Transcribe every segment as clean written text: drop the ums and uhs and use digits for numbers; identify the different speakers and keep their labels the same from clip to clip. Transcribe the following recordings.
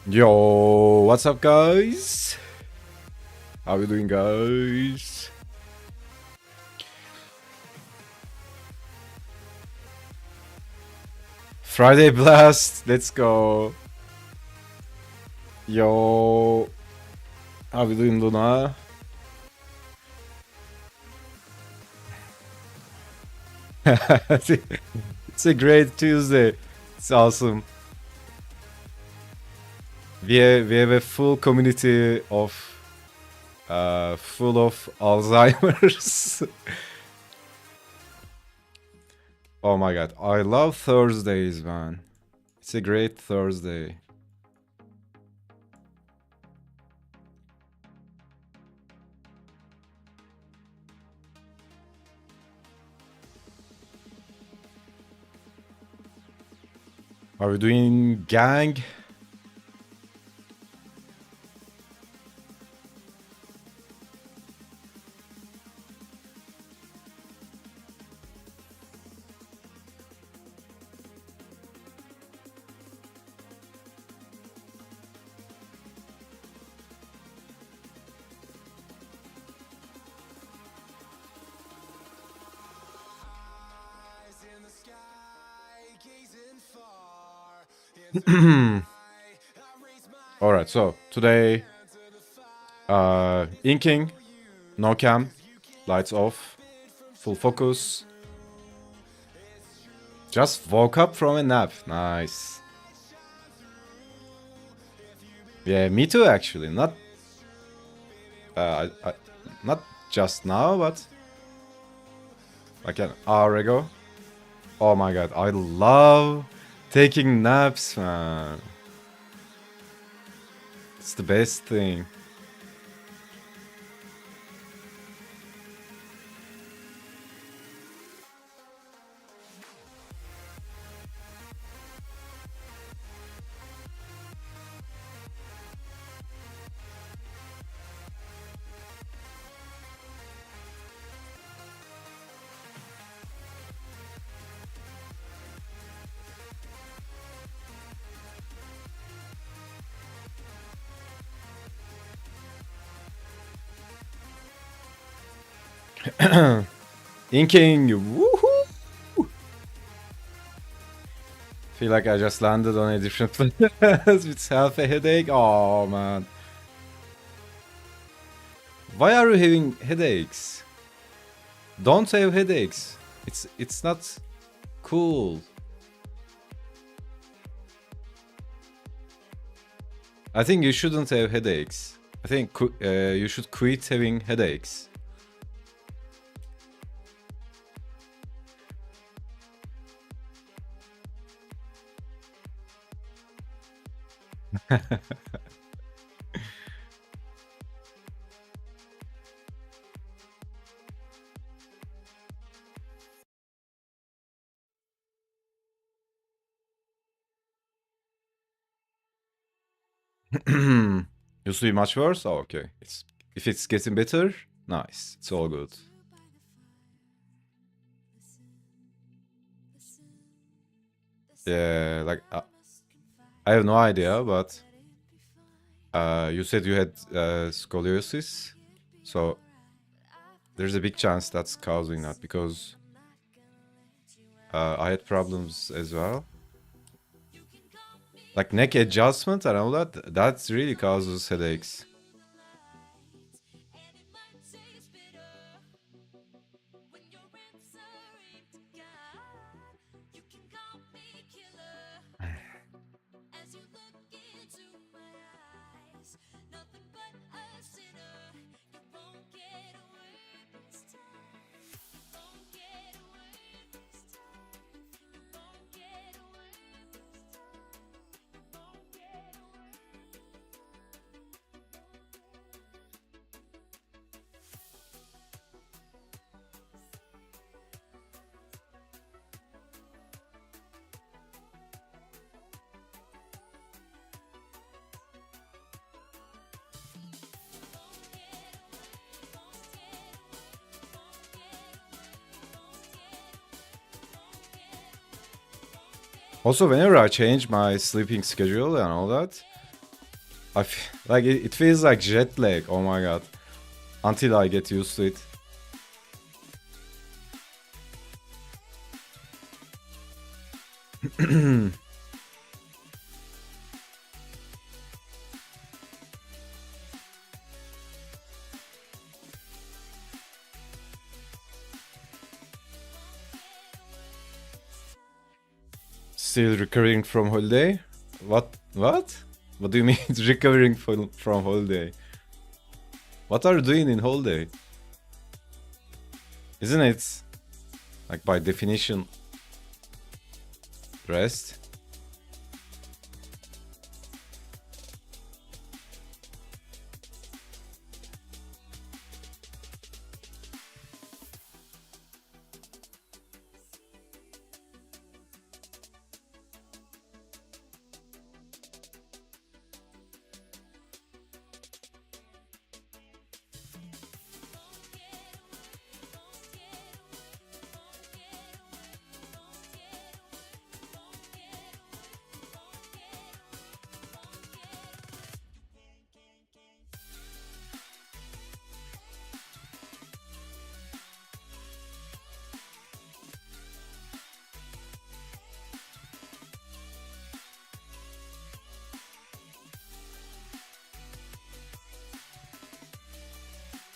Speaker 1: Yo, what's up, guys? How you doing, guys? Friday blast, let's go. Yo, how you doing, Luna? It's a great Tuesday. It's awesome. We have a full community of full of Alzheimer's. Oh my god, I love Thursdays, man. It's a great Thursday. Are we doing gang? Alright, so today, inking, no cam, lights off, full focus. Just woke up from a nap. Nice. Yeah, me too, actually. Not, not just now, but like an hour ago. Oh my god, I love taking naps, man. It's the best thing. Inking, woohoo! Feel like I just landed on a different planet with half a headache. Oh man. Why are you having headaches? Don't have headaches. It's not cool. I think you shouldn't have headaches. I think you should quit having headaches. Used to be much worse? Oh, okay. If it's getting better, nice. It's all good. Yeah, like I have no idea, but you said you had scoliosis, so there's a big chance that's causing that because I had problems as well. Like neck adjustment and all that, that really causes headaches. Also, whenever I change my sleeping schedule and all that, Like it feels like jet lag. Oh my god. Until I get used to it. Still recovering from holiday? What? What? What do you mean recovering from holiday? What are you doing in holiday? Isn't it, like by definition, rest?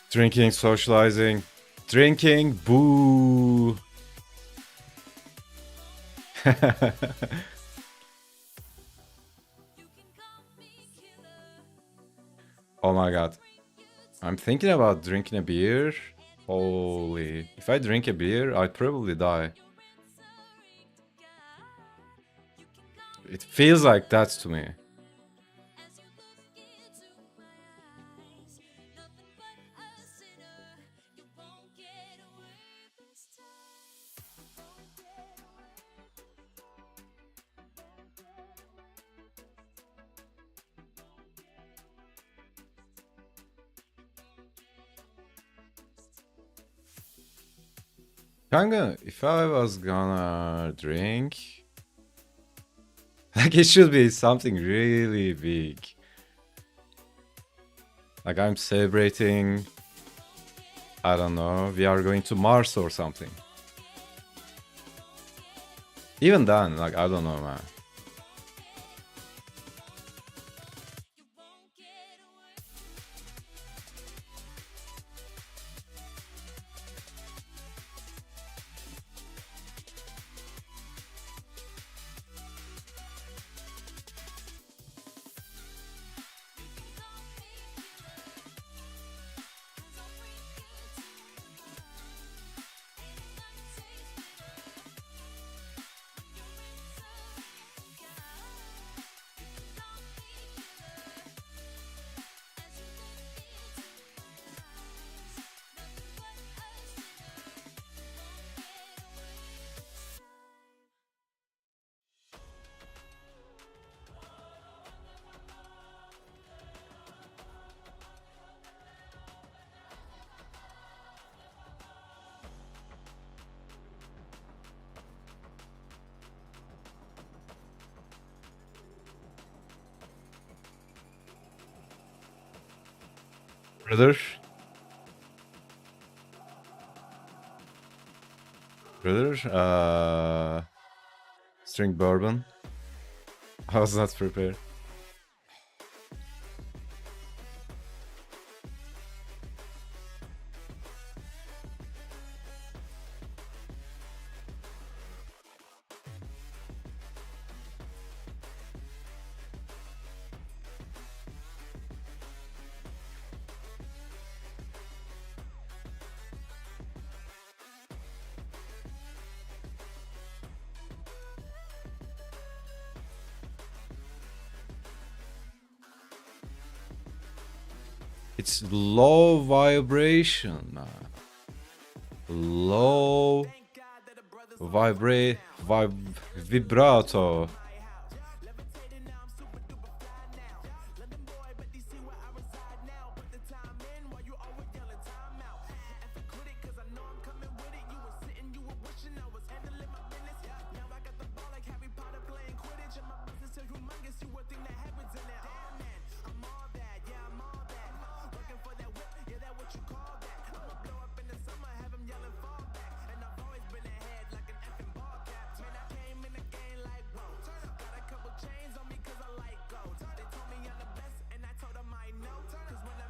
Speaker 1: Drinking, socializing. Drinking, boo. Oh my god. I'm thinking about drinking a beer. Holy. If I drink a beer, I'd probably die. It feels like that to me. Kinda, if I was gonna drink, like it should be something really big. Like I'm celebrating, I don't know, we are going to Mars or something. Even then, like I don't know, man. Brother? Brother? String bourbon. I was not prepared. It's low vibration, man. Low vibrato.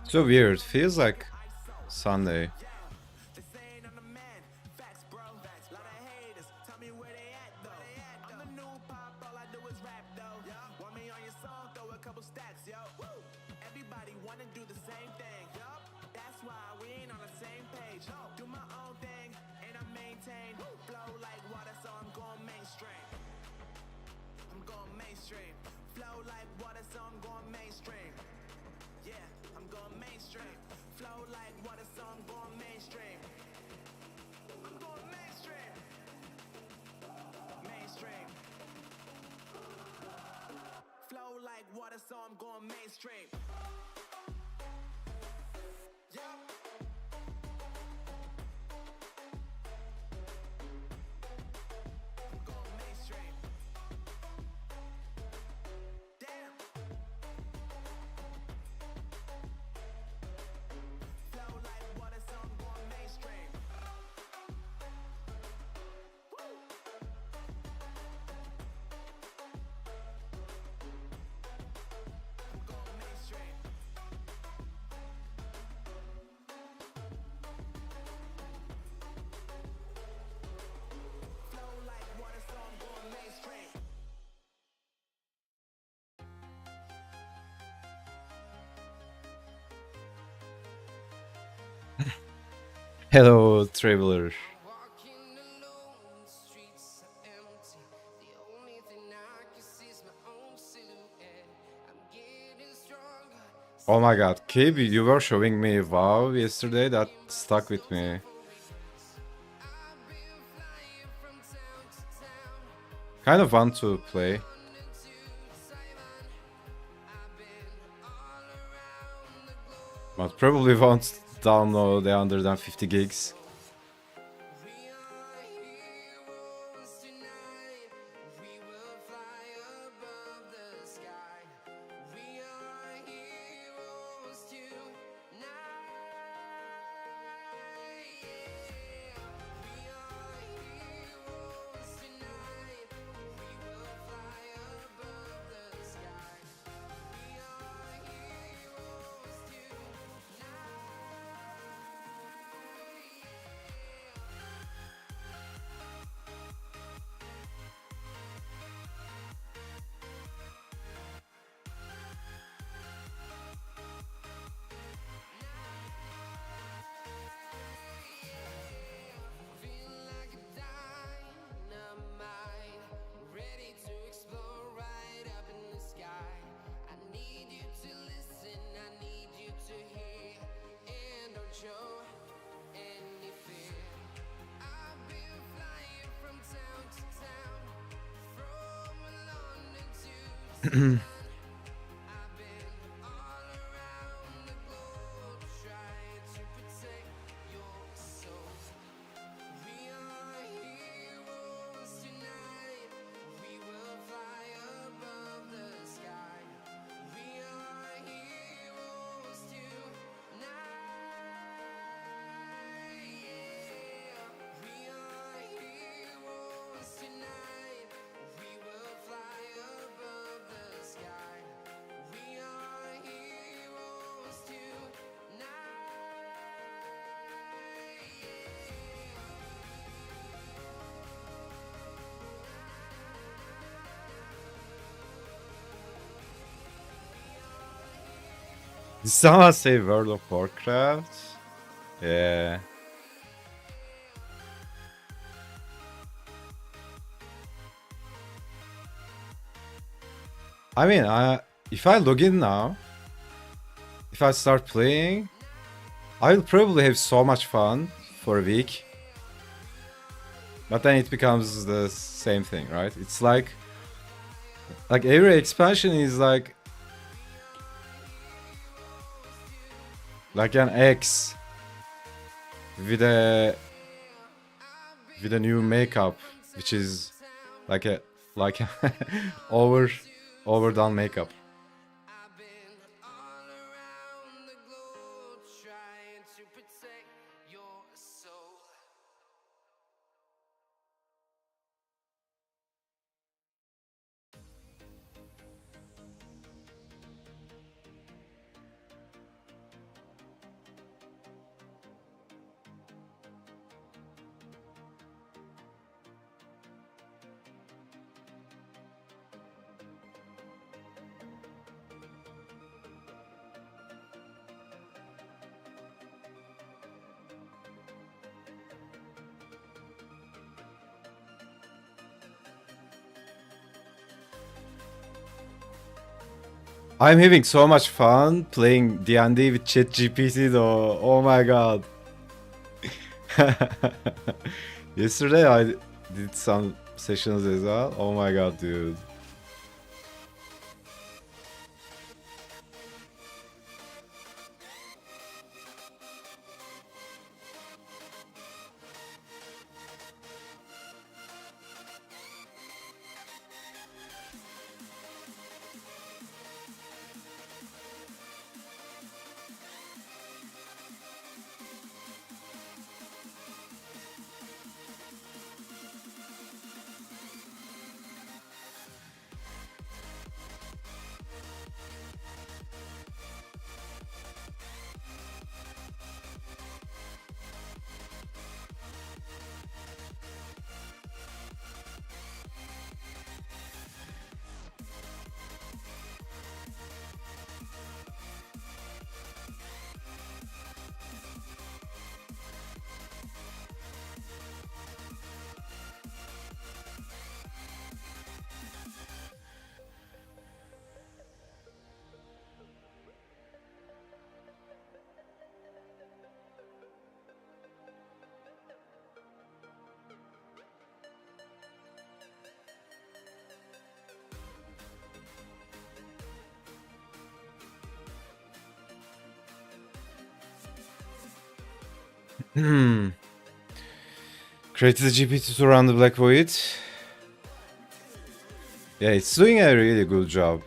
Speaker 1: So weird. Feels like Sunday. Hello, traveler. Oh my god, KB, you were showing me WoW yesterday. That stuck with me. Kind of want to play. But probably won't download the under than 50 gigs. Did someone say World of Warcraft? Yeah. I mean, if I log in now, if I start playing, I'll probably have so much fun for a week. But then it becomes the same thing, right? It's like every expansion is like an X with a new makeup, which is like a overdone makeup. I'm having so much fun playing D&D with ChatGPT though. Oh my god. Yesterday I did some sessions as well. Oh my god, dude. Hmm. Created a GPT to run the Black Void. Yeah, it's doing a really good job.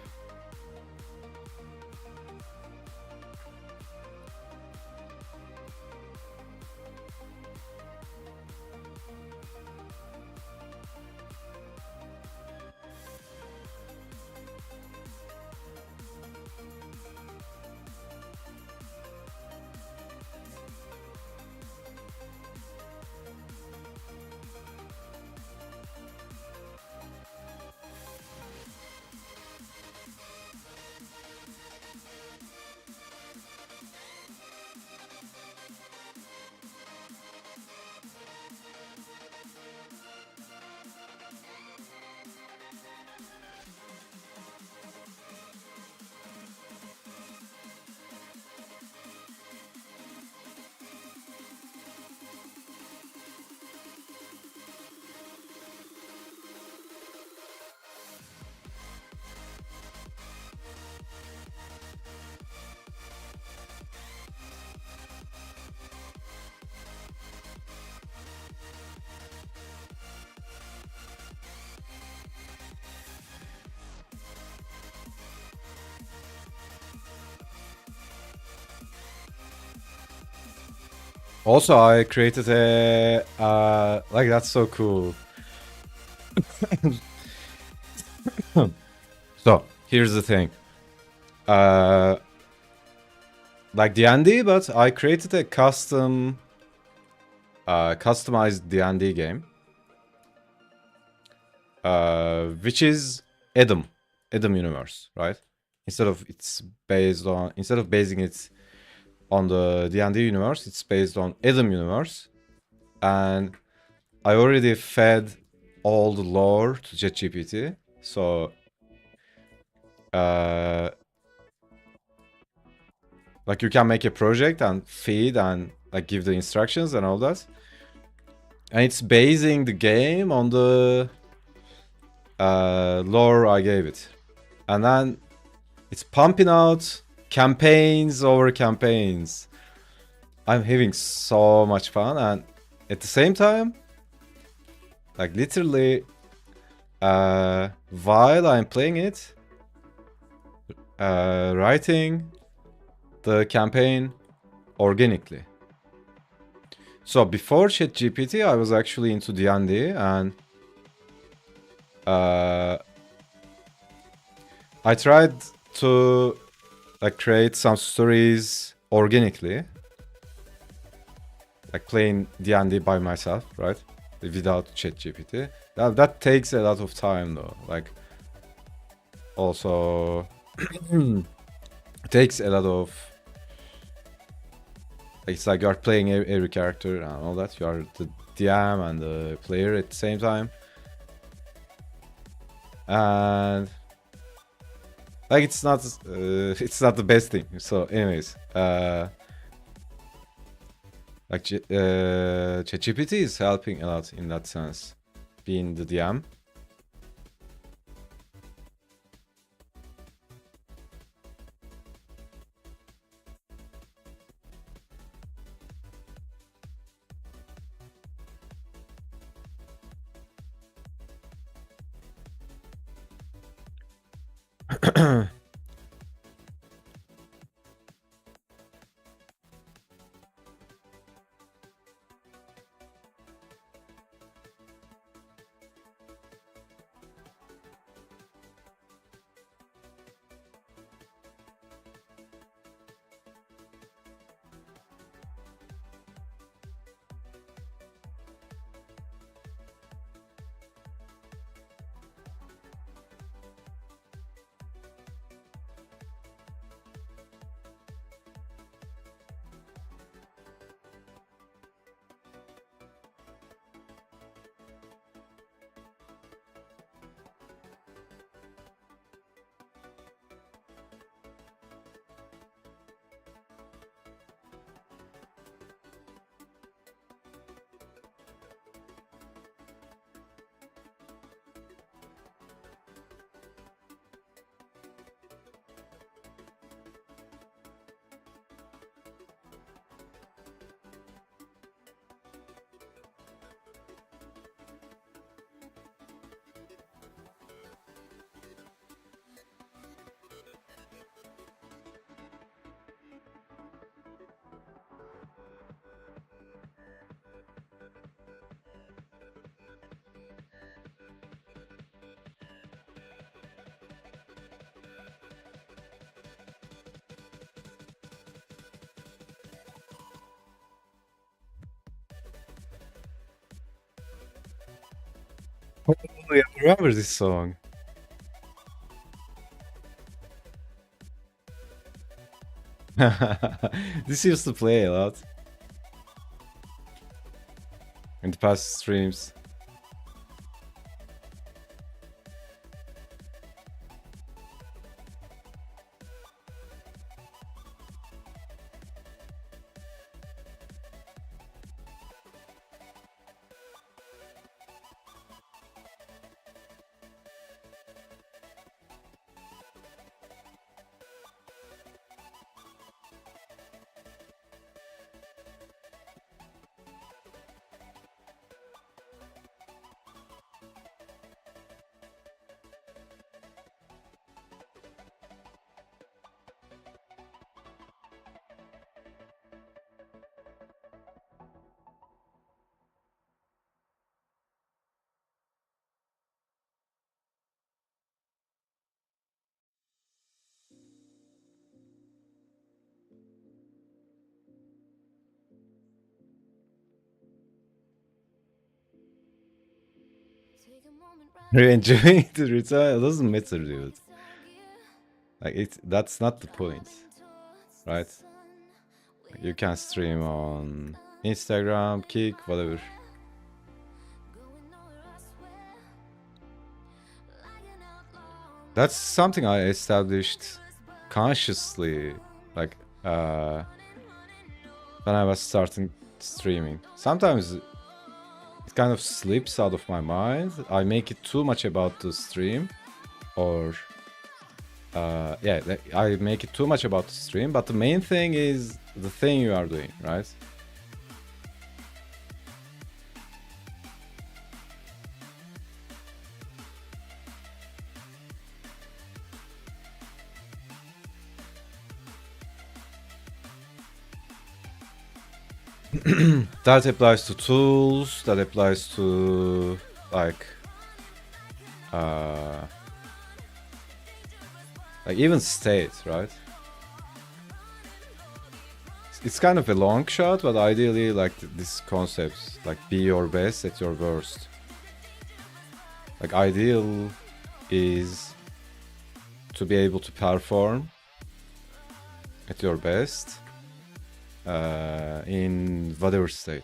Speaker 1: Also, I created a like that's so cool. So here's the thing, like D&D, but I created a customized D&D game, which is a.d.a.m universe, right? Instead of basing it on the D&D universe, it's based on a.d.a.m universe, and I already fed all the lore to ChatGPT, so like you can make a project and feed and like give the instructions and all that, and it's basing the game on the lore I gave it, and then it's pumping out campaigns over campaigns. I'm having so much fun, and at the same time, like literally, while I'm playing it, writing the campaign organically. So before ChatGPT, I was actually into D&D, and I tried to like create some stories organically, like playing D&D by myself, right? Without ChatGPT. That takes a lot of time though. Like also takes a lot of. It's like you're playing every character and all that. You are the DM and the player at the same time. And Like it's not the best thing. So anyways, like ChatGPT is helping a lot in that sense, being the DM. Oh, yeah, I remember this song. This used to play a lot in the past streams. You're enjoying the return. It doesn't matter, dude. Like that's not the point, right? Like, you can stream on Instagram, Kick, whatever. That's something I established consciously, like when I was starting streaming. Sometimes it kind of slips out of my mind. I make it too much about the stream, or yeah, I make it too much about the stream. But the main thing is the thing you are doing, right? That applies to tools, that applies to like even state, right? It's kind of a long shot, but ideally like this concept, like be your best at your worst. Like ideal is to be able to perform at your best in whatever state.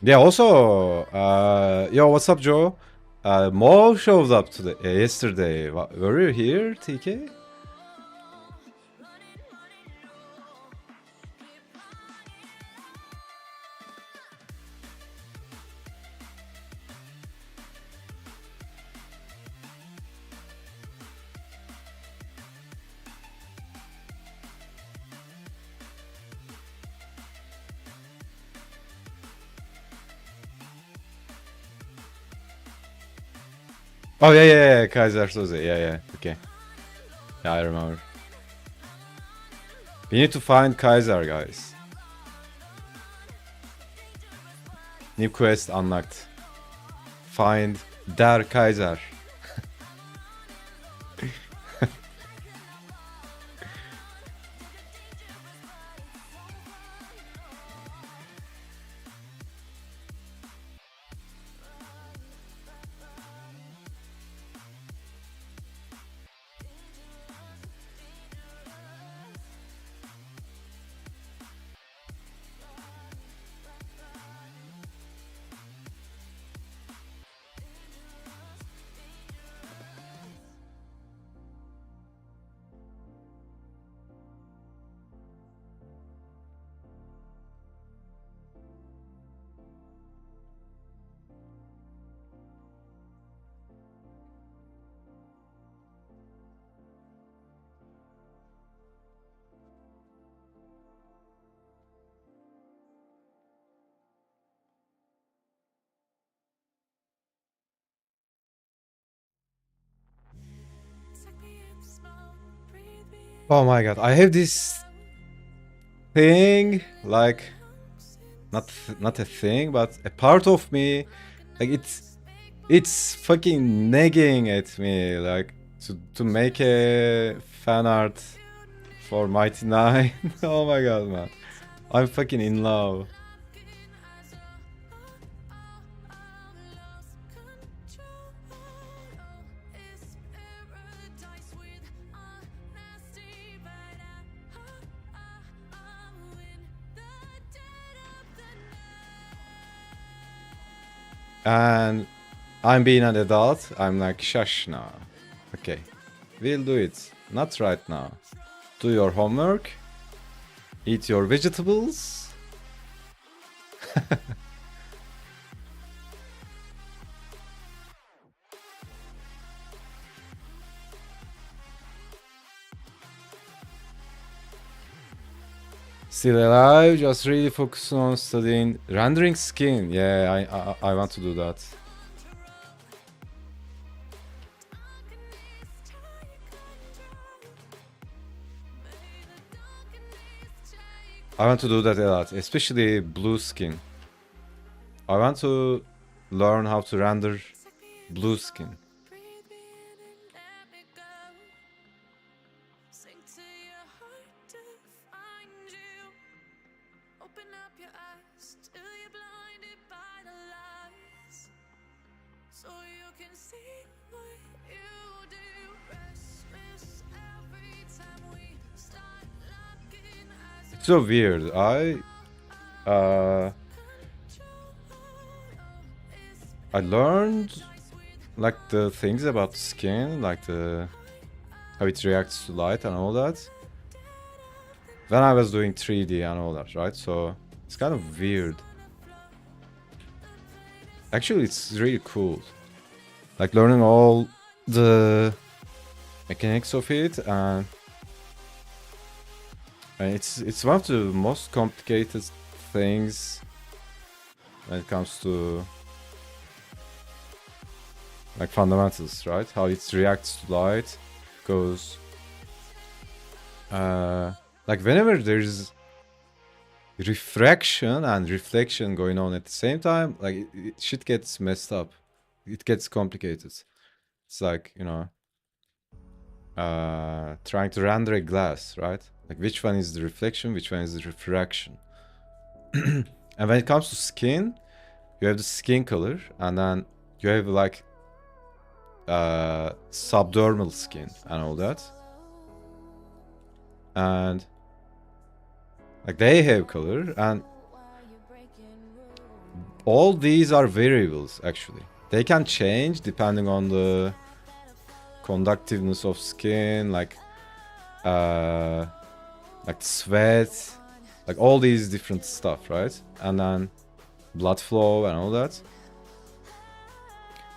Speaker 1: Yeah, also, yo, what's up, Joe? Mo showed up today, yesterday. Were you here, TK? Oh, yeah, Kaiser Soze. Yeah, okay. Yeah, I remember. We need to find Kaiser, guys. New quest unlocked. Find Der Kaiser. Oh my god, I have this thing, like, not a thing, but a part of me, like it's fucking nagging at me, like to make a fan art for Mighty Nine. Oh my god, man, I'm fucking in love. And I'm being an adult, I'm like, shush now. Okay, we'll do it. Not right now. Do your homework. Eat your vegetables. Still alive, just really focus on studying rendering skin. Yeah, I want to do that. I want to do that a lot, especially blue skin. I want to learn how to render blue skin. It's so weird. I learned like the things about skin, like the how it reacts to light and all that, when I was doing 3D and all that, right? So it's kind of weird. Actually, it's really cool. Like learning all the mechanics of it, and it's one of the most complicated things when it comes to like fundamentals, right? How it reacts to light, because like whenever there's refraction and reflection going on at the same time, like shit gets messed up. It gets complicated. It's like, you know, trying to render a glass, right? Like which one is the reflection, which one is the refraction. And when it comes to skin, you have the skin color, and then you have like subdermal skin and all that. And like they have color, and all these are variables actually. They can change depending on the conductiveness of skin, like sweat, like all these different stuff, right? And then blood flow and all that.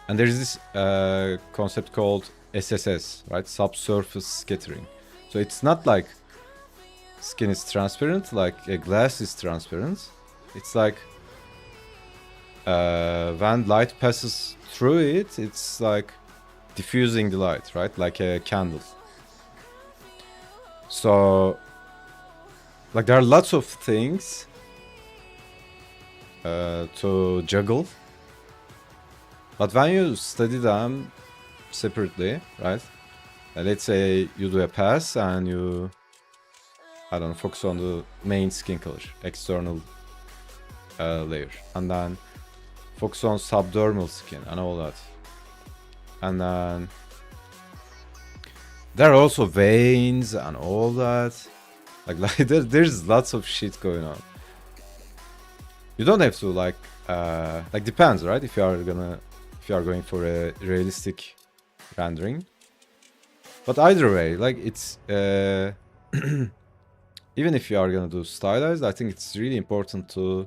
Speaker 1: And there's this concept called SSS, right? Subsurface scattering. So it's not like skin is transparent, like a glass is transparent. It's like when light passes through it, it's like diffusing the light, right? Like a candle. So, like there are lots of things to juggle. But when you study them separately, right? Let's say you do a pass and you, I don't know, focus on the main skin color, external layer. And then focus on subdermal skin and all that. And then there are also veins and all that. Like there's lots of shit going on. You don't have to like depends, right? If you are going for a realistic rendering. But either way, like it's even if you are gonna do stylized, I think it's really important to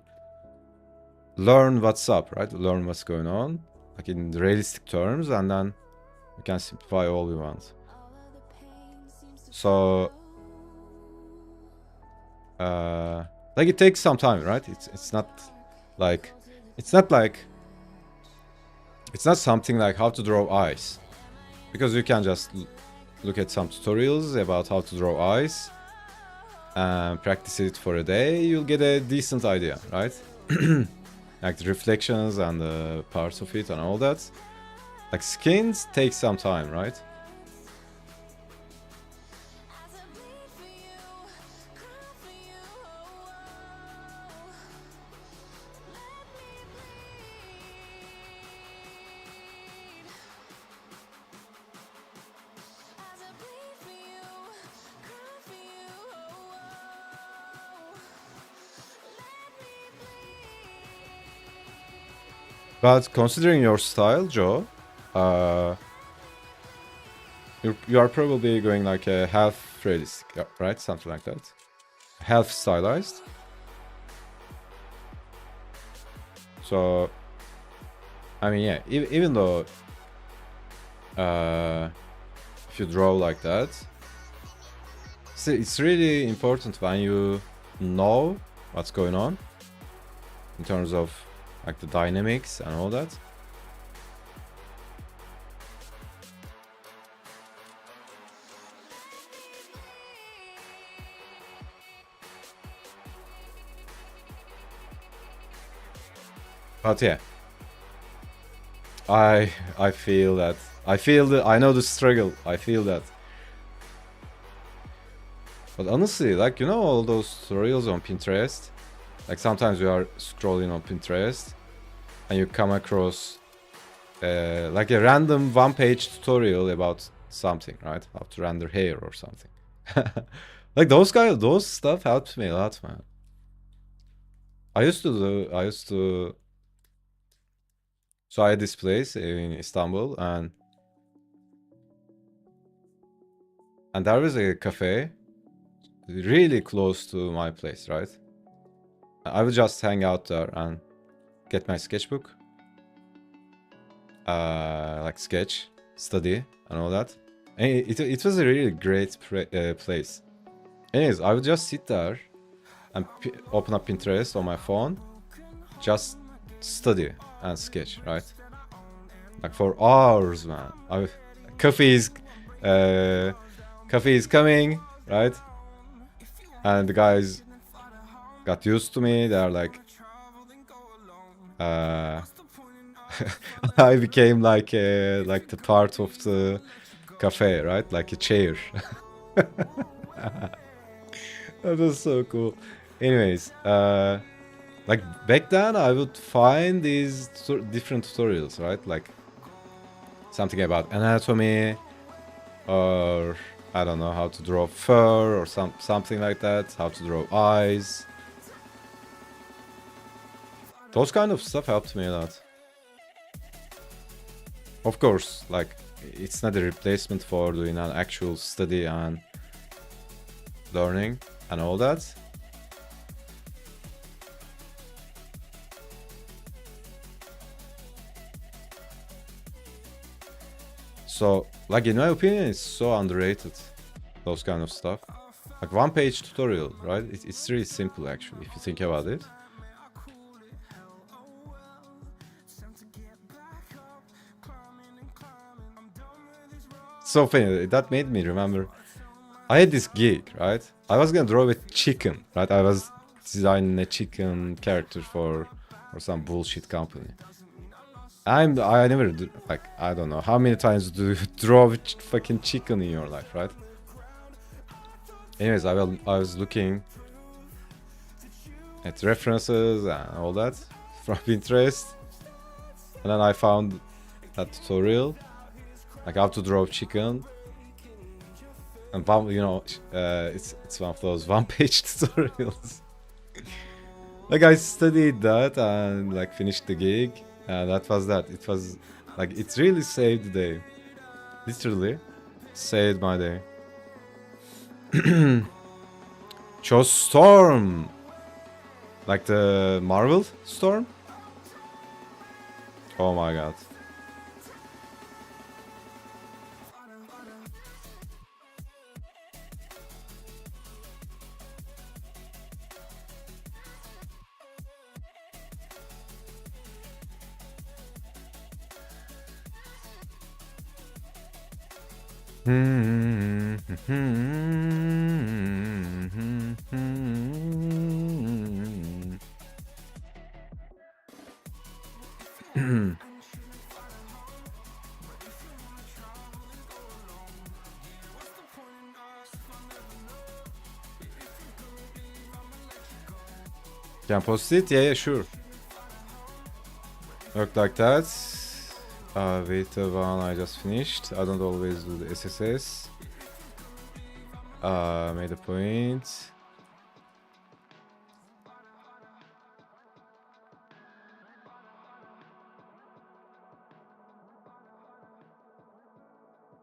Speaker 1: learn what's up, right? Learn what's going on, like in realistic terms, and then you can simplify all you want. So like it takes some time, right? It's not something like how to draw eyes, because you can just look at some tutorials about how to draw eyes and practice it for a day. You'll get a decent idea, right? Like the reflections and the parts of it and all that. Like skins take some time, right? But considering your style, Joe, you are probably going like a half realistic, right? Something like that. Half stylized. So, I mean, yeah, even though if you draw like that, it's really important when you know what's going on in terms of like the dynamics and all that. But yeah, I feel that. I know the struggle. I feel that. But honestly, like, you know, all those tutorials on Pinterest, like sometimes you are scrolling on Pinterest and you come across like a random one-page tutorial about something, right? How to render hair or something. Like those stuff helps me a lot, man. So I had this place in Istanbul, and there was a cafe really close to my place, right? I would just hang out there and get my sketchbook, like sketch, study, and all that. And it was a really great place. Anyways, I would just sit there and open up Pinterest on my phone, just study and sketch, right? Like for hours, man. Coffee is coming, right? And the guys got used to me. They're like, I became like the part of the cafe, right? Like a chair. That was so cool. Anyways, like back then I would find these different tutorials, right? Like something about anatomy, or I don't know, how to draw fur or something like that, how to draw eyes. Those kind of stuff helped me a lot. Of course, like it's not a replacement for doing an actual study and learning and all that. So, like in my opinion, it's so underrated, those kind of stuff. Like one page tutorial, right? It's really simple actually, if you think about it. So funny, that made me remember, I had this gig, right? I was gonna draw a chicken, right? I was designing a chicken character for some bullshit company. I never do, like, I don't know how many times do you draw a fucking chicken in your life, right? Anyways, I was looking at references and all that from Pinterest, and then I found that tutorial, like how to draw chicken, and you know, it's one of those one-page tutorials. Like I studied that and like finished the gig, and that was that. It was like it really saved the day, literally saved my day. Chose Storm, like the Marvel Storm. Oh my god. Can post it? Yeah, sure. Work like that. Wait the one I just finished. I don't always do the SSS. Made a point.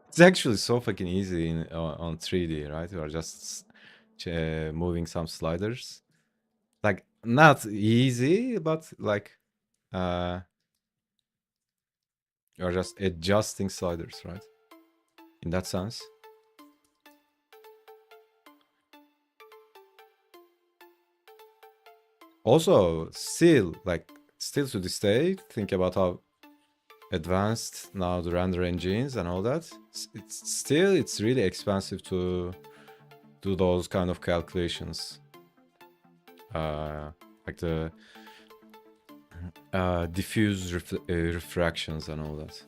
Speaker 1: It's actually so fucking easy on 3D, right? You are just moving some sliders. Like, not easy, but like, you're just adjusting sliders, right? In that sense. Also, still to this day, think about how advanced now the render engines and all that. It's really expensive to do those kind of calculations. Like the diffuse refractions and all that.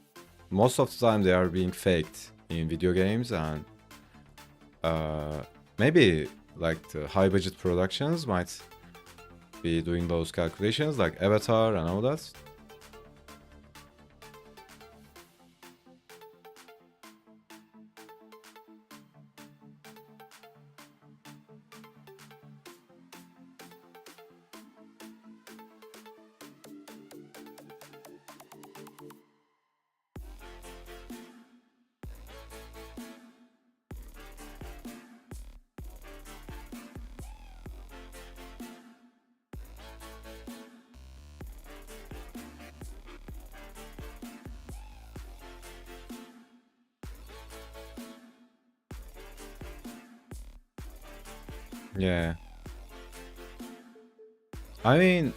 Speaker 1: Most of the time they are being faked in video games, and maybe like the high budget productions might be doing those calculations, like Avatar and all that. Yeah. I mean,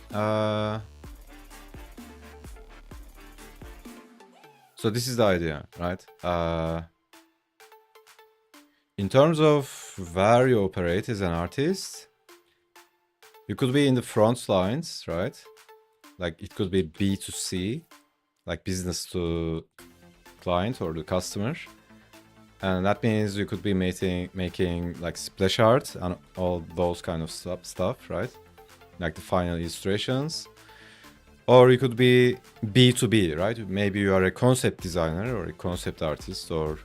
Speaker 1: so this is the idea, right? In terms of where you operate as an artist, you could be in the front lines, right? Like it could be B2C, like business to client or the customer. And that means you could be making like splash art and all those kind of stuff, right? Like the final illustrations. Or you could be B2B, right? Maybe you are a concept designer or a concept artist or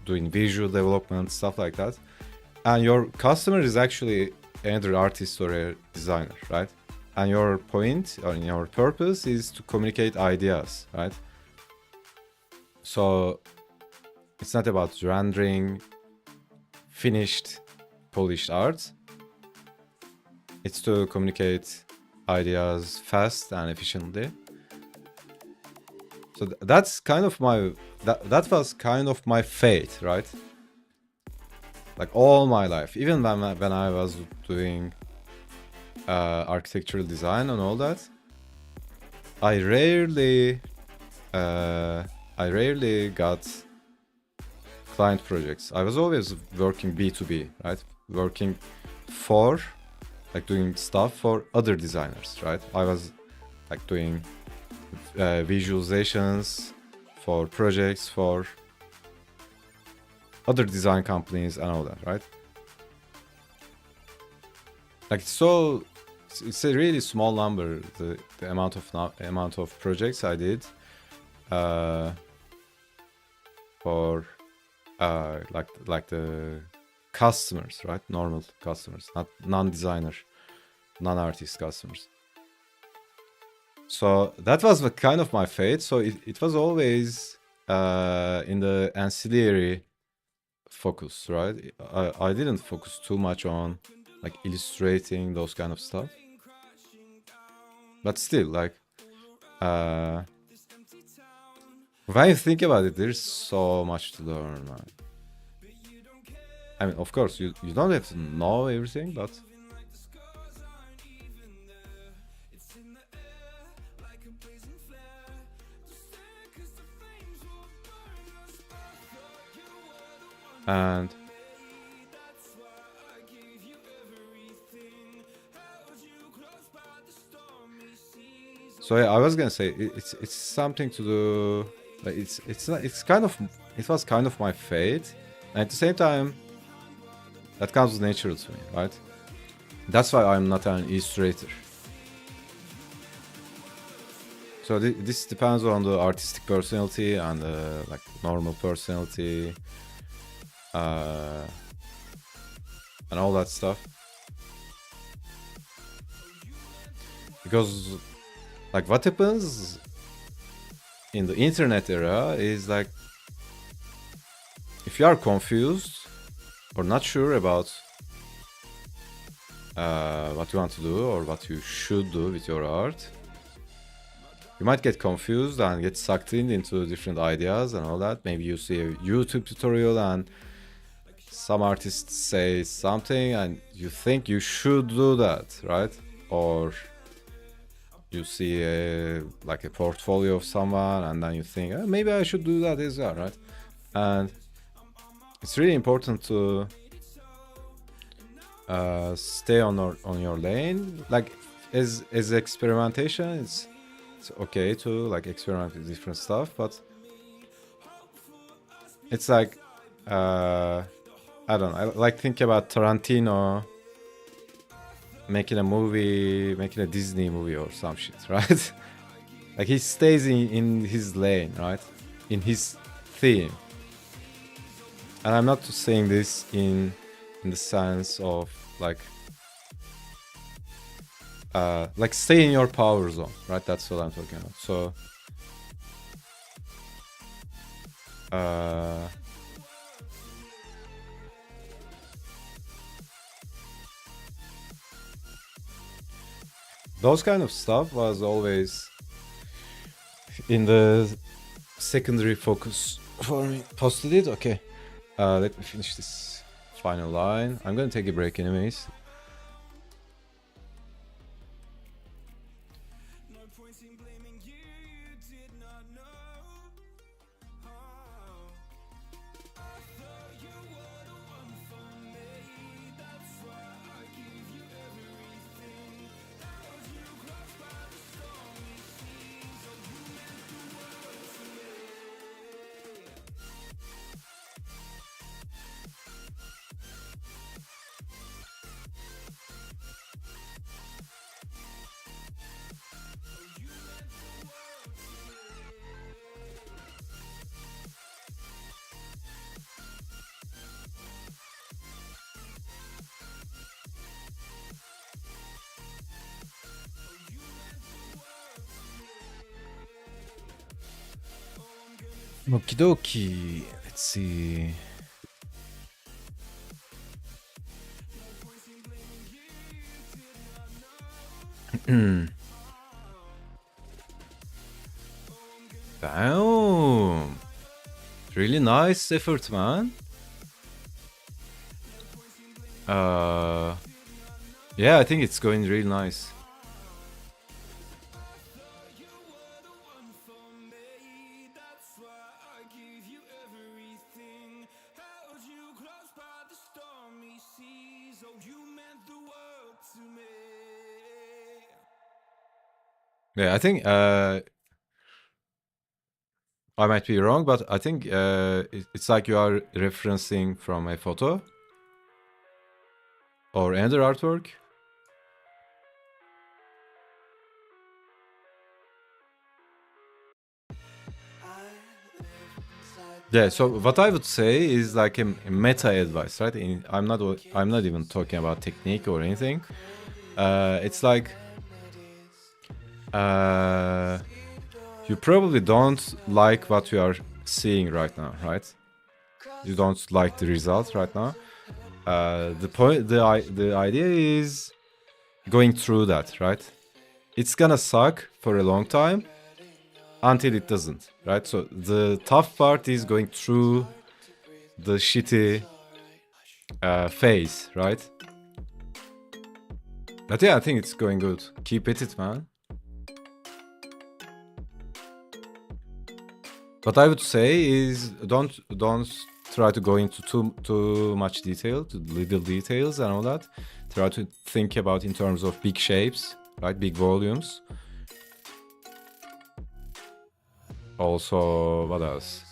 Speaker 1: doing visual development, stuff like that. And your customer is actually another artist or a designer, right? And your point or your purpose is to communicate ideas, right? So it's not about rendering finished, polished art. It's to communicate ideas fast and efficiently. So that's kind of that was kind of my fate, right? Like all my life, even when I was doing architectural design and all that, I rarely got client projects. I was always working B2B, right? Working for, like doing stuff for other designers, right? I was like doing visualizations for projects for other design companies and all that, right? Like it's a really small number, the amount of projects I did for like the customers, right? Normal customers, not non-designer, non-artist customers. So that was kind of my fate. So it was always in the ancillary focus, right? I didn't focus too much on like illustrating those kind of stuff. But still, like when you think about it, there's so much to learn, man. I mean, of course, you don't have to know everything, but and so yeah, I was gonna say it's something to do. Like it was kind of my fate, and at the same time, that comes natural to me, right? That's why I'm not an illustrator. So this depends on the artistic personality and the like normal personality, and all that stuff. Because like what happens in the internet era is like if you are confused or not sure about what you want to do or what you should do with your art, you might get confused and get sucked into different ideas and all that. Maybe you see a YouTube tutorial and some artists say something and you think you should do that, right? Or you see like a portfolio of someone and then you think maybe I should do that as well, right? And it's really important to stay on your lane. Like as experimentation, it's okay to like experiment with different stuff, but it's like I don't know. I like think about Tarantino making a Disney movie or some shit, right? Like he stays in his lane, right? In his theme. And I'm not saying this in the sense of like stay in your power zone, right? That's what I'm talking about. So those kind of stuff was always in the secondary focus for me. Posted it? Okay. Let me finish this final line. I'm gonna take a break anyways. Okie dokie. Let's see. Damn. Really nice effort, man. Yeah, I think it's going really nice. Yeah, I think I might be wrong, but I think it's like you are referencing from a photo or another artwork. Yeah, so what I would say is like a meta advice, right? I'm not even talking about technique or anything. It's like you probably don't like what you are seeing right now, right? You don't like the result right now. The idea is going through that, right? It's gonna suck for a long time until it doesn't, right? So the tough part is going through the shitty phase, right? But yeah, I think it's going good. Keep at it, man. What I would say is don't try to go into too much detail, to little details and all that. Try to think about in terms of big shapes, right? Big volumes. Also, what else?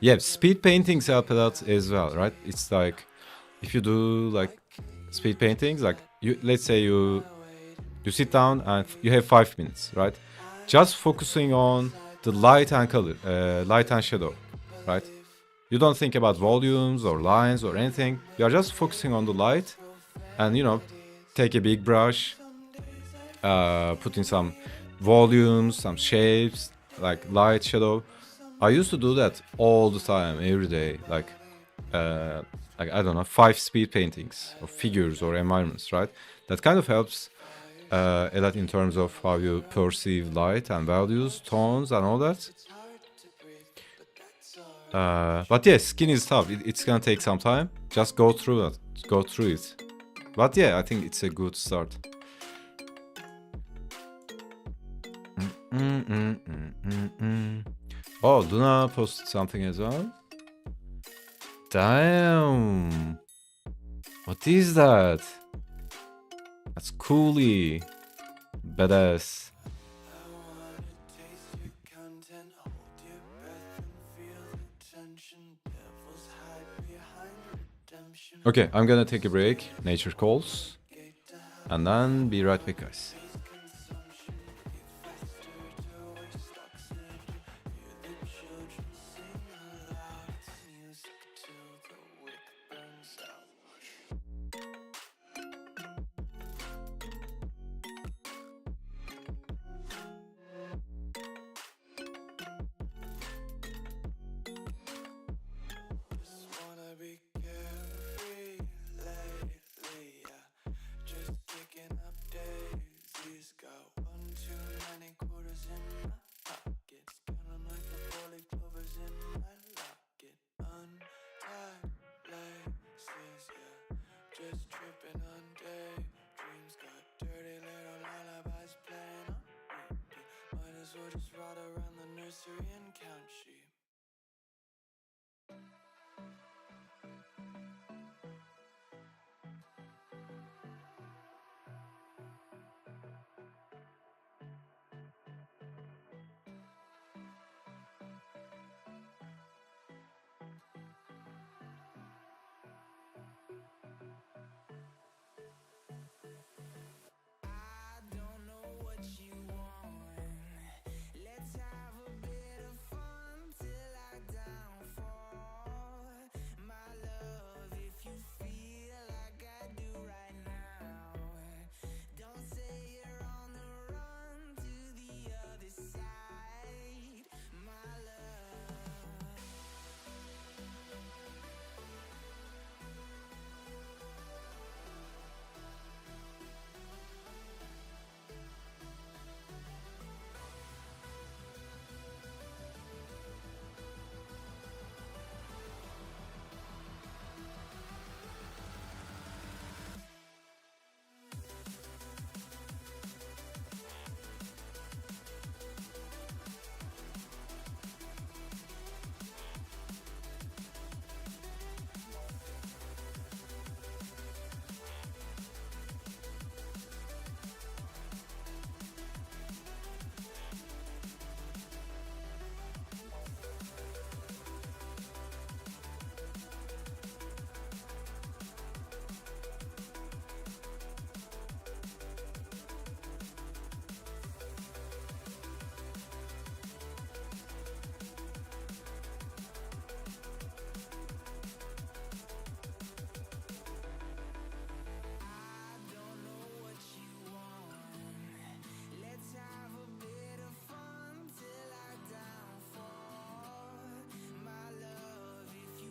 Speaker 1: Yeah, speed paintings help a lot as well, right? It's like if you do like speed paintings, like let's say you sit down and you have 5 minutes, right? Just focusing on the light and color, light and shadow, right? You don't think about volumes or lines or anything. You are just focusing on the light and, take a big brush, put in some volumes, some shapes, like light, shadow. I used to do that all the time, every day, like I don't know, 5 speed paintings of figures or environments, right? That kind of helps a lot in terms of how you perceive light and values, tones, and all that. But yeah, skin is tough. It's gonna take some time. Just go through it. Go through it. But yeah, I think it's a good start. Oh, Luna posted something as well. Damn. What is that? That's coolie. Badass. Okay, I'm gonna take a break. Nature calls. And then be right back, guys.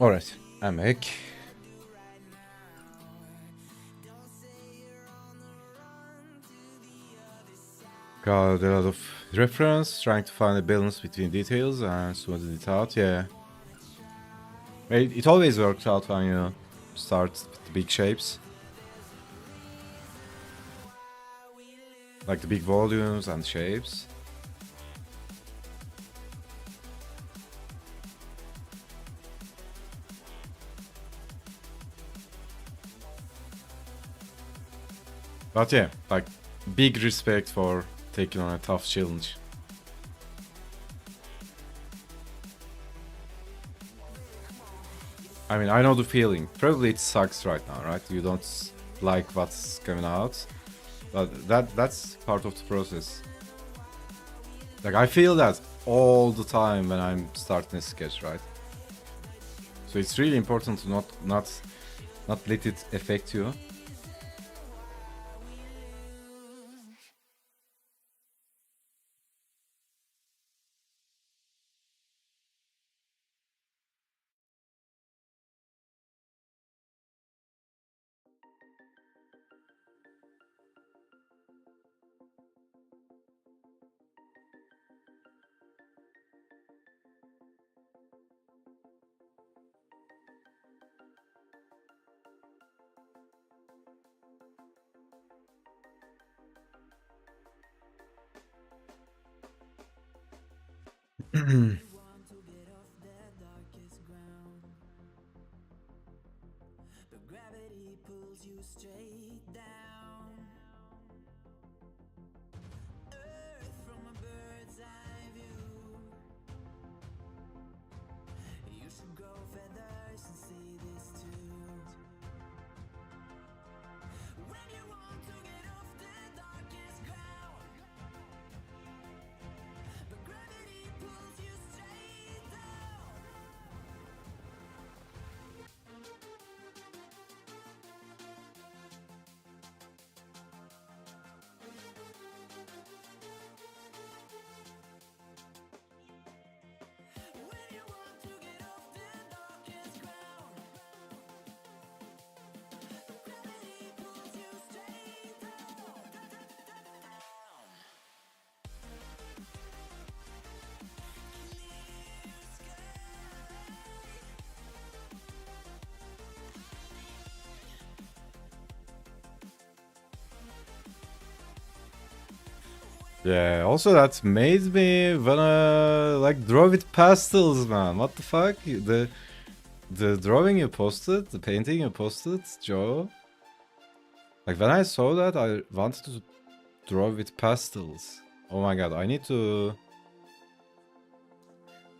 Speaker 1: Alright, I'm back. Got a lot of reference, trying to find a balance between details and smoothing it out, yeah. It always works out when you start with the big shapes. Like the big volumes and shapes. But yeah, like big respect for taking on a tough challenge. I mean, I know the feeling. Probably it sucks right now, right? You don't like what's coming out. But that's part of the process. Like I feel that all the time when I'm starting a sketch, right? So it's really important to not let it affect you. Yeah, also that made me wanna like draw with pastels, man. What the fuck? The drawing you posted, the painting you posted, Joe. Like when I saw that, I wanted to draw with pastels. Oh my god, I need to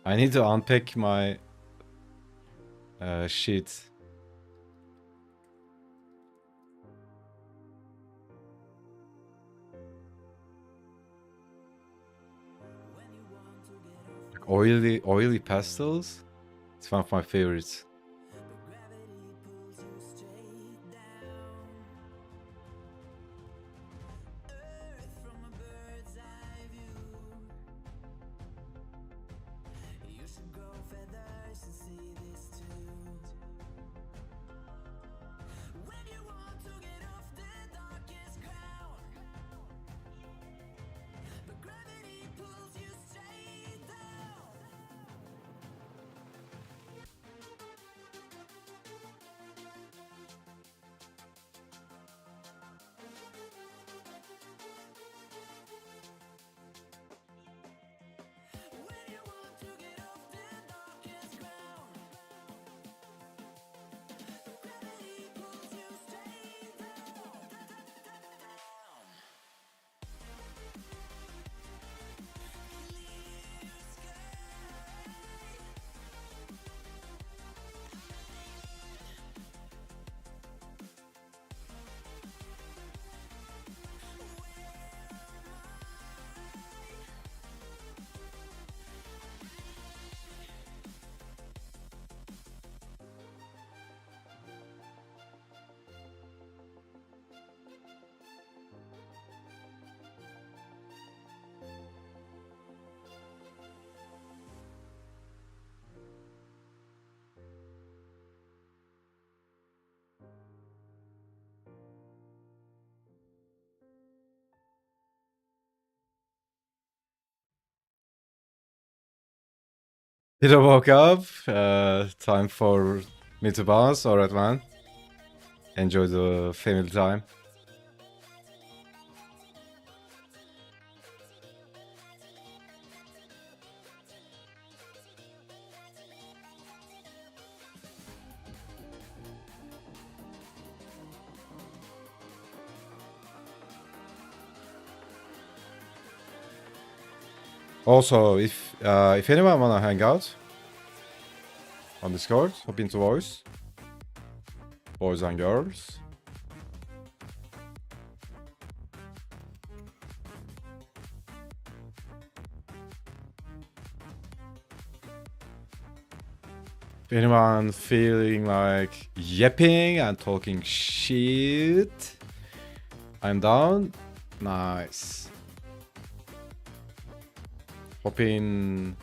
Speaker 1: unpack my sheet. Like oily pastels. It's one of my favorites. Peter woke up. Time for me to bounce. Alright, man. Enjoy the family time. Also, if anyone wanna hang out on Discord, hop into voice, boys and girls. If anyone feeling like yapping and talking shit, I'm down. Nice. Hop in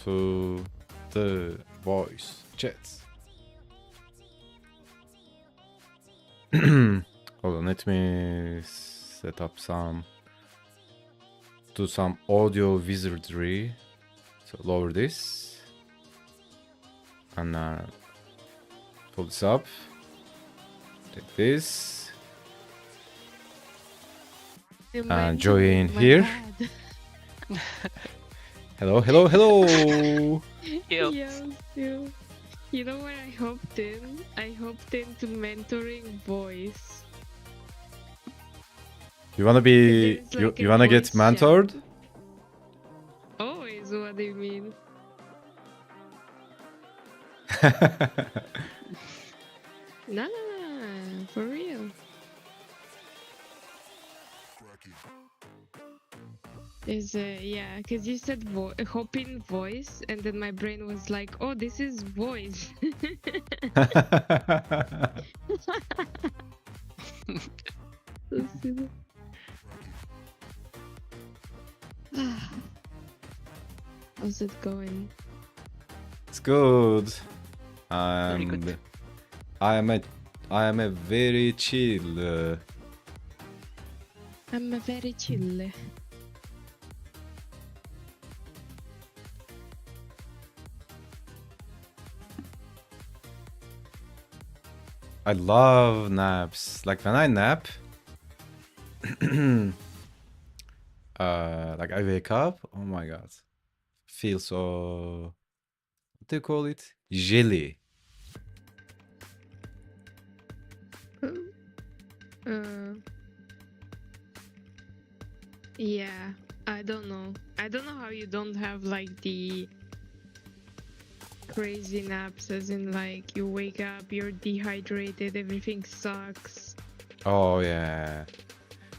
Speaker 1: to the voice chat. Hold on, let me set up do some audio wizardry. So lower this and pull this up. Take this and join here. Hello, hello, hello.
Speaker 2: Yo.
Speaker 3: Yes, you. You know what I hoped in? I hoped into mentoring voice.
Speaker 1: You wanna be
Speaker 3: There's like
Speaker 1: you
Speaker 3: a
Speaker 1: wanna get
Speaker 3: voice
Speaker 1: mentored?
Speaker 3: chat. Oh, is what I mean. Nah, for real. Is yeah, cause you said hop in voice, and then my brain was like, oh, this is voice. So silly. How's it going?
Speaker 1: It's good.
Speaker 2: Very good.
Speaker 1: I am a very chill.
Speaker 3: I'm very chill.
Speaker 1: I love naps. Like when I nap, like I wake up. Oh my god, feel so. What do you call it? Jelly.
Speaker 3: Yeah, I don't know. I don't know how you don't have like the crazy naps, as in like you wake up, you're dehydrated, everything sucks.
Speaker 1: Oh yeah.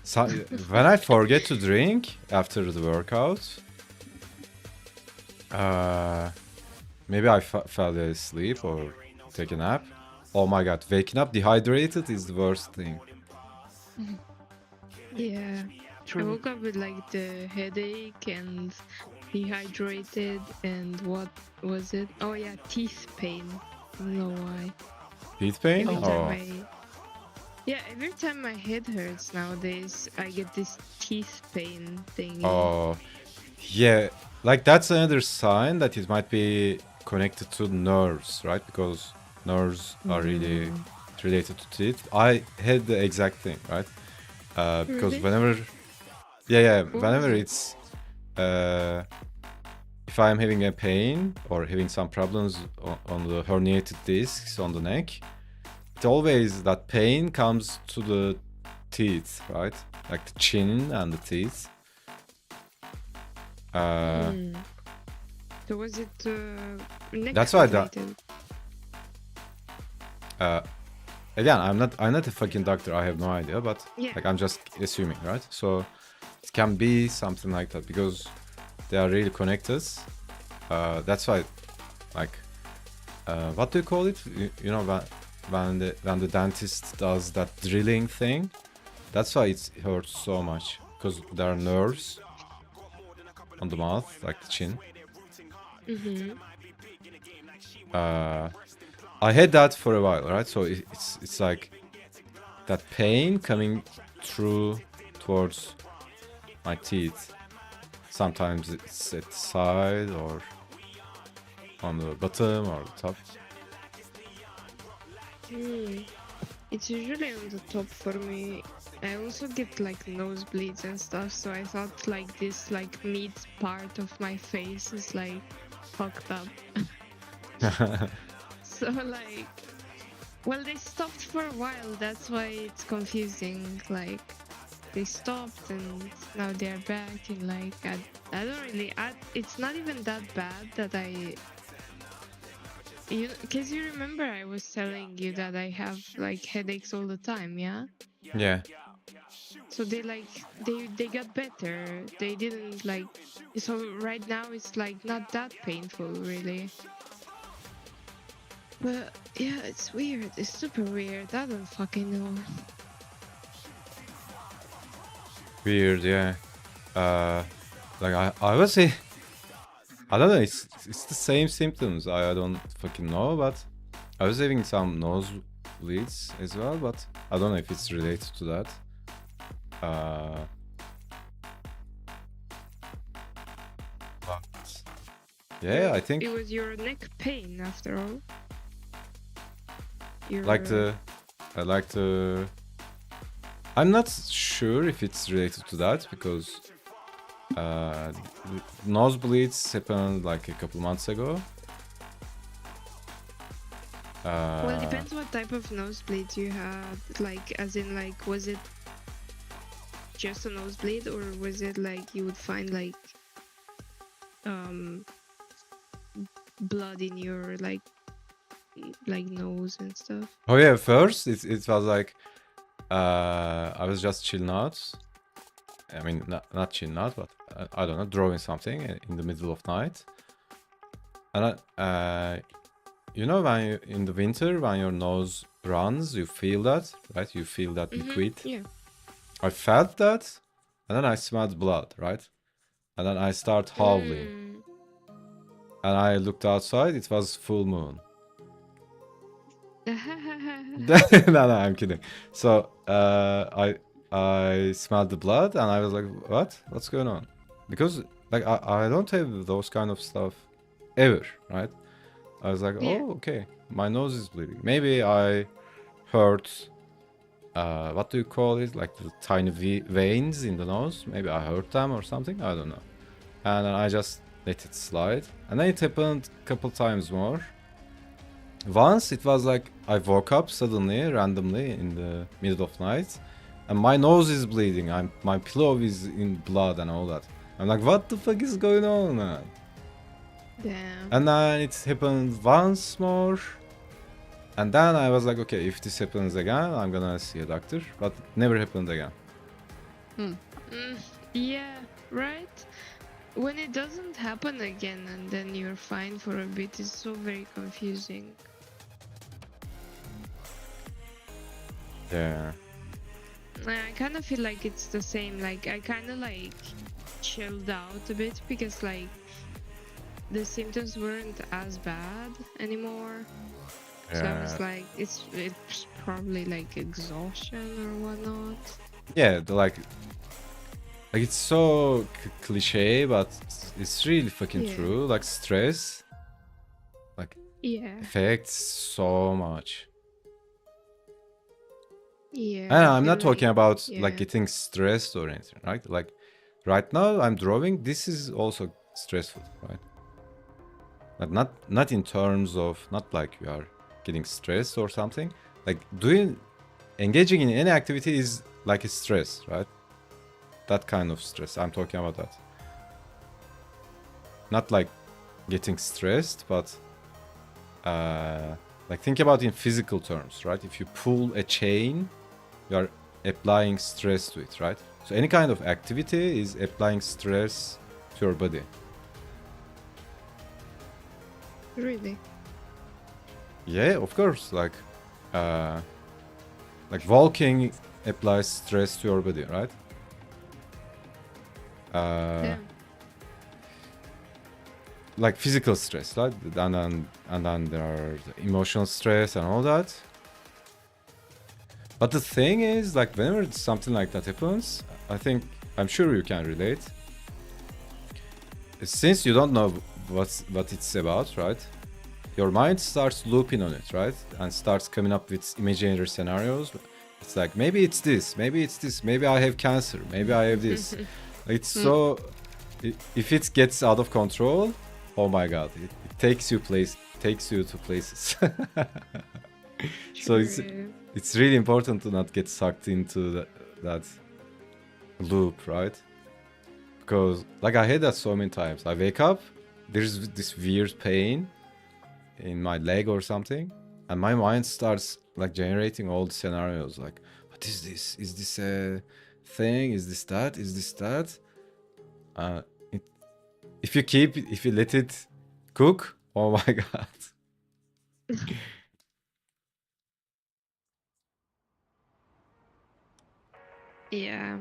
Speaker 1: So when I forget to drink after the workout, maybe I fell asleep or take a nap. Oh my god, waking up dehydrated is the worst thing.
Speaker 3: Yeah. I
Speaker 2: True.
Speaker 3: woke up with like the headache and dehydrated and what was it? Oh yeah, teeth pain. I don't know why.
Speaker 1: Teeth pain?
Speaker 3: Every time
Speaker 1: Oh.
Speaker 3: every time my head hurts nowadays, I get this teeth pain thingy.
Speaker 1: Oh. Yeah, like that's another sign that it might be connected to nerves, right? Because nerves are really related to teeth. I had the exact thing, right? Because
Speaker 3: Really?
Speaker 1: whenever, yeah,
Speaker 3: What
Speaker 1: whenever
Speaker 3: was it?
Speaker 1: it's, if I'm having a pain or having some problems on the herniated discs on the neck, it always that pain comes to the teeth, right? Like the chin and the teeth.
Speaker 3: So was it neck
Speaker 1: That's why
Speaker 3: related?
Speaker 1: again, I'm not a fucking doctor. I have no idea, but
Speaker 3: Yeah.
Speaker 1: like I'm just assuming, right? So it can be something like that because they are really connected. That's why, like, what do you call it? You know, when the dentist does that drilling thing, that's why it hurts so much because there are nerves on the mouth, like the chin. I had that for a while, right? So it's like that pain coming through towards my teeth. Sometimes it's at the side or on the bottom or the top?
Speaker 3: It's usually on the top for me. I also get like nosebleeds and stuff, so I thought like this like mid part of my face is like fucked up. So like, well, they stopped for a while. That's why it's confusing. Like, they stopped and now they're back, and like I don't really. It's not even that bad that because you remember I was telling you that I have like headaches all the time, yeah?
Speaker 1: Yeah.
Speaker 3: So they got better. They didn't like, so right now it's like not that painful really. But yeah, it's weird. It's super weird. I don't fucking know.
Speaker 1: Weird, yeah. Like I was say, I don't know. It's the same symptoms. I don't fucking know, but I was having some nosebleeds as well, but I don't know if it's related to that. But yeah, I think
Speaker 3: It was your neck pain after all.
Speaker 1: I like the. I'm not sure if it's related to that because nosebleeds happened like a couple months ago.
Speaker 3: Well, it depends what type of nosebleed you had. Like, as in, like, was it just a nosebleed, or was it like you would find like blood in your like nose and stuff?
Speaker 1: Oh yeah, first it was like I was just chilling out. I mean, not chilling out, but I don't know, drawing something in the middle of night. And you know, when in the winter, when your nose runs, you feel that, right? You feel that liquid.
Speaker 3: Yeah.
Speaker 1: I felt that, and then I smelled blood, right? And then I start howling. And I looked outside, it was full moon. No, I'm kidding. So I smelled the blood and I was like, what's going on? Because like I don't have those kind of stuff ever, right? I was like,
Speaker 3: Yeah.
Speaker 1: oh, okay, my nose is bleeding. Maybe I hurt, what do you call it? Like the tiny veins in the nose. Maybe I hurt them or something. I don't know. And then I just let it slide. And then it happened a couple times more. Once it was like I woke up suddenly, randomly in the middle of night, and my nose is bleeding. My pillow is in blood and all that. I'm like, what the fuck is going on, man?
Speaker 3: Damn.
Speaker 1: And then it happened once more. And then I was like, okay, if this happens again, I'm gonna see a doctor. But never happened again.
Speaker 3: Yeah, right? When it doesn't happen again and then you're fine for a bit, it's so very confusing.
Speaker 1: Yeah.
Speaker 3: I kind of feel like it's the same. Like, I kind of like chilled out a bit because like the symptoms weren't as bad anymore. So I was like, it's probably like exhaustion or whatnot.
Speaker 1: Yeah, like it's so cliche, but it's really fucking true. Like stress, like affects so much.
Speaker 3: Yeah.
Speaker 1: And I'm not talking about like getting stressed or anything, right? Like right now I'm drawing. This is also stressful, right? But not in terms of not like you are getting stressed or something. Like engaging in any activity is like a stress, right? That kind of stress. I'm talking about that. Not like getting stressed, but like think about in physical terms, right? If you pull a chain, you are applying stress to it, right? So any kind of activity is applying stress to your body.
Speaker 3: Really?
Speaker 1: Yeah, of course. Like walking applies stress to your body, right? Like physical stress, right? And then there are the emotional stress and all that. But the thing is, like, whenever something like that happens, I'm sure you can relate. Since you don't know what it's about, right? Your mind starts looping on it, right? And starts coming up with imaginary scenarios. It's like, maybe it's this, maybe it's this, maybe I have cancer, maybe I have this. It's so, if it gets out of control, oh my god, it takes you to places. So
Speaker 3: True.
Speaker 1: it's really important to not get sucked into that loop, right? Because like I had that so many times. I wake up, there's this weird pain in my leg or something, and my mind starts like generating all the scenarios. Like, what is this? Is this a thing? Is this that? Is this that? Uh, it, if you let it cook, oh my god.
Speaker 3: Yeah.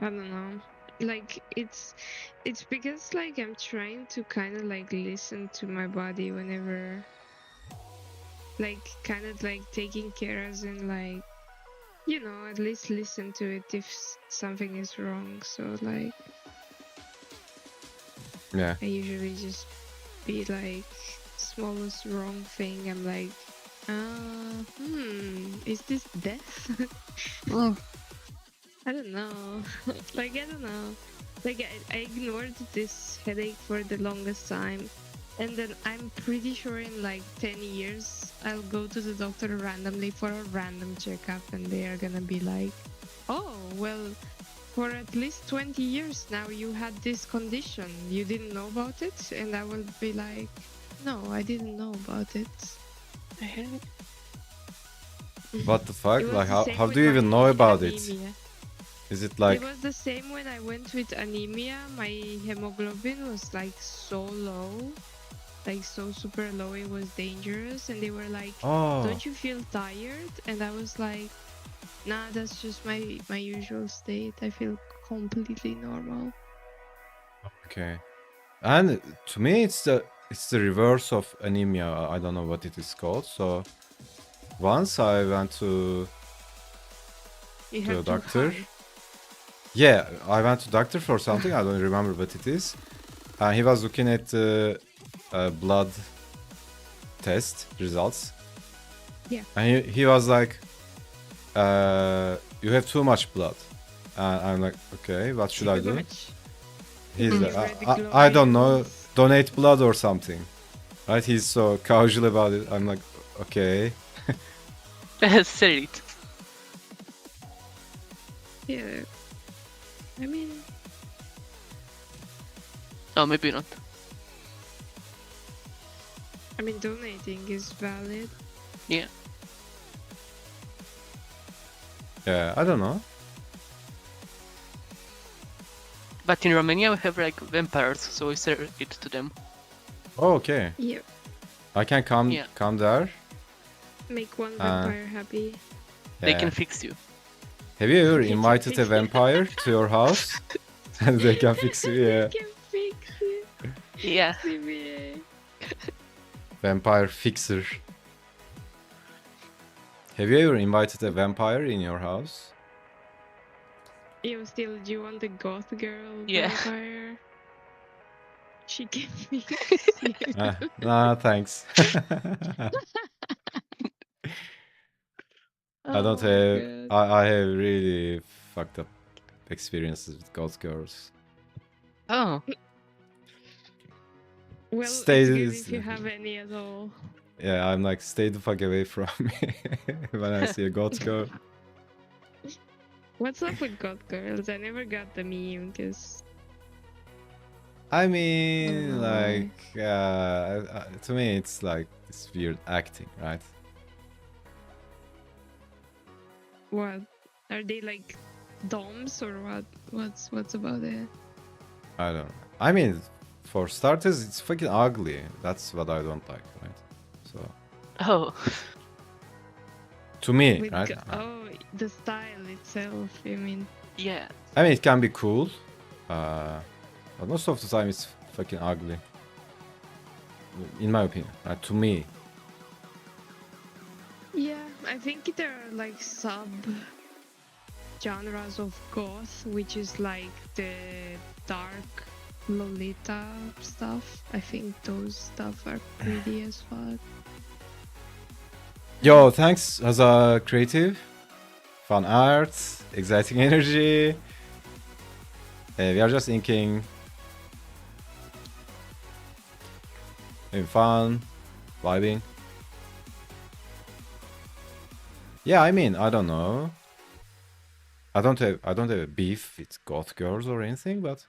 Speaker 3: I don't know. Like it's because like I'm trying to kind of like listen to my body whenever, like kind of like taking care as in like, you know, at least listen to it if something is wrong. So like
Speaker 1: Yeah.
Speaker 3: I usually just be like smallest wrong thing. I'm like, is this death? I don't know. Like, I don't know. Like, I ignored this headache for the longest time. And then I'm pretty sure in like 10 years, I'll go to the doctor randomly for a random checkup. And they are gonna be like, oh, well, for at least 20 years now, you had this condition. You didn't know about it? And I will be like, no, I didn't know about it.
Speaker 1: What the fuck?
Speaker 3: It was
Speaker 1: Like,
Speaker 3: the same
Speaker 1: how
Speaker 3: with
Speaker 1: do you even know
Speaker 3: my
Speaker 1: about it?
Speaker 3: anemia.
Speaker 1: Is it like,
Speaker 3: It was the same when I went with anemia. My hemoglobin was like so low, like so super low, it was dangerous. And they were like,
Speaker 1: oh,
Speaker 3: don't you feel tired? And I was like, nah, that's just my usual state. I feel completely normal.
Speaker 1: okay. And to me, it's the reverse of anemia. I don't know what it is called. So once I went to
Speaker 3: You
Speaker 1: a
Speaker 3: have to
Speaker 1: doctor.
Speaker 3: hide.
Speaker 1: Yeah, I went to doctor for something. I don't remember what it is. And he was looking at the blood test results.
Speaker 3: Yeah.
Speaker 1: And he was like, you have too much blood. And I'm like, okay, what should I
Speaker 3: Too
Speaker 1: do?
Speaker 3: much.
Speaker 1: He's
Speaker 3: You
Speaker 1: like,
Speaker 3: read the
Speaker 1: I don't know,
Speaker 3: glorious.
Speaker 1: donate blood or something. Right? He's so casual about it. I'm like, okay.
Speaker 2: Said it.
Speaker 3: Yeah. I mean,
Speaker 2: Oh, maybe not.
Speaker 3: donating is valid.
Speaker 2: Yeah.
Speaker 1: Yeah, I don't know.
Speaker 2: But in Romania we have like vampires, so we sell it to them.
Speaker 1: Oh, okay.
Speaker 3: Yeah.
Speaker 1: I can come
Speaker 2: Yeah.
Speaker 1: there.
Speaker 3: Make one vampire happy.
Speaker 2: They
Speaker 1: Yeah.
Speaker 2: can fix you.
Speaker 1: Have you ever
Speaker 3: They can
Speaker 1: invited a
Speaker 3: fix it.
Speaker 1: vampire to your house? And they can fix you, yeah.
Speaker 3: They can fix it.
Speaker 2: Yeah.
Speaker 3: CBA.
Speaker 1: Vampire fixer. Have you ever invited a vampire in your house?
Speaker 3: You still, do you want the goth girl
Speaker 2: Yeah.
Speaker 3: vampire? She can fix you.
Speaker 1: Nah, thanks. I don't
Speaker 3: Oh my
Speaker 1: have.
Speaker 3: God.
Speaker 1: I have really fucked up experiences with ghost girls.
Speaker 2: Oh.
Speaker 3: Well,
Speaker 1: Stay
Speaker 3: it's good
Speaker 1: this-
Speaker 3: if you have any at all.
Speaker 1: Yeah, I'm like, stay the fuck away from me when I see a ghost girl.
Speaker 3: What's up with goth girls? I never got the meme because
Speaker 1: I mean,
Speaker 3: Oh.
Speaker 1: like, to me, it's like this weird acting, right?
Speaker 3: what? Are they like doms or what? What's about it?
Speaker 1: I don't know. I mean, for starters, it's fucking ugly. That's what I don't like, right? So,
Speaker 2: Oh.
Speaker 1: to me,
Speaker 3: With
Speaker 1: right?
Speaker 3: oh, the style itself. You mean?
Speaker 2: Yeah.
Speaker 1: I mean, it can be cool, but most of the time it's fucking ugly. In my opinion, right? To me.
Speaker 3: Yeah, I think there are like sub genres of goth, which is like the dark Lolita stuff. I think those stuff are pretty as fuck.
Speaker 1: Yo, thanks, Haza Creative. Fun art, exciting energy. We are just inking. Having fun, vibing. Yeah, I mean, I don't know. I don't have a beef with goth girls or anything, but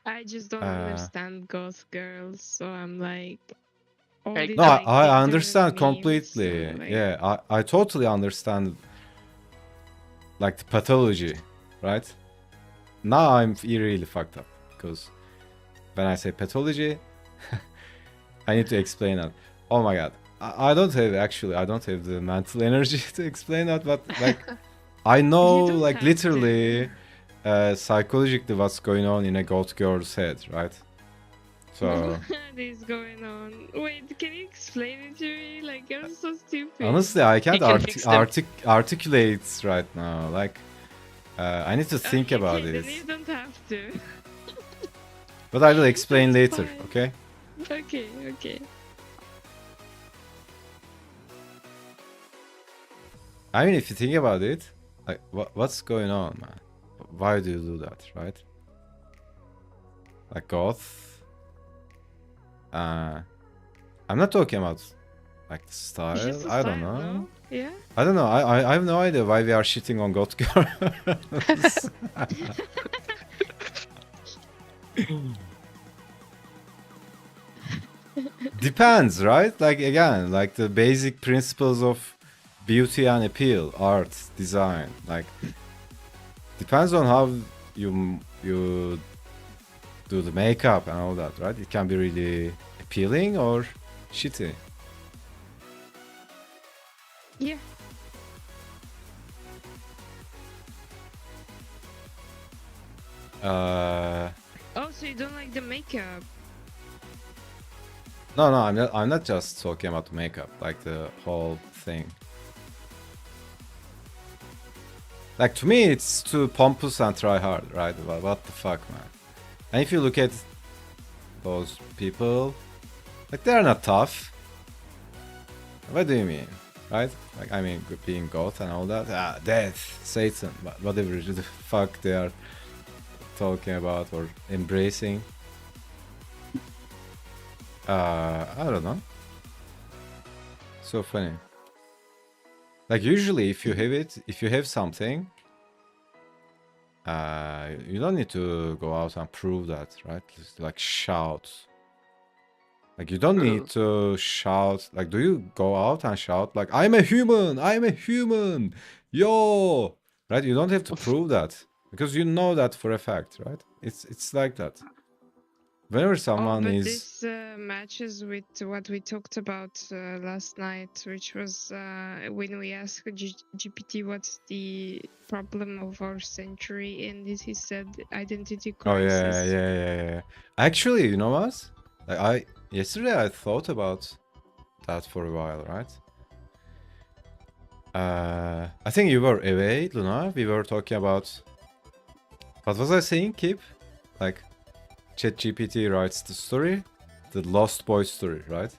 Speaker 3: I just don't understand goth girls, so I'm like all
Speaker 2: Like,
Speaker 3: these
Speaker 1: no,
Speaker 3: like
Speaker 1: I
Speaker 3: internet
Speaker 1: understand
Speaker 3: memes,
Speaker 1: completely.
Speaker 3: so, like,
Speaker 1: Yeah, I totally understand. Like the pathology, right? Now I'm really fucked up because when I say pathology, I need to explain that. Oh my god, I don't have the mental energy to explain that, but like I know,
Speaker 3: you don't
Speaker 1: like
Speaker 3: have
Speaker 1: literally,
Speaker 3: to.
Speaker 1: psychologically what's going on in a goth girl's head, right? So
Speaker 3: What is going on? Wait, can you explain it to me? Like, you're so stupid.
Speaker 1: honestly, I can't
Speaker 2: can fix them.
Speaker 1: articulate right now. Like, I need to think about
Speaker 3: okay,
Speaker 1: it.
Speaker 3: then you don't have to.
Speaker 1: But I will explain
Speaker 3: That's
Speaker 1: later,
Speaker 3: fine.
Speaker 1: okay?
Speaker 3: Okay.
Speaker 1: I mean, if you think about it, like, what's going on, man? Why do you do that, right? Like goth. I'm not talking about like the
Speaker 3: It's
Speaker 1: style.
Speaker 3: just a
Speaker 1: I don't
Speaker 3: style,
Speaker 1: know.
Speaker 3: no? Yeah?
Speaker 1: I don't know. I have no idea why we are shitting on goth girls. Depends, right? Like again, like the basic principles of beauty and appeal, art, design. Like depends on how you do the makeup and all that, right? It can be really appealing or shitty.
Speaker 3: Yeah. Oh, so you don't like the makeup?
Speaker 1: No, I'm not just talking about the makeup, like the whole thing. Like to me, it's too pompous and try hard, right? What the fuck, man? And if you look at those people, like they're not tough. What do you mean, right? Like I mean, being goth and all that. Death, Satan, whatever the fuck they are talking about or embracing. I don't know. So funny. Like usually, if you have something, you don't need to go out and prove that, right? Just like shout. Like you don't need to shout. Like, do you go out and shout like I'm a human, yo, right? You don't have to prove that because you know that for a fact, right? It's like that. Whenever
Speaker 3: Oh,
Speaker 1: someone
Speaker 3: but
Speaker 1: is
Speaker 3: this matches with what we talked about last night, which was when we asked GPT what's the problem of our century, and he said identity
Speaker 1: oh yeah,
Speaker 3: crisis.
Speaker 1: yeah. Actually, you know what? Like yesterday I thought about that for a while, right? I think you were away, Luna. We were talking about what was I saying, Kip? Like ChatGPT writes the story, the Lost Boys story, right?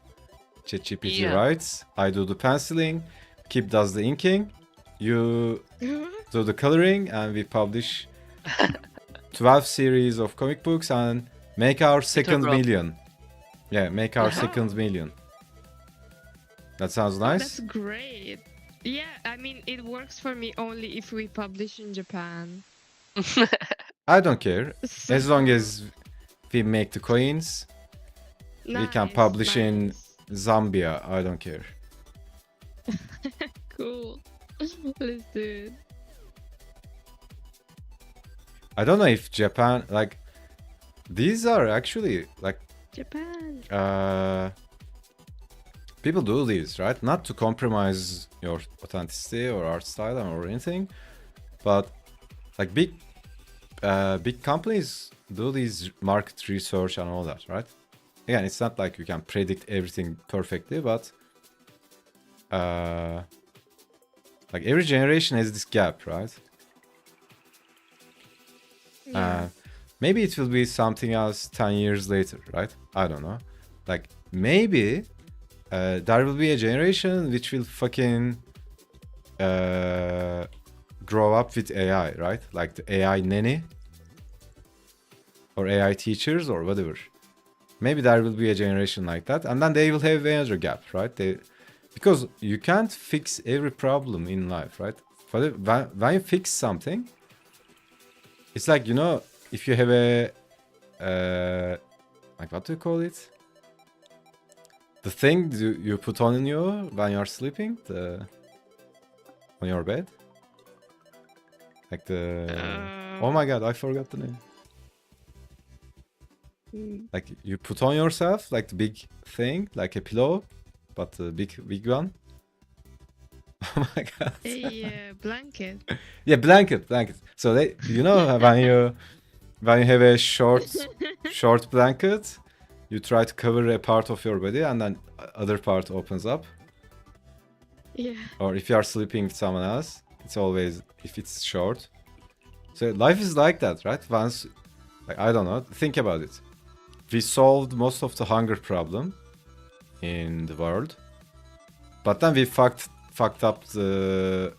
Speaker 1: ChatGPT
Speaker 2: Yeah.
Speaker 1: writes, I do the penciling, Kip does the inking, you do the coloring, and we publish 12 series of comic books and make our second
Speaker 2: Interrupt.
Speaker 1: million. Yeah, make our
Speaker 2: Yeah.
Speaker 1: second million. That sounds
Speaker 3: Oh,
Speaker 1: nice.
Speaker 3: that's great. Yeah, I mean, it works for me only if we publish in Japan.
Speaker 1: I don't care.
Speaker 3: So,
Speaker 1: As long as we make the coins, we can publish in
Speaker 3: nice.
Speaker 1: Zambia. I don't care.
Speaker 3: Cool. Let's do it.
Speaker 1: I don't know if Japan, like, these are actually, like,
Speaker 3: Japan.
Speaker 1: people do these, right? Not to compromise your authenticity or art style or anything, but like big companies do these market research and all that, right? Again, it's not like you can predict everything perfectly, but like every generation has this gap, right?
Speaker 3: Yeah.
Speaker 1: maybe it will be something else 10 years later, right? I don't know. Like, maybe there will be a generation which will fucking grow up with AI, right? Like the AI nanny or AI teachers or whatever. Maybe there will be a generation like that, and then they will have another gap, right? Because you can't fix every problem in life, right? But when you fix something, it's like, you know, if you have a like, what do you call it? The thing you put on you when you're sleeping, on your bed, like oh my god, I forgot the name. Like you put on yourself, like the big thing, like a pillow, but the big one. Oh my god.
Speaker 3: A blanket.
Speaker 1: Yeah, blanket. So they, you know, when you have a short blanket, you try to cover a part of your body, and then other part opens up.
Speaker 3: Yeah.
Speaker 1: Or if you are sleeping with someone else, it's always, if it's short. So life is like that, right? Once, like, I don't know, think about it. We solved most of the hunger problem in the world, but then we fucked up the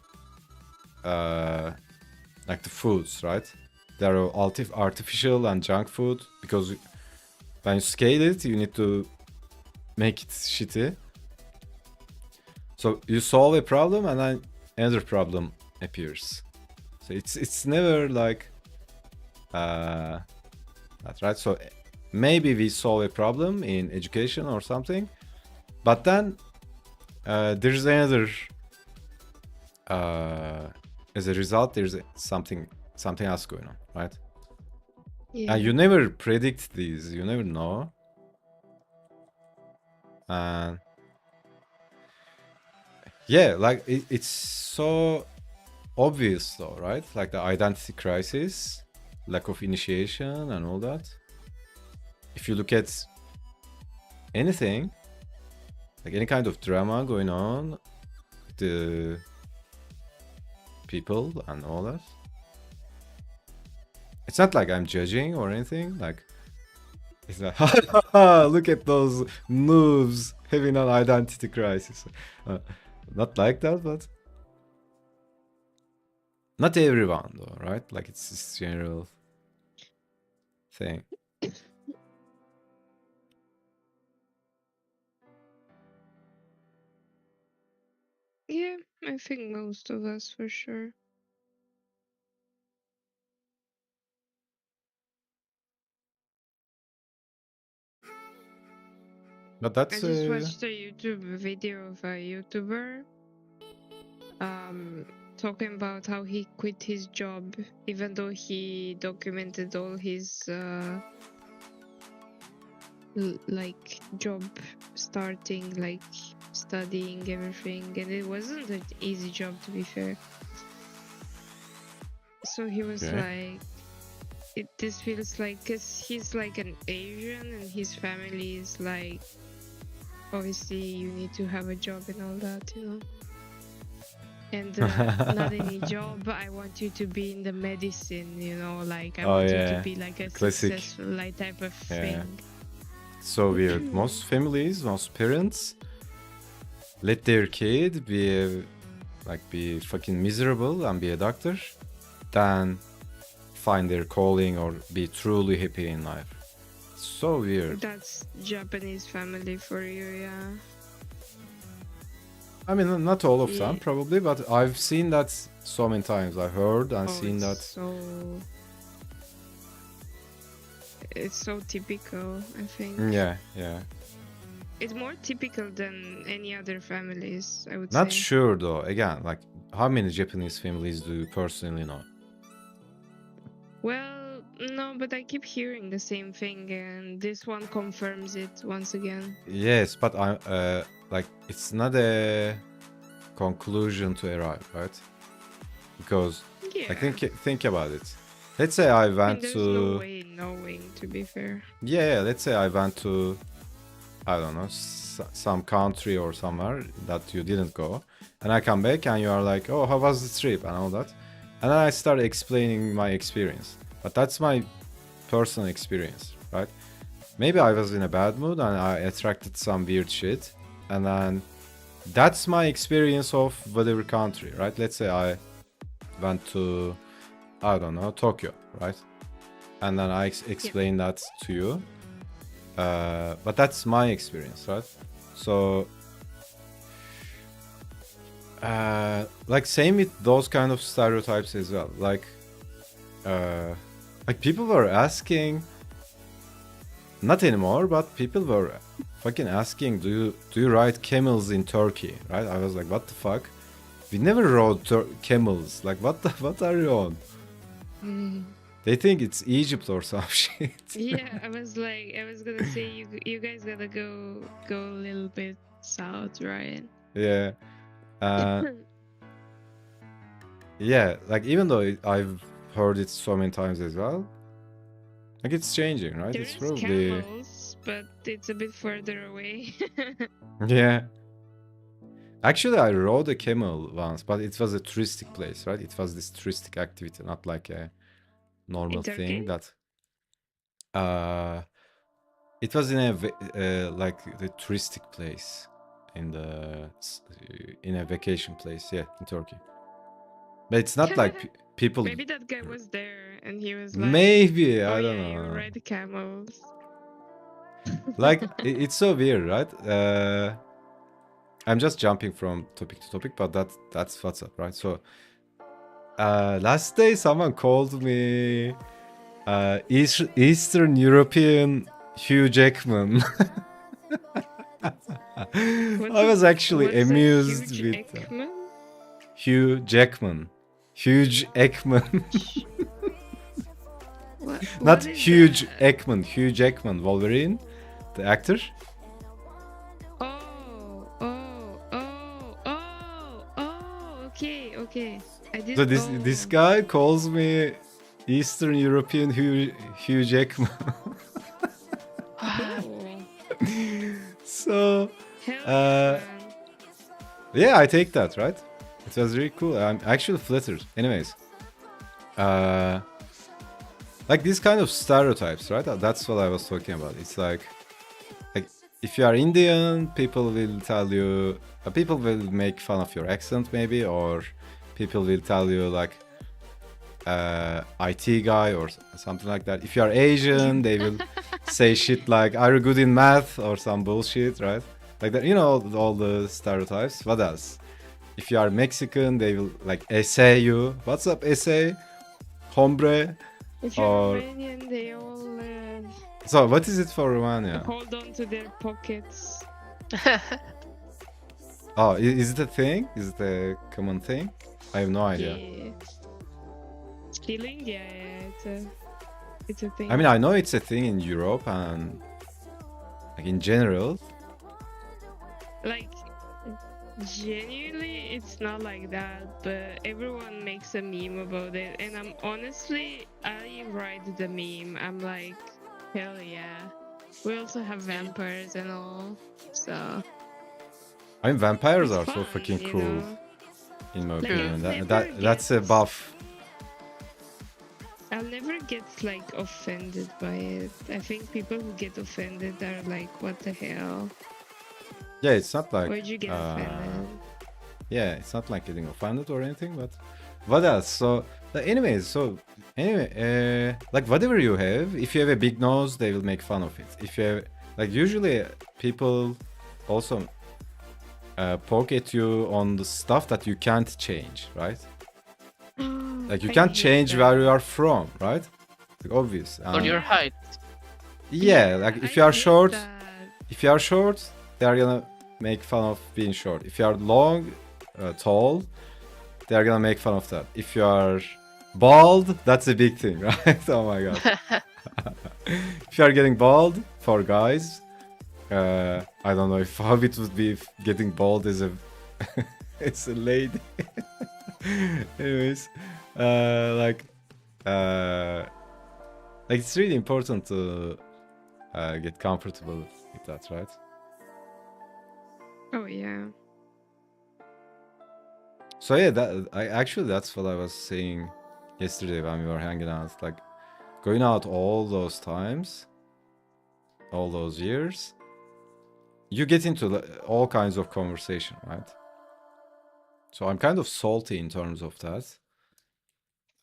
Speaker 1: like the foods, right? There are artificial and junk food, because when you scale it, you need to make it shitty. So you solve a problem and then another problem appears. So it's never like that, right? So maybe we solve a problem in education or something, but then there's another as a result, there's something else going on, right?
Speaker 3: Yeah.
Speaker 1: And you never predict these, you never know. And yeah, like it's so obvious though, right? Like the identity crisis, lack of initiation and all that. If you look at anything, like any kind of drama going on, the people and all that, it's not like I'm judging or anything. Like, it's like, look at those moves having an identity crisis. Not like that, but not everyone though, right? Like it's this general thing.
Speaker 3: Yeah, I think most of us for sure.
Speaker 1: But
Speaker 3: I
Speaker 1: that's
Speaker 3: just watched a YouTube video of a YouTuber talking about how he quit his job even though he documented all his like job starting, like studying everything, and it wasn't an easy job, to be fair. So he was
Speaker 1: Okay.
Speaker 3: like, this feels like, because he's like an Asian and his family is like, obviously you need to have a job and all that, you know. And not any job, I want you to be in the medicine, you know, like I
Speaker 1: Oh,
Speaker 3: want you
Speaker 1: yeah.
Speaker 3: to be like a
Speaker 1: Classic.
Speaker 3: successful like type of
Speaker 1: Yeah.
Speaker 3: thing.
Speaker 1: So weird. Most families, most parents let their kid be fucking miserable and be a doctor, than find their calling or be truly happy in life. So weird.
Speaker 3: That's Japanese family for you, yeah.
Speaker 1: I mean, not all of them
Speaker 3: Yeah.
Speaker 1: probably, but I've seen that so many times. I heard and seen that.
Speaker 3: It's so typical, I think.
Speaker 1: Yeah.
Speaker 3: It's more typical than any other families, I would
Speaker 1: Not
Speaker 3: say.
Speaker 1: sure though. Again, like, how many Japanese families do you personally know?
Speaker 3: Well, no, but I keep hearing the same thing, and this one confirms it once again.
Speaker 1: Yes, but I like, it's not a conclusion to arrive, right? Because
Speaker 3: Yeah.
Speaker 1: like, think about it. Let's say I went
Speaker 3: there's
Speaker 1: to
Speaker 3: no way knowing, to be fair.
Speaker 1: Yeah, let's say I went to, I don't know, some country or somewhere that you didn't go, and I come back and you are like, oh, how was the trip and all that, and then I start explaining my experience. But that's my personal experience, right? Maybe I was in a bad mood and I attracted some weird shit, and then that's my experience of whatever country, right? Let's say I went to, I don't know, Tokyo, right? And then I explain that to you. But that's my experience, right? So, like same with those kind of stereotypes as well. Like people were asking, not anymore, but people were fucking asking, do you ride camels in Turkey, right? I was like, what the fuck? We never rode camels. Like, what are you on? They think it's Egypt or some shit.
Speaker 3: Yeah, I was gonna say you guys gotta go a little bit south, right?
Speaker 1: Yeah. Yeah, like even though I've heard it so many times as well, like it's changing, right?
Speaker 3: There's
Speaker 1: It's probably
Speaker 3: camels, but it's a bit further away.
Speaker 1: yeah. Actually, I rode a camel once, but it was a touristic place, right? It was this touristic activity, not like a normal
Speaker 3: In
Speaker 1: thing.
Speaker 3: Turkey?
Speaker 1: That it was in a like the touristic place in a vacation place, yeah, in Turkey. But it's not like people.
Speaker 3: Maybe that guy was there and he was like,
Speaker 1: Maybe
Speaker 3: "Oh
Speaker 1: I don't
Speaker 3: yeah, you
Speaker 1: know.
Speaker 3: ride camels."
Speaker 1: Like it's so weird, right? I'm just jumping from topic to topic, but that's what's up, right? So last day someone called me Eastern European Hugh Jackman. I was actually
Speaker 3: what's a
Speaker 1: amused
Speaker 3: huge
Speaker 1: with that.
Speaker 3: Ekman?
Speaker 1: Hugh Jackman. Huge Ekman. Not
Speaker 3: What is
Speaker 1: huge
Speaker 3: that?
Speaker 1: Ekman. Hugh Jackman, Wolverine, the actor.
Speaker 3: Okay. I did.
Speaker 1: So this guy calls me Eastern European Hugh Jackman. So
Speaker 3: Hell
Speaker 1: uh,
Speaker 3: yeah, man.
Speaker 1: yeah, I take that, right? It was really cool. I'm actually flattered. Anyways, like these kind of stereotypes, right? That's what I was talking about. It's like if you are Indian, people will tell you, people will make fun of your accent maybe, or people will tell you like IT guy or something like that. If you are Asian, they will say shit like, "Are you good in math?" or some bullshit, right? Like that, you know, all the stereotypes. What else? If you are Mexican, they will like essay you. What's up, essay? Hombre.
Speaker 3: If you're
Speaker 1: Or
Speaker 3: Romanian, they all
Speaker 1: so what is it for Romania?
Speaker 3: hold on to their pockets.
Speaker 1: Oh, is it a thing? Is it a common thing? I have no idea.
Speaker 3: Yeah. Stealing? Yeah, it's a thing.
Speaker 1: I mean, I know it's a thing in Europe and like in general.
Speaker 3: Like, genuinely, it's not like that, but everyone makes a meme about it, and I write the meme. I'm like, hell yeah. We also have vampires and all, so
Speaker 1: I mean, vampires
Speaker 3: it's
Speaker 1: are so
Speaker 3: fun,
Speaker 1: fucking
Speaker 3: you
Speaker 1: cool,
Speaker 3: know?
Speaker 1: in my
Speaker 3: Like,
Speaker 1: opinion.
Speaker 3: I'll
Speaker 1: That's a
Speaker 3: never
Speaker 1: buff.
Speaker 3: I'll never get like offended by it. I think people who get offended are like, what the hell?
Speaker 1: Yeah, it's not like.
Speaker 3: Where'd you get offended?
Speaker 1: Yeah, it's not like getting offended or anything, but what else? So, anyway, like whatever you have, if you have a big nose, they will make fun of it. If you have, like, usually people also poke at you on the stuff that you can't change, right? Like you
Speaker 3: I
Speaker 1: can't
Speaker 3: hate
Speaker 1: change
Speaker 3: that.
Speaker 1: where you are from, right? Like obvious.
Speaker 2: Or your height.
Speaker 1: Yeah, like if you
Speaker 3: I
Speaker 1: are
Speaker 3: hate
Speaker 1: short,
Speaker 3: that.
Speaker 1: they are gonna make fun of being short. If you are long, tall, they are gonna make fun of that. If you are bald, that's a big thing, right? Oh my god. If you are getting bald for guys, I don't know if how it would be if getting bald as a as a lady. Anyways, like it's really important to get comfortable with that, right?
Speaker 3: Oh yeah.
Speaker 1: So yeah, that's what I was saying yesterday when we were hanging out. Like, going out all those times, all those years, you get into all kinds of conversation, right? So I'm kind of salty in terms of that.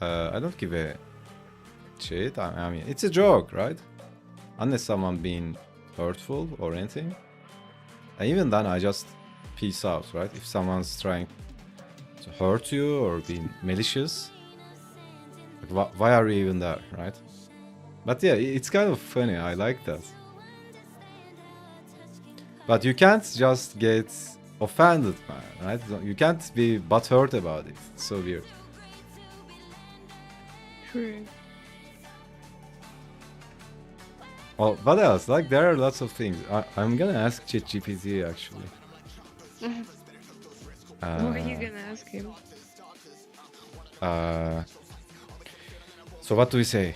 Speaker 1: I don't give a shit. I mean, it's a joke, right? Unless someone being hurtful or anything. And even then, I just peace out, right? If someone's trying to hurt you or being malicious, like, why are you even there, right? But yeah, it's kind of funny. I like that. But you can't just get offended, man, right? You can't be butthurt about it. It's so weird.
Speaker 3: True.
Speaker 1: Well, what else? Like, there are lots of things. I'm gonna ask ChatGPT, actually.
Speaker 3: What are you gonna ask him?
Speaker 1: So what do we say?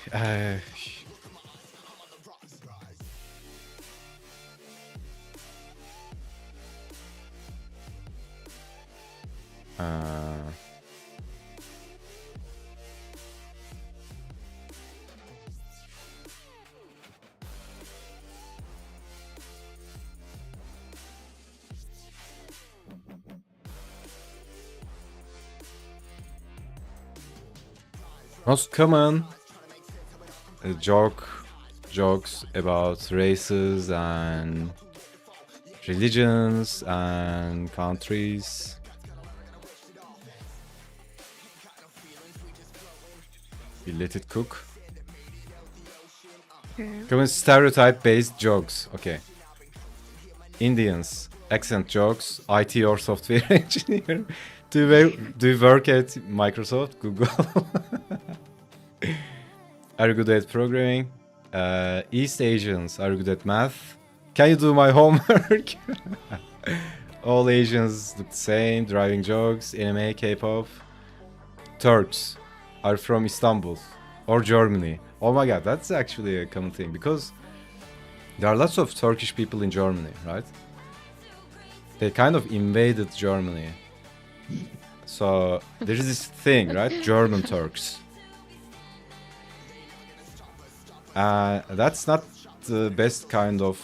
Speaker 1: Most common jokes about races and religions and countries. We let it cook.
Speaker 3: Yeah.
Speaker 1: Common stereotype-based jokes. Okay. Indians, accent jokes, IT or software engineer. Do you work at Microsoft, Google? Are you good at programming? East Asians, are you good at math? Can you do my homework? All Asians look the same, driving jokes, anime, K-pop. Turks are from Istanbul or Germany. Oh my god, that's actually a common thing because there are lots of Turkish people in Germany, right? They kind of invaded Germany. So there is this thing, right? German Turks. That's not the best kind of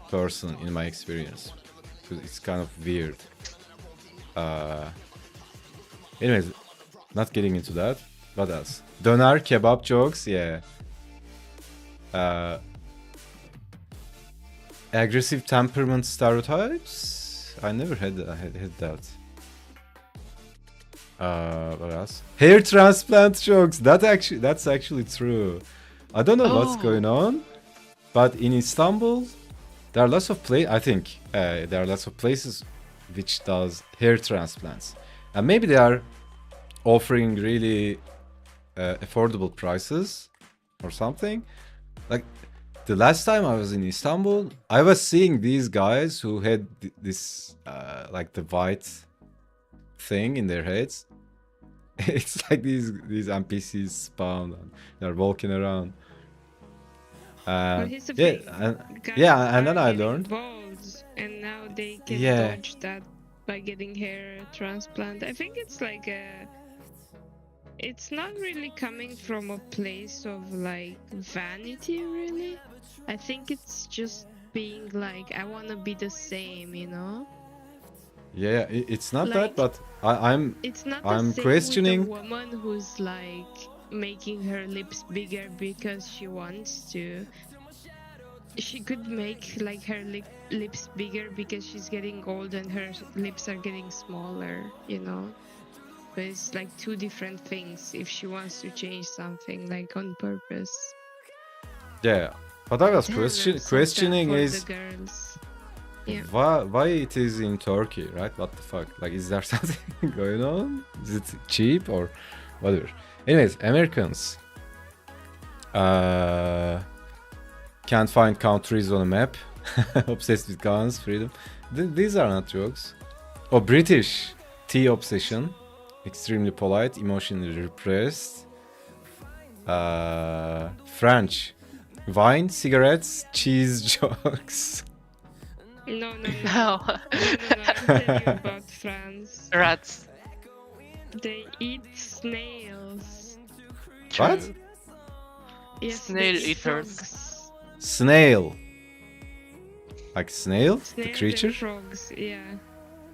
Speaker 1: person in my experience. Because it's kind of weird. Anyways, not getting into that. What else? Döner kebab jokes, yeah. Aggressive temperament stereotypes. I never had that. What else? Hair transplant jokes. That's actually true. I don't know what's going on, but in Istanbul, there are lots of I think there are lots of places which does hair transplants, and maybe they are offering really affordable prices or something. Like the last time I was in Istanbul, I was seeing these guys who had this like the white thing in their heads. It's like these NPCs spawn and they're walking around.
Speaker 3: But here's the
Speaker 1: Yeah,
Speaker 3: thing.
Speaker 1: and
Speaker 3: Guys
Speaker 1: and then
Speaker 3: are
Speaker 1: I
Speaker 3: getting
Speaker 1: learned.
Speaker 3: bald, and now they can
Speaker 1: Yeah.
Speaker 3: dodge that by getting hair transplant. I think it's like it's not really coming from a place of like vanity, really. I think it's just being like, I want to be the same, you know?
Speaker 1: Yeah, it's not
Speaker 3: Like,
Speaker 1: that, but I'm
Speaker 3: It's not the
Speaker 1: I'm
Speaker 3: same
Speaker 1: questioning.
Speaker 3: with a woman who's like making her lips bigger because she wants to. She could make like her lips bigger because she's getting old and her lips are getting smaller, you know? But it's like two different things if she wants to change something like on purpose.
Speaker 1: Yeah, what I was
Speaker 3: Damn, I'm so sad
Speaker 1: questioning
Speaker 3: for
Speaker 1: is
Speaker 3: the girls. Yeah.
Speaker 1: why it is in Turkey, right? What the fuck? Like, is there something going on? Is it cheap or whatever? Anyways, Americans can't find countries on a map. Obsessed with guns, freedom. These are not jokes. Oh, British tea obsession. Extremely polite, emotionally repressed. French wine, cigarettes, cheese jokes.
Speaker 3: No.
Speaker 2: No.
Speaker 3: I'm telling you about France.
Speaker 2: Rats.
Speaker 3: They eat snails.
Speaker 1: What?
Speaker 2: True.
Speaker 3: Yes,
Speaker 2: Snail
Speaker 3: they eat
Speaker 2: eaters.
Speaker 3: frogs.
Speaker 1: Snail. Like snail? The
Speaker 3: Snails
Speaker 1: creature?
Speaker 3: and frogs, yeah.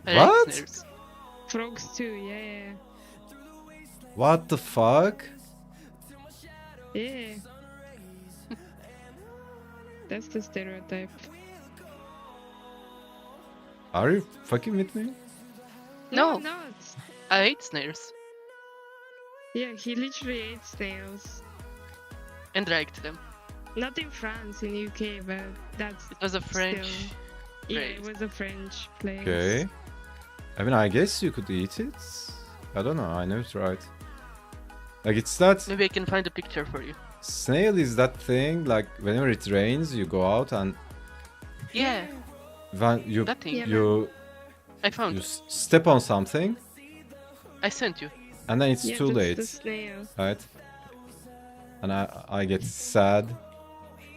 Speaker 2: I like
Speaker 1: What?
Speaker 2: snails.
Speaker 3: Frogs too, yeah.
Speaker 1: What the fuck?
Speaker 3: Yeah. That's the stereotype.
Speaker 1: Are you fucking with me?
Speaker 2: No.
Speaker 3: I'm not.
Speaker 2: I hate snails
Speaker 3: Yeah, he literally ate snails.
Speaker 2: and liked them.
Speaker 3: Not in France, in UK, but that's
Speaker 2: It was a French.
Speaker 3: still... Yeah, it
Speaker 2: phrase.
Speaker 3: was a French place.
Speaker 1: Okay. I mean, I guess you could eat it. I don't know. I never tried. Like, it's that
Speaker 2: Maybe I can find a picture for you.
Speaker 1: snail is that thing. Like, whenever it rains, you go out and
Speaker 2: Yeah,
Speaker 1: when you
Speaker 2: that thing.
Speaker 3: Yeah,
Speaker 1: you
Speaker 2: I found.
Speaker 1: step on something
Speaker 2: I sent you.
Speaker 1: and then it's
Speaker 3: Yeah,
Speaker 1: too
Speaker 3: that's
Speaker 1: late,
Speaker 3: the snail.
Speaker 1: right? And I get sad.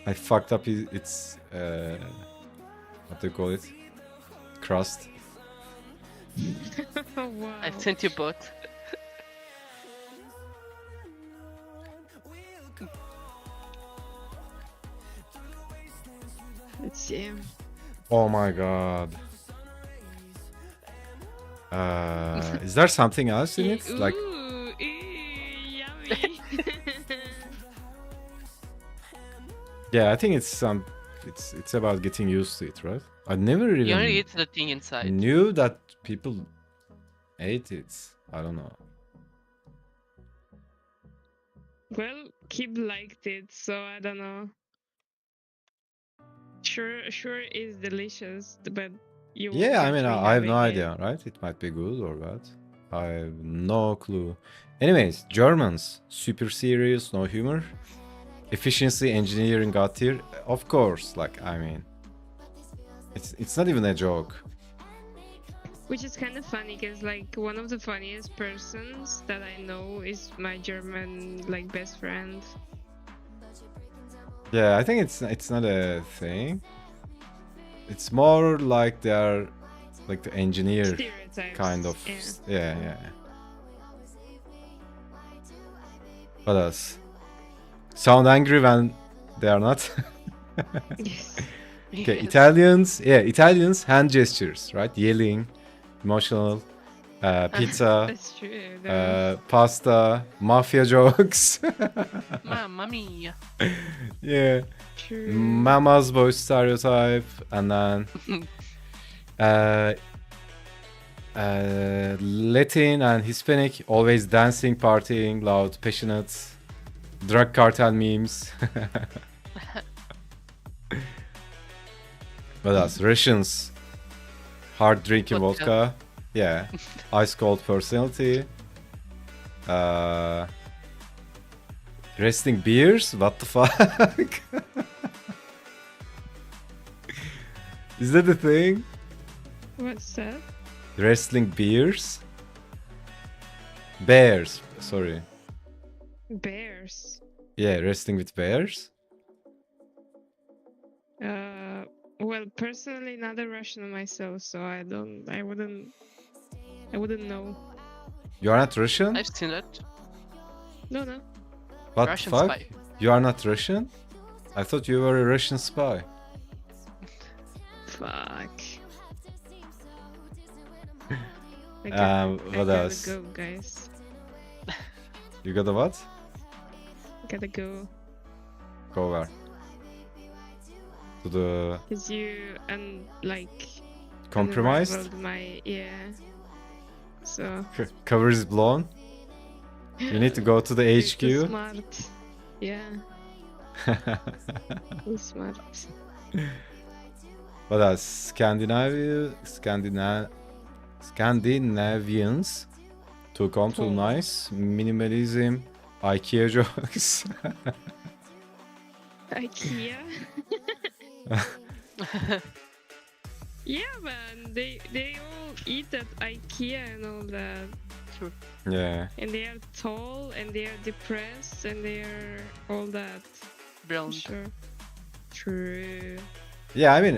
Speaker 1: I fucked up its what do you call it? Crust.
Speaker 3: Oh, wow.
Speaker 2: I sent you both.
Speaker 3: Let's see.
Speaker 1: Oh my god. Is there something else in it? Like,
Speaker 3: Ooh, yummy.
Speaker 1: yeah, I think it's about getting used to it, right? I never
Speaker 2: You only
Speaker 1: even
Speaker 2: eat the thing inside.
Speaker 1: knew that people ate it. I don't know.
Speaker 3: Well, Kib liked it, so I don't know. Sure is delicious, but you won't
Speaker 1: Yeah, I
Speaker 3: catch
Speaker 1: mean,
Speaker 3: me
Speaker 1: I have
Speaker 3: having
Speaker 1: no
Speaker 3: it.
Speaker 1: idea, right? It might be good or what. I have no clue. Anyways, Germans, super serious, no humor. Efficiency, engineering, God tier. Of course, like, I mean, it's not even a joke.
Speaker 3: Which is kind of funny, because like one of the funniest persons that I know is my German like best friend.
Speaker 1: Yeah, I think it's not a thing. It's more like they're like the engineer
Speaker 3: Stereotypes.
Speaker 1: kind of.
Speaker 3: Yeah.
Speaker 1: Yeah. What else? Sound angry when they are not.
Speaker 3: Yes.
Speaker 1: Okay,
Speaker 2: Yes.
Speaker 1: Italians, hand gestures, right? Yelling, emotional, pizza,
Speaker 3: That's true. Though.
Speaker 1: pasta, mafia jokes.
Speaker 2: Mamma mia.
Speaker 1: Yeah,
Speaker 3: True.
Speaker 1: mama's voice stereotype, and then Latin and Hispanic, always dancing, partying, loud, passionate, drug cartel memes. What else? Russians, hard drinking
Speaker 2: Vodka.
Speaker 1: vodka. Yeah, ice cold personality. Resting beers. What the fuck? Is that a thing?
Speaker 3: What's that?
Speaker 1: Wrestling beers? Bears. Sorry.
Speaker 3: Bears.
Speaker 1: Yeah, wrestling with bears.
Speaker 3: Well, personally, not a Russian myself, so I wouldn't know.
Speaker 1: You are not Russian?
Speaker 2: I've seen that.
Speaker 3: No.
Speaker 1: What
Speaker 2: Russian
Speaker 1: the fuck?
Speaker 2: spy.
Speaker 1: You are not Russian? I thought you were a Russian spy.
Speaker 3: Fuck. I
Speaker 1: What
Speaker 3: gotta
Speaker 1: else?
Speaker 3: go, guys.
Speaker 1: You got a what?
Speaker 3: Gotta go.
Speaker 1: Go where? To the
Speaker 3: Cause you
Speaker 1: compromised?
Speaker 3: unraveled my So
Speaker 1: Cover is blown? You need to go to the
Speaker 3: it's
Speaker 1: HQ?
Speaker 3: smart. Yeah, it's smart.
Speaker 1: What else? Scandinavians too calm, too
Speaker 3: Cool.
Speaker 1: nice. Minimalism, IKEA jokes.
Speaker 3: IKEA. Yeah, man. They all eat at IKEA and all that.
Speaker 1: Yeah.
Speaker 3: And they are tall and they are depressed and they are all that.
Speaker 2: Brown.
Speaker 3: Sure. True.
Speaker 1: Yeah, I mean,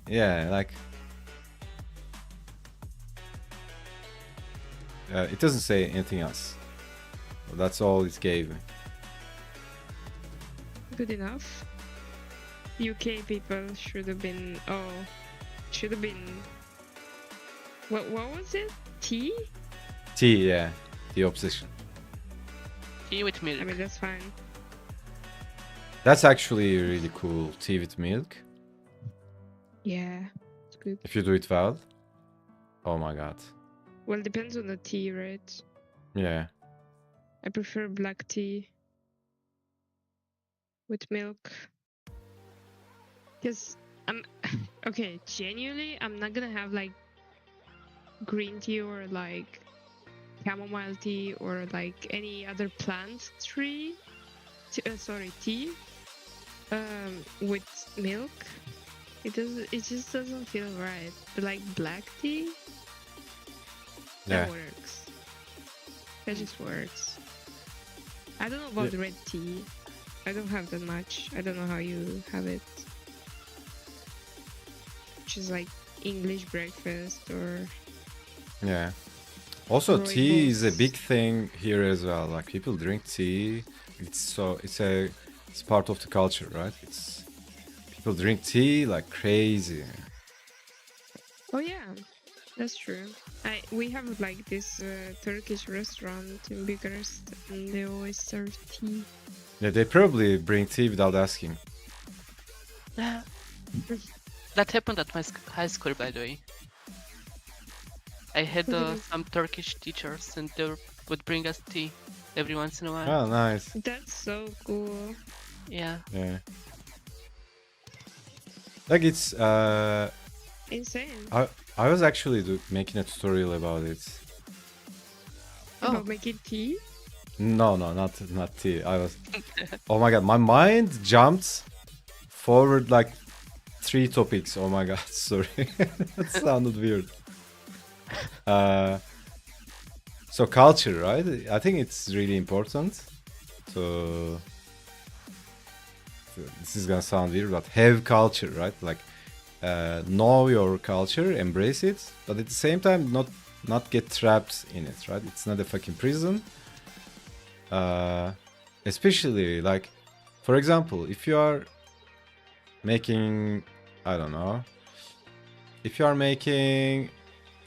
Speaker 1: yeah, like it doesn't say anything else. That's all it gave me.
Speaker 3: Good enough. UK people should have been. Oh, should have been. What was it? Tea?
Speaker 1: Tea, yeah. Tea obsession.
Speaker 2: Tea with milk.
Speaker 3: I mean, that's fine.
Speaker 1: That's actually really cool. Tea with milk.
Speaker 3: Yeah, it's good.
Speaker 1: If you do it well. Oh my god.
Speaker 3: Well, depends on the tea, right?
Speaker 1: Yeah.
Speaker 3: I prefer black tea with milk. Because I'm okay, genuinely, I'm not gonna have like green tea or like chamomile tea or like any other plant tea with milk. It just doesn't feel right. But like black tea,
Speaker 1: Yeah.
Speaker 3: that works. That just works. I don't know about red tea. I don't have that much. I don't know how you have it. Which is like English breakfast or
Speaker 1: Yeah. Also, tea is a
Speaker 3: rooibos.
Speaker 1: big thing here as well. Like people drink tea. It's part of the culture, right? People drink tea like crazy.
Speaker 3: Oh yeah, that's true. We have like this Turkish restaurant in Bucharest, and they always serve tea.
Speaker 1: Yeah, they probably bring tea without asking.
Speaker 2: Yeah. That happened at my high school, by the way. I had some Turkish teachers, and they would bring us tea every once in a while.
Speaker 1: Oh, nice.
Speaker 3: That's so cool.
Speaker 2: Yeah.
Speaker 1: Yeah. Like it's
Speaker 3: Insane.
Speaker 1: I was actually making a tutorial about it.
Speaker 2: Oh.
Speaker 3: About making tea?
Speaker 1: No, not tea. I was. Oh my god, my mind jumped forward like 3 topics. Oh my god, sorry, that sounded weird. So culture, right? I think it's really important to. This is gonna sound weird, but have culture, right? Like know your culture, embrace it, but at the same time, not get trapped in it, right? It's not a fucking prison. Especially like, for example, if you are making, I don't know, if you are making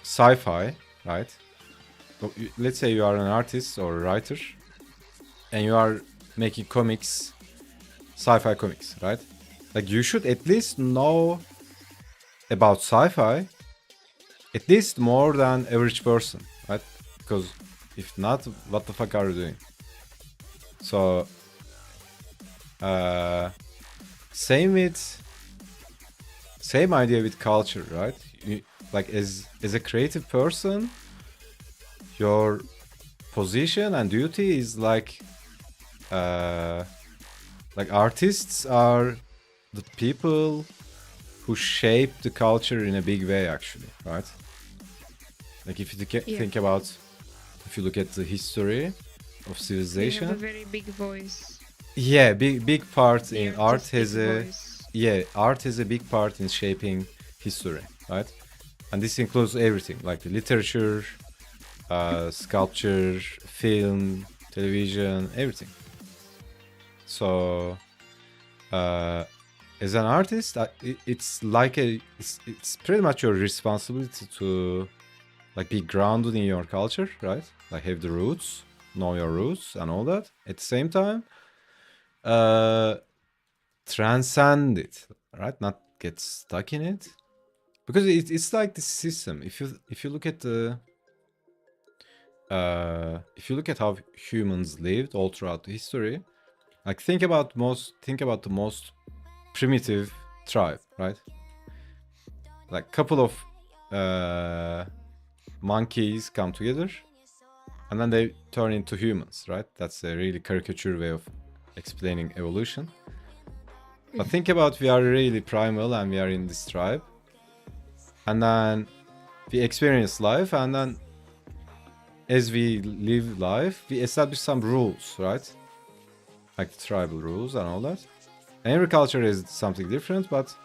Speaker 1: sci-fi, right? Let's say you are an artist or a writer, and you are making comics, sci-fi comics, right? Like you should at least know about sci-fi, at least more than average person, right? Because if not, what the fuck are you doing? So, same idea with culture, right? Like as a creative person, your position and duty is like artists are the people who shape the culture in a big way, actually, right? Like if you think about, if you look at the history of civilization,
Speaker 3: they have a very big voice.
Speaker 1: Yeah, big part in art has
Speaker 3: voice.
Speaker 1: art has a big part in shaping history, right? And this includes everything, like the literature, sculpture, film, television, everything. So, as an artist, it's like it's pretty much your responsibility to like be grounded in your culture, right? Like have the roots, know your roots and all that. At the same time, transcend it, right? Not get stuck in it, because it's like the system. If you look at the how humans lived all throughout history, like think about the most primitive tribe, right? Like couple of monkeys come together and then they turn into humans, right? That's a really caricature way of explaining evolution. But think about, we are really primal and we are in this tribe, and then we experience life, and then as we live life we establish some rules, right? Like the tribal rules and all that. And every culture is something different, but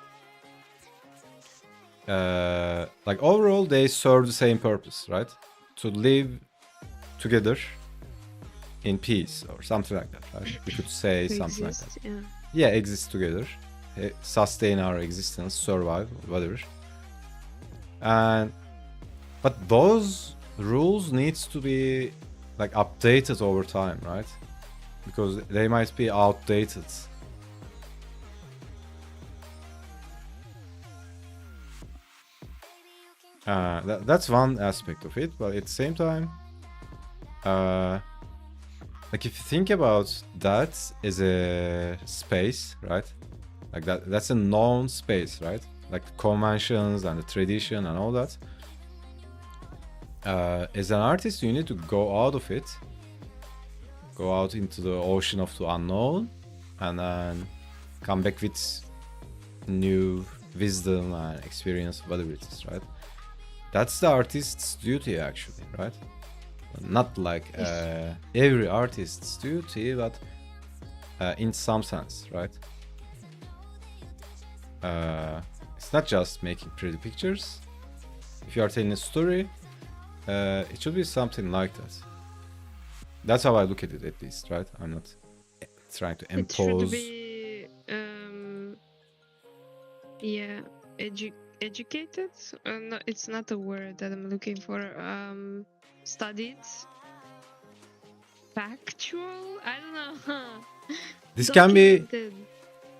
Speaker 1: like overall they serve the same purpose, right? To live together in peace or something like that, right? You could say something like that. yeah, exist together, sustain our existence, survive, whatever. And but those rules needs to be like updated over time, right? Because they might be outdated. That's one aspect of it, but at the same time, like if you think about that as a space, right? Like that's a known space, right? Like the conventions and the tradition and all that. As an artist, you need to go out of it, go out into the ocean of the unknown, and then come back with new wisdom and experience, whatever it is, right? That's the artist's duty, actually, right? Not like every artist's duty, but in some sense, right? It's not just making pretty pictures. If you are telling a story, it should be something like that. That's how I look at it, at least, right? I'm not trying to impose.
Speaker 3: It should be, yeah, educated. No, it's not a word that I'm looking for. Studied. Factual. I don't know.
Speaker 1: This can be
Speaker 3: Documented.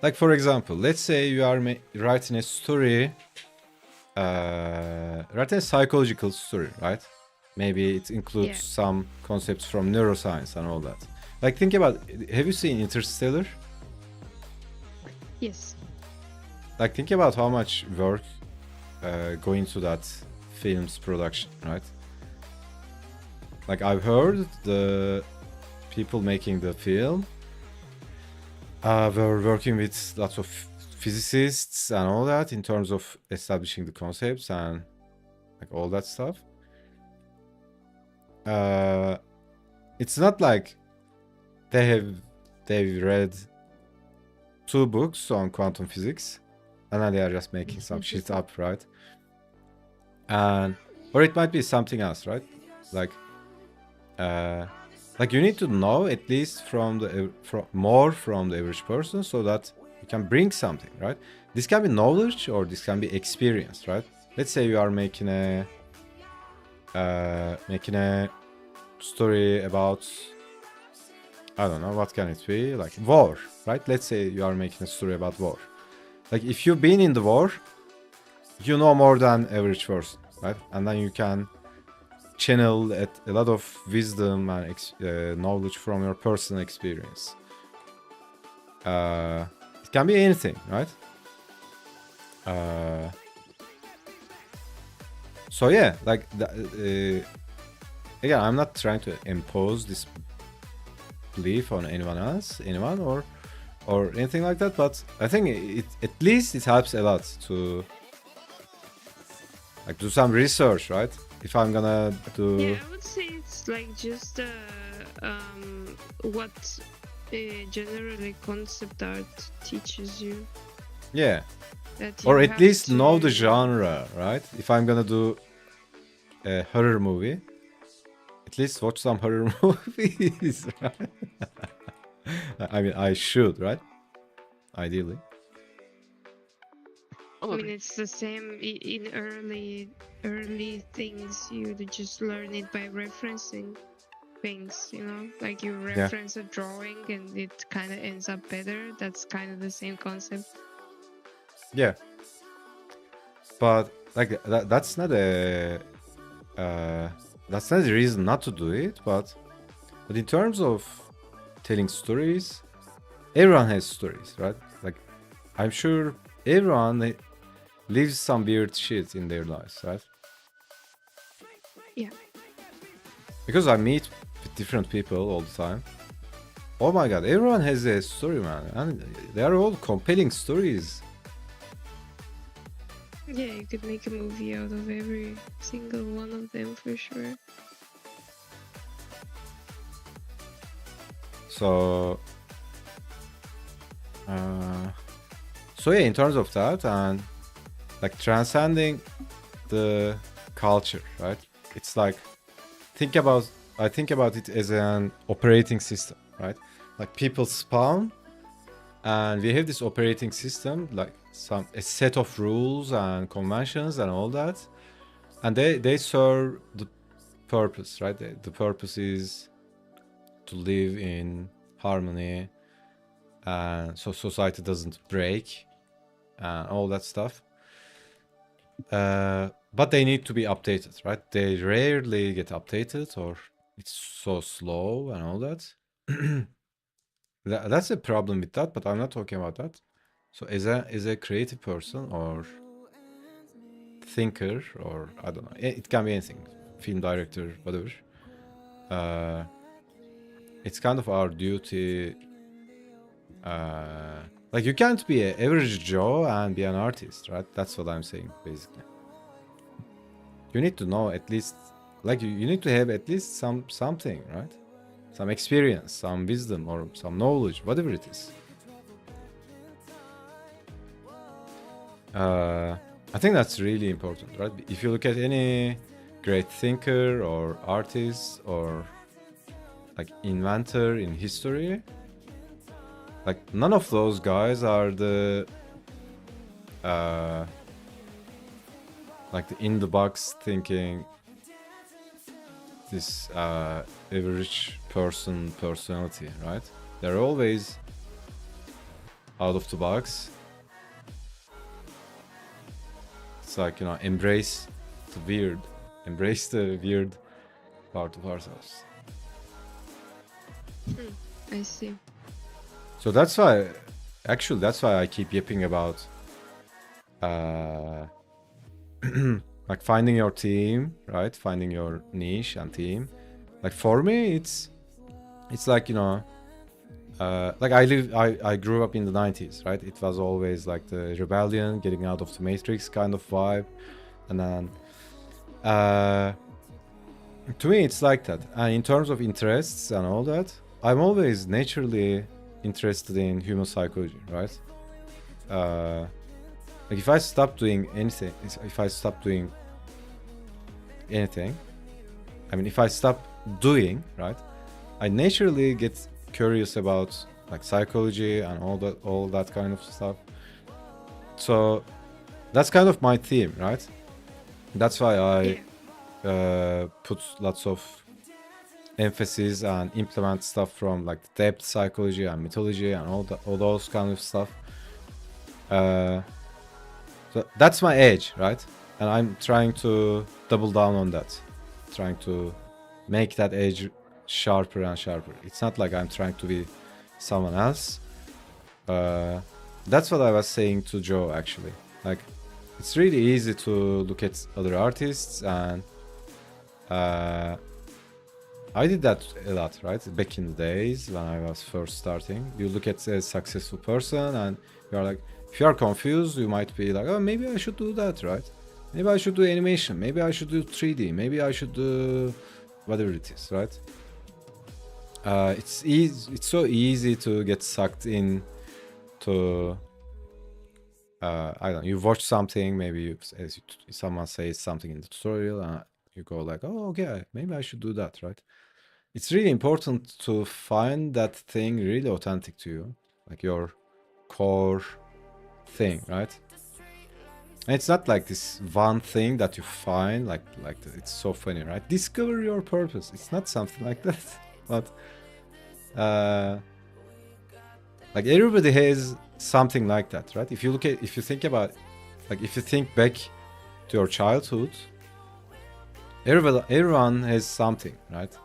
Speaker 1: like, for example, let's say you are writing a story, writing a psychological story, right? Maybe it includes some concepts from neuroscience and all that. Like, think about, have you seen Interstellar?
Speaker 3: Yes.
Speaker 1: Like, think about how much work go into that film's production, right? Like, I've heard the people making the film were working with lots of physicists and all that in terms of establishing the concepts and like all that stuff. It's not like they've read 2 books on quantum physics and then they are just making some shit up, right? And or it might be something else, right? Like you need to know at least more from the average person so that you can bring something, right? This can be knowledge or this can be experience, right? Let's say you are making a story about, I don't know, what can it be? Like war, right? Let's say you are making a story about war. Like if you've been in the war, you know more than average person, right? And then you can channel a lot of wisdom and knowledge from your personal experience. It can be anything, right? So yeah, like again, I'm not trying to impose this belief on anyone or anything like that, but I think it at least it helps a lot to like do some research, right? If I'm gonna do,
Speaker 3: yeah, I would say it's like just what generally concept art teaches you.
Speaker 1: Yeah,
Speaker 3: That
Speaker 1: or
Speaker 3: you
Speaker 1: at least
Speaker 3: have
Speaker 1: know the
Speaker 3: to-
Speaker 1: genre, right? If I'm gonna do a horror movie, at least watch some horror movies, right? I mean, I should, right? Ideally.
Speaker 3: I mean, it's the same in early things. You just learn it by referencing things, you know, like you reference a drawing and it kind of ends up better. That's kind of the same concept.
Speaker 1: Yeah, but like that's not a reason not to do it. But in terms of telling stories, everyone has stories, right? Like I'm sure everyone lives some weird shit in their lives, right?
Speaker 3: Yeah.
Speaker 1: Because I meet with different people all the time. Oh my god, everyone has a story, man, and they are all compelling stories.
Speaker 3: Yeah, you could make a movie out of every single one of them for sure.
Speaker 1: So yeah, in terms of that and like transcending the culture, right? It's like I think about it as an operating system, right? Like people spawn and we have this operating system, like a set of rules and conventions and all that, and they serve the purpose, right? The purpose is to live in harmony, and so society doesn't break and all that stuff. But they need to be updated, right? They rarely get updated, or it's so slow and all that. That's a problem with that, but I'm not talking about that. So as a creative person or thinker, or I don't know, it can be anything, film director, whatever. It's kind of our duty. Like you can't be an average Joe and be an artist, right? That's what I'm saying, basically. You need to know at least, like you need to have at least something, right? Some experience, some wisdom, or some knowledge, whatever it is. I think that's really important, right? If you look at any great thinker or artist or like inventor in history, like none of those guys are the like the in the box thinking, this average person personality, right? They're always out of the box. It's like, you know, embrace the weird part of ourselves.
Speaker 3: I see.
Speaker 1: So that's why I keep yipping about like finding your team, right? Finding your niche and team. Like for me, it's like, you know, like I grew up in the 90s, right? It was always like the rebellion, getting out of the matrix kind of vibe. And then to me it's like that. And in terms of interests and all that, I'm always naturally interested in human psychology, right? Like if I stop doing anything, if I stop doing anything, I mean, if I stop doing, right, I naturally get curious about like psychology and all that kind of stuff. So that's kind of my theme, right? That's why I put lots of emphasis and implement stuff from like the depth psychology and mythology and all those kind of stuff. So that's my edge, right? And I'm trying to double down on that, trying to make that edge sharper and sharper. It's not like I'm trying to be someone else. That's what I was saying to Joe, actually. Like, it's really easy to look at other artists, and I did that a lot, right? Back in the days when I was first starting. You look at a successful person and you're like, if you are confused, you might be like, oh, maybe I should do that, right? Maybe I should do animation. Maybe I should do 3D. Maybe I should do whatever it is, right? It's so easy to get sucked in to I don't know, you watch something, maybe someone says something in the tutorial, and you go like, oh, okay, maybe I should do that, right? It's really important to find that thing really authentic to you, like your core thing, right? And it's not like this one thing that you find, like it's so funny, right? Discover your purpose. It's not something like that, but like everybody has something like that, right? If you think about, like if you think back to your childhood, everyone has something, right?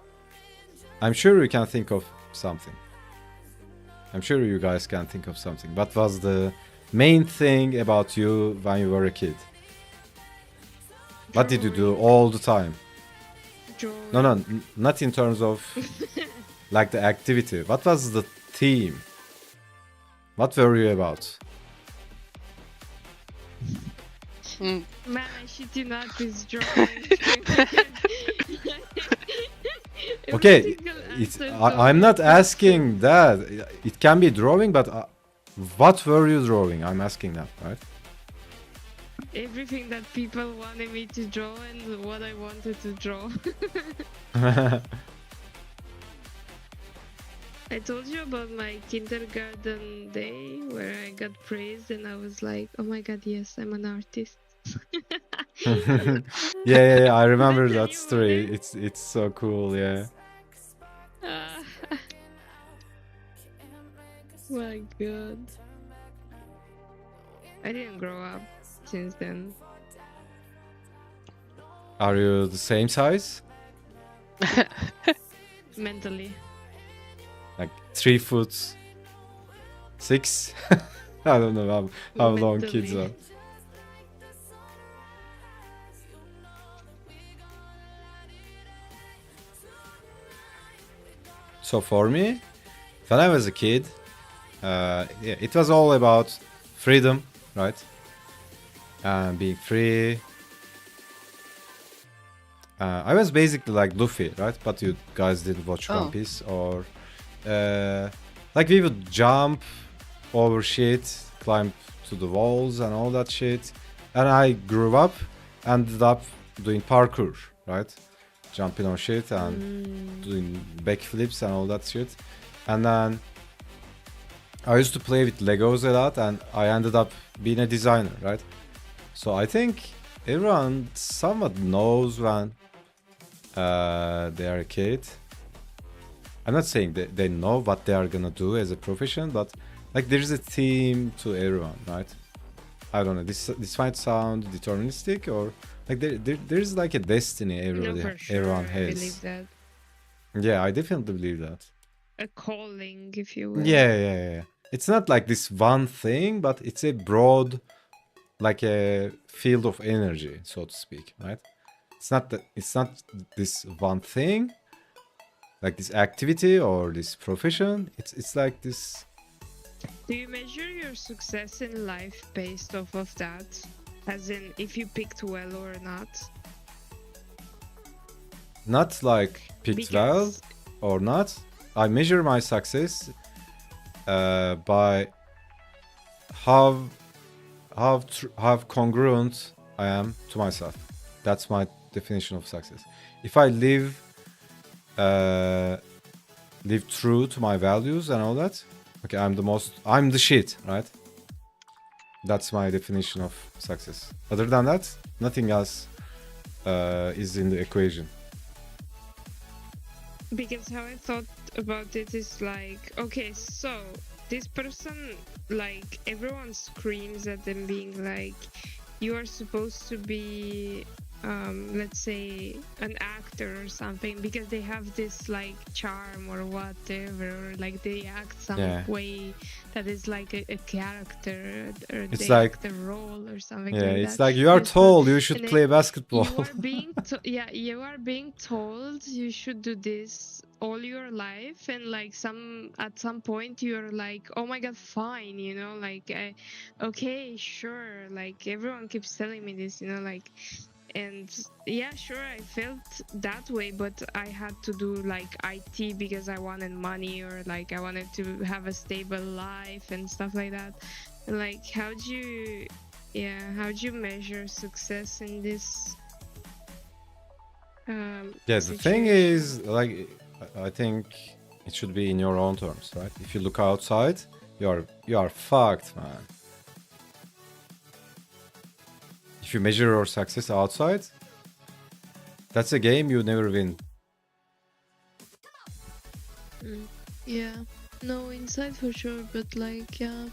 Speaker 1: I'm sure you can think of something. I'm sure you guys can think of something. What was the main thing about you when you were a kid? What did you do all the time?
Speaker 3: Drawing.
Speaker 1: No, not in terms of like the activity. What was the theme? What were you about?
Speaker 2: Mm,
Speaker 3: Man, I shit you not, this drawing.
Speaker 1: Okay, I'm not asking that. It can be drawing, but what were you drawing? I'm asking that, right?
Speaker 3: Everything that people wanted me to draw and what I wanted to draw. I told you about my kindergarten day where I got praised and I was like, oh my god, yes, I'm an artist.
Speaker 1: Yeah, I
Speaker 3: Did I
Speaker 1: remember
Speaker 3: tell
Speaker 1: that
Speaker 3: you about
Speaker 1: story.
Speaker 3: it?
Speaker 1: It's so cool, yeah.
Speaker 3: Ah, my god. I didn't grow up since then.
Speaker 1: Are you the same size?
Speaker 3: Mentally.
Speaker 1: Like 3'6"? I don't know how long kids
Speaker 3: Mentally.
Speaker 1: are. So for me, when I was a kid, yeah, it was all about freedom, right? And being free. I was basically like Luffy, right? But you guys didn't watch One
Speaker 2: Oh.
Speaker 1: Piece, or like we would jump over shit, climb to the walls and all that shit. And I grew up, ended up doing parkour, right? Jumping on shit and doing backflips and all that shit. And then I used to play with Legos a lot, and I ended up being a designer, right? So I think everyone somewhat knows when they are a kid. I'm not saying that they know what they are gonna do as a profession, but like there's a theme to everyone, right? I don't know. This might sound deterministic, or like there's like a destiny
Speaker 3: No, for sure.
Speaker 1: everyone
Speaker 3: I
Speaker 1: has.
Speaker 3: believe that.
Speaker 1: Yeah, I definitely believe that.
Speaker 3: A calling, if you will.
Speaker 1: Yeah. It's not like this one thing, but it's a broad, like a field of energy, so to speak, right? It's not this one thing, like this activity or this profession. It's like this.
Speaker 3: Do you measure your success in life based off of that? As in, if you picked well or not?
Speaker 1: Not like picked well
Speaker 3: Because
Speaker 1: or not. I measure my success by how how congruent I am to myself. That's my definition of success. If I live true to my values and all that, okay, I'm the shit, right? That's my definition of success. Other than that, nothing else is in the equation.
Speaker 3: Because how I thought about it is like, okay, so this person, like, everyone screams at them being like, you are supposed to be, let's say, an actor or something, because they have this, like, charm or whatever, or like they act some
Speaker 1: Yeah.
Speaker 3: way that is like a character, or
Speaker 1: It's
Speaker 3: they
Speaker 1: like-
Speaker 3: act a role or something
Speaker 1: Yeah,
Speaker 3: like
Speaker 1: it's
Speaker 3: that.
Speaker 1: like you are
Speaker 3: Yes,
Speaker 1: told you should
Speaker 3: and
Speaker 1: play
Speaker 3: then
Speaker 1: basketball.
Speaker 3: you are being you are being told you should do this all your life, and like at some point you're like, oh my god, fine, you know, like okay, sure, like everyone keeps telling me this, you know, like, and yeah, sure, I felt that way, but I had to do like IT because I wanted money, or like I wanted to have a stable life and stuff like that. And like, how do you measure success in this
Speaker 1: Yeah, the thing
Speaker 3: situation?
Speaker 1: is, like, I think it should be in your own terms, right? If you look outside, you are fucked, man. If you measure your success outside, that's a game you never win.
Speaker 3: Yeah, no, inside for sure, but like, yeah,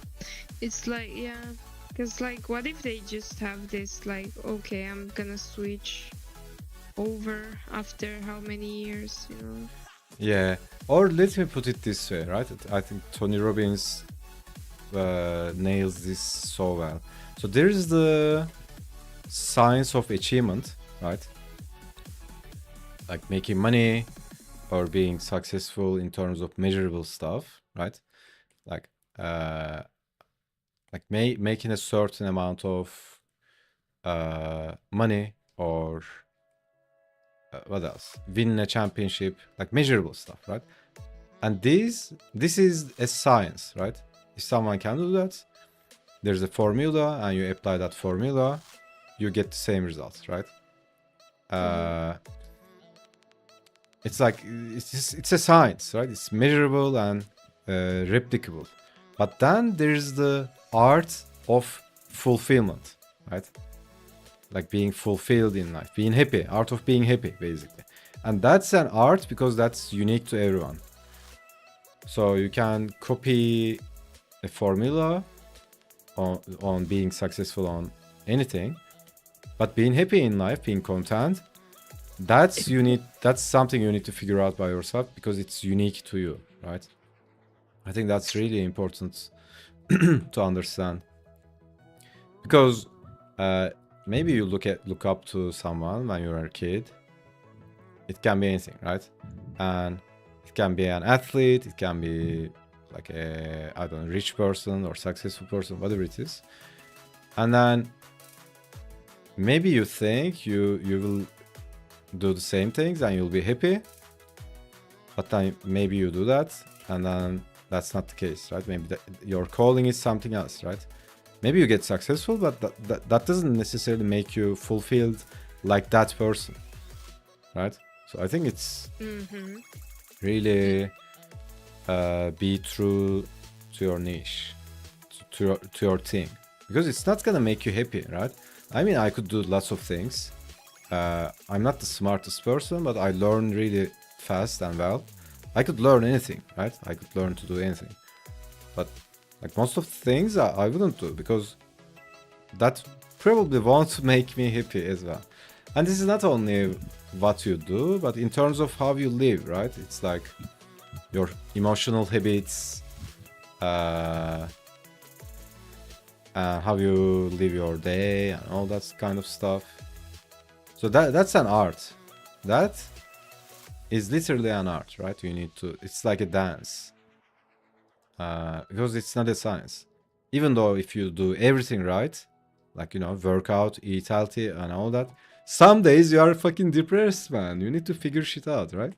Speaker 3: it's like, yeah, because like, what if they just have this, like, okay, I'm gonna switch over after how many years, you know?
Speaker 1: Yeah, or let me put it this way, right? I think Tony Robbins nails this so well. So there's the science of achievement, right? Like making money or being successful in terms of measurable stuff, right? Like making a certain amount of money, or what else? Winning a championship, like measurable stuff, right? And this is a science, right? If someone can do that, there's a formula, and you apply that formula, you get the same results, right? It's like it's a science, right? It's measurable and replicable. But then there's the art of fulfillment, right? Like being fulfilled in life, being happy, art of being happy, basically. And that's an art because that's unique to everyone. So you can copy a formula on being successful on anything, but being happy in life, being content, that's you need. That's something you need to figure out by yourself because it's unique to you, right? I think that's really important to understand because maybe you look up to someone when you were a kid. It can be anything, right? And it can be an athlete, it can be like a, I don't know, rich person or successful person, whatever it is. And then maybe you think you will do the same things and you'll be happy, but then maybe you do that and then that's not the case, right? Maybe your calling is something else, right? Maybe you get successful, but that doesn't necessarily make you fulfilled like that person, right? So I think it's really be true to your niche, to your thing, because it's not gonna make you happy, right? I mean, I could do lots of things. I'm not the smartest person, but I learn really fast and well. I could learn anything, right? I could learn to do anything, but like most of the things I wouldn't do because that probably won't make me happy as well. And this is not only what you do, but in terms of how you live, right? It's like your emotional habits, how you live your day, and all that kind of stuff. So that's an art. That is literally an art, right? You need to. It's like a dance, because it's not a science. Even though if you do everything right, like work out, eat healthy, and all that, some days you are fucking depressed, man. You need to figure shit out, right?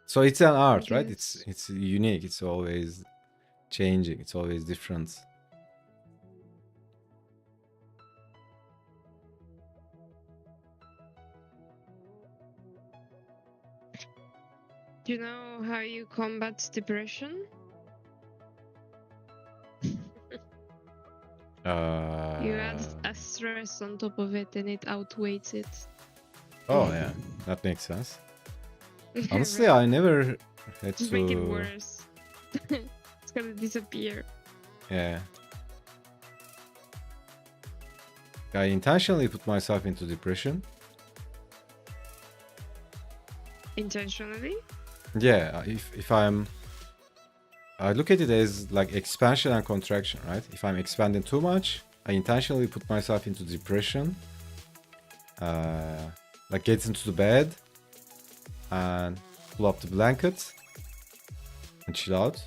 Speaker 1: So it's an art, right? It's unique. It's always changing. It's always different.
Speaker 3: Do you know how you combat depression? You add a stress on top of it and it outweighs it.
Speaker 1: Oh yeah, that makes sense. Honestly,
Speaker 3: Right?
Speaker 1: I never had
Speaker 3: Just
Speaker 1: to.
Speaker 3: make it worse. It's gonna disappear.
Speaker 1: Yeah. I intentionally put myself into depression.
Speaker 3: Intentionally?
Speaker 1: Yeah, if I look at it as like expansion and contraction, right? If I'm expanding too much, I intentionally put myself into depression. Like get into the bed and pull up the blanket and chill out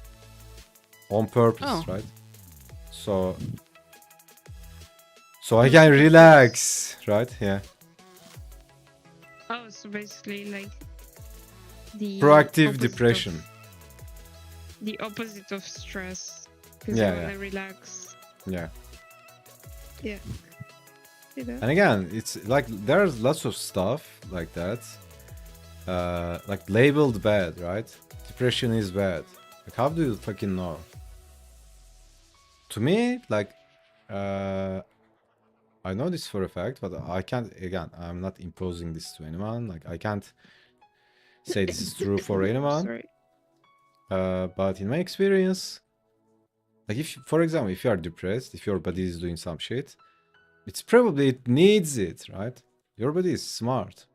Speaker 1: on purpose, right? So I can relax, right? Yeah.
Speaker 3: Oh, so basically like the
Speaker 1: Proactive depression.
Speaker 3: The opposite of stress. Because
Speaker 1: Yeah,
Speaker 3: you wanna relax.
Speaker 1: Yeah.
Speaker 3: Yeah.
Speaker 1: And again, it's like there's lots of stuff like that. Like labeled bad, right? Depression is bad. Like how do you fucking know? To me, like I know this for a fact, but I can't, again, I'm not imposing this to anyone. Like I can't say this is true for anyone.
Speaker 3: Sorry.
Speaker 1: But in my experience, like if, for example, if you are depressed, if your body is doing some shit, it's probably it needs it, right? Your body is smart.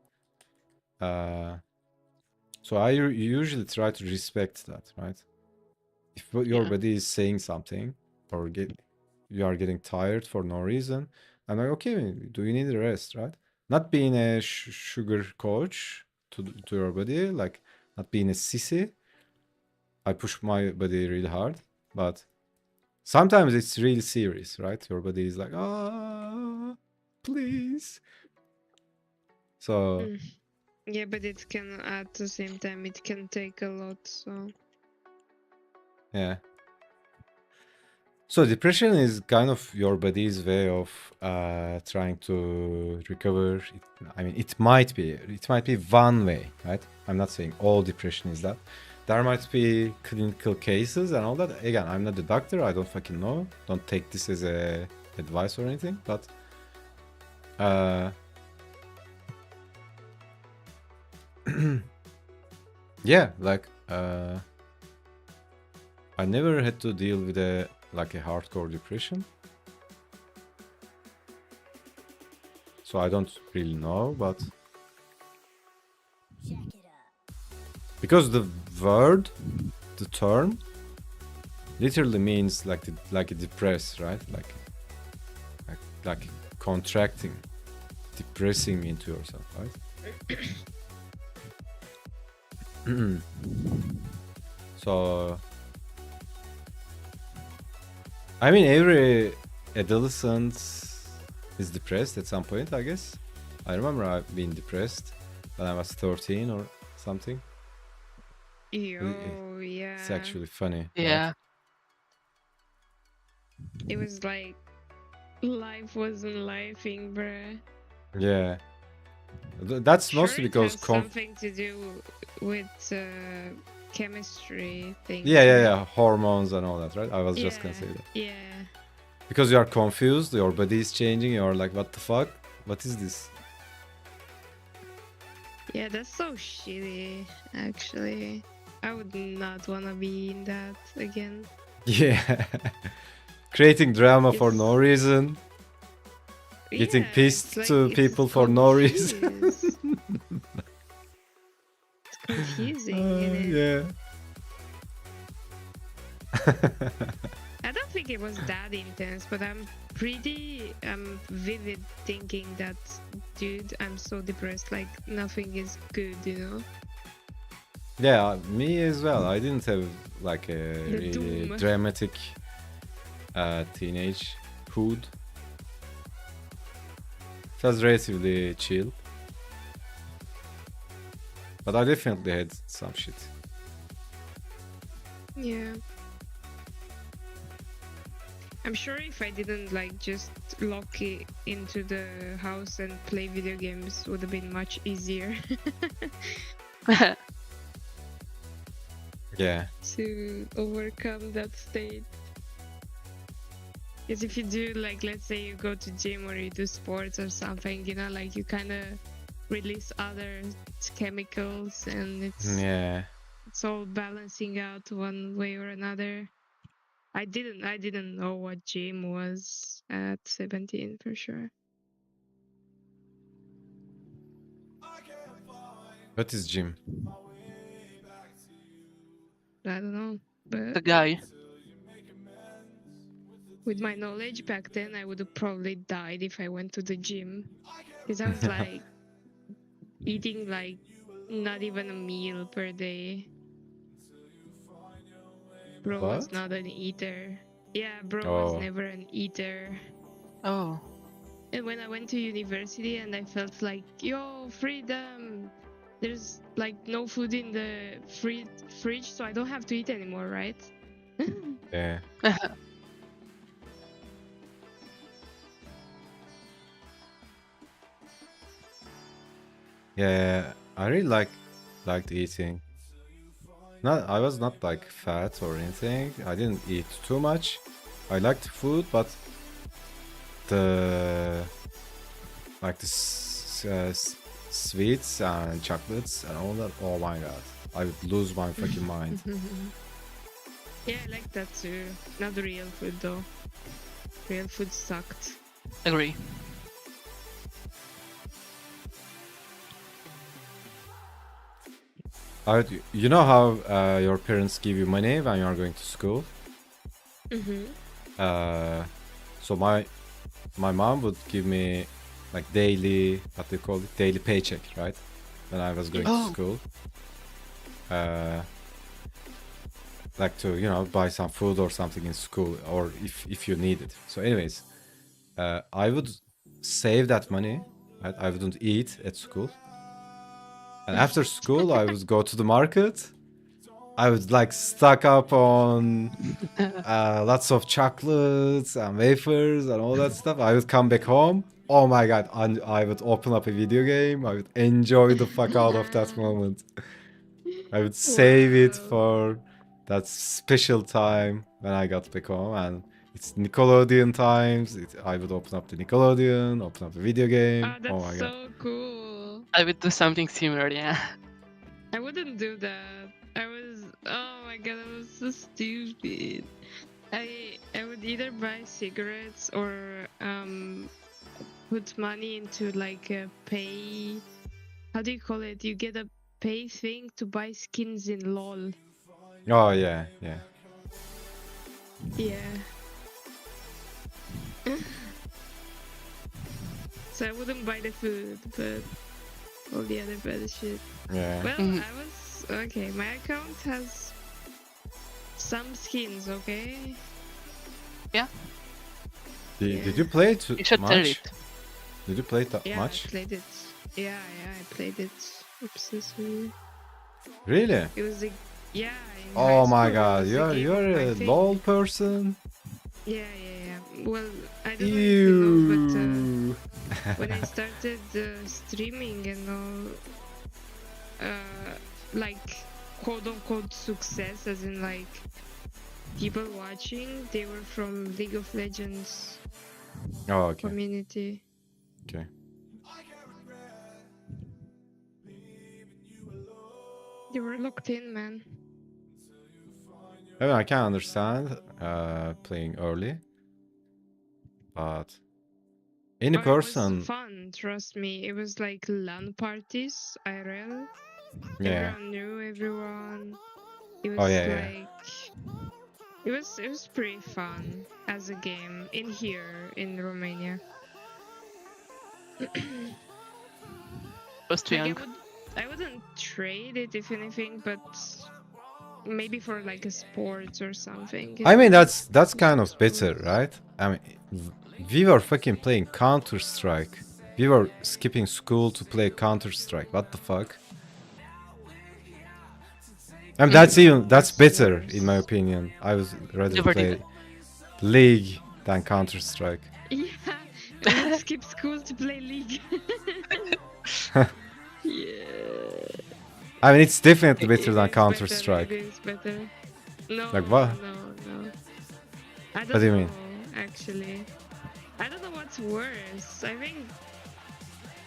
Speaker 1: So I usually try to respect that, right? If your body is saying something or you are getting tired for no reason, I'm like, okay, do you need a rest, right? Not being a sugar coach to your body, like not being a sissy. I push my body really hard, but sometimes it's really serious, right? Your body is like, please. So
Speaker 3: yeah, but it can at the same time it can take a lot. So
Speaker 1: yeah. So depression is kind of your body's way of trying to recover. I mean, it might be one way, right? I'm not saying all depression is that. There might be clinical cases and all that. Again, I'm not a doctor. I don't fucking know. Don't take this as a advice or anything. But yeah, like I never had to deal with a hardcore depression. So I don't really know, but because the word, the term, literally means like a depress, right? Like contracting, depressing into yourself, right? So I mean, every adolescent is depressed at some point, I guess. I remember I've been depressed when I was 13 or something.
Speaker 3: Yo, yeah.
Speaker 1: It's actually funny.
Speaker 2: Yeah.
Speaker 1: Right?
Speaker 3: It was like life wasn't lifing, bruh.
Speaker 1: Yeah. That's
Speaker 3: Sure,
Speaker 1: mostly
Speaker 3: it
Speaker 1: because
Speaker 3: has something to do with chemistry things.
Speaker 1: yeah, hormones and all that, right? I was just gonna
Speaker 3: Yeah,
Speaker 1: say that.
Speaker 3: yeah.
Speaker 1: Because you are confused, your body is changing, you're like, what the fuck? What is this?
Speaker 3: Yeah, that's so shitty, actually. I would not want to be in that again.
Speaker 1: Yeah. Creating drama for no
Speaker 3: It's-
Speaker 1: reason. Getting
Speaker 3: Yeah,
Speaker 1: pissed
Speaker 3: it's
Speaker 1: to
Speaker 3: it's
Speaker 1: people for no reason.
Speaker 3: confused. It's confusing, innit?
Speaker 1: Yeah.
Speaker 3: I don't think it was that intense, but I'm pretty vivid thinking that, dude, I'm so depressed, like nothing is good, you know?
Speaker 1: Yeah, me as well. I didn't have like a
Speaker 3: The
Speaker 1: really
Speaker 3: doom.
Speaker 1: dramatic teenage hood. It was relatively chill. But I definitely had some shit.
Speaker 3: Yeah. I'm sure if I didn't like just lock it into the house and play video games would have been much easier
Speaker 1: Yeah.
Speaker 3: to overcome that state. Because if you do, like, let's say you go to gym or you do sports or something, you know, like you kind of release other chemicals and it's all balancing out one way or another. I didn't know what gym was at 17 for sure.
Speaker 1: What is gym?
Speaker 3: I don't know,
Speaker 2: The
Speaker 3: but
Speaker 2: guy.
Speaker 3: with my knowledge back then, I would have probably died if I went to the gym. Because I was like eating like not even a meal per day. Bro was
Speaker 1: What?
Speaker 3: not an eater. Yeah, bro was
Speaker 1: Oh.
Speaker 3: never an eater.
Speaker 2: Oh.
Speaker 3: And when I went to university and I felt like, yo, freedom. There's like no food in the fridge, so I don't have to eat anymore, right?
Speaker 1: Yeah. Yeah, I really liked eating. I was not like fat or anything. I didn't eat too much. I liked food, but the sweets and chocolates and all that. Oh my god, I would lose my fucking mind.
Speaker 3: Yeah, I like that too. Not real food though. Real food sucked.
Speaker 2: Agree.
Speaker 1: You know how your parents give you money when you are going to school? So my mom would give me like daily, what they call it, daily paycheck, right? When I was going to school. Like to buy some food or something in school, or if you need it. So anyways, I would save that money, right? I wouldn't eat at school, and after school I would go to the market I would like stock up on lots of chocolates and wafers and all that stuff. I would come back home. Oh my god, and I would open up a video game. I would enjoy the fuck out of that moment. I would save it
Speaker 3: Wow.
Speaker 1: for that special time when I got back home, and it's Nickelodeon times. I would open up the Nickelodeon, open up a video game.
Speaker 3: Oh,
Speaker 1: Oh
Speaker 3: that's
Speaker 1: my god.
Speaker 3: so cool.
Speaker 2: I would do something similar, yeah.
Speaker 3: I wouldn't do that. Oh my god, I was so stupid. I would either buy cigarettes or put money into like a pay. How do you call it? You get a pay thing to buy skins in LOL.
Speaker 1: Oh yeah, yeah.
Speaker 3: Yeah. So I wouldn't buy the food, but all the other bad shit.
Speaker 1: Yeah.
Speaker 3: Well,
Speaker 2: Mhm.
Speaker 3: I was okay. My account has some skins, okay?
Speaker 1: Did you play it
Speaker 2: You should tell
Speaker 1: much?
Speaker 2: it.
Speaker 1: Did you play it that
Speaker 3: Yeah,
Speaker 1: much?
Speaker 3: I played it. Yeah, I played it obsessively.
Speaker 1: Really?
Speaker 3: It was like, yeah. In
Speaker 1: Oh
Speaker 3: high
Speaker 1: my
Speaker 3: school, it
Speaker 1: god,
Speaker 3: was the
Speaker 1: you're
Speaker 3: game
Speaker 1: you're
Speaker 3: of my
Speaker 1: a
Speaker 3: thing.
Speaker 1: LOL person?
Speaker 3: Yeah. Well, I don't know if you know, but
Speaker 1: Ew.
Speaker 3: when I started streaming and all, like quote unquote success, as in like people watching, they were from League of Legends
Speaker 1: Oh, okay.
Speaker 3: community.
Speaker 1: Okay.
Speaker 3: They were locked in, man.
Speaker 1: I mean, I can understand playing early, but any
Speaker 3: Oh, it was
Speaker 1: person,
Speaker 3: fun, trust me. It was like LAN parties, IRL.
Speaker 1: yeah.
Speaker 3: Everyone knew everyone. It was
Speaker 1: Oh yeah, yeah.
Speaker 3: like it was pretty fun as a game in here in Romania.
Speaker 2: I was too
Speaker 3: Like
Speaker 2: young.
Speaker 3: I wouldn't trade it if anything, but maybe for like a sport or something.
Speaker 1: I mean, that's kind of better, right? I mean, we were fucking playing Counter-Strike. We were skipping school to play Counter-Strike. What the fuck? I mean, that's better in my opinion. I was rather
Speaker 2: Never did
Speaker 1: play
Speaker 2: it.
Speaker 1: League than Counter-Strike.
Speaker 3: Yeah, I would skip school to play League. Yeah.
Speaker 1: I mean, it's definitely better
Speaker 3: It
Speaker 1: than
Speaker 3: is
Speaker 1: Counter-Strike.
Speaker 3: Better, it is better. No,
Speaker 1: Like what?
Speaker 3: no. I don't
Speaker 1: What do you
Speaker 3: know,
Speaker 1: mean?
Speaker 3: actually. I don't know what's worse. I think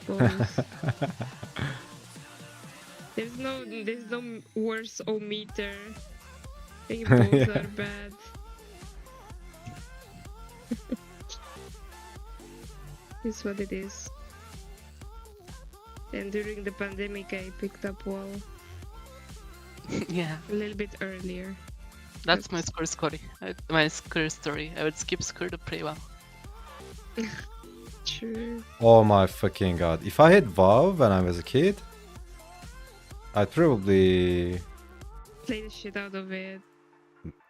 Speaker 3: both. There's no worse meter. I think both
Speaker 1: Yeah.
Speaker 3: are bad. It's what it is. And during the pandemic, I picked up WoW
Speaker 2: Yeah,
Speaker 3: a little bit earlier.
Speaker 2: that's my score story. My score story. I would skip school to play well.
Speaker 3: True.
Speaker 1: Oh my fucking god. If I had WoW when I was a kid, I'd probably...
Speaker 3: Play the shit out of it.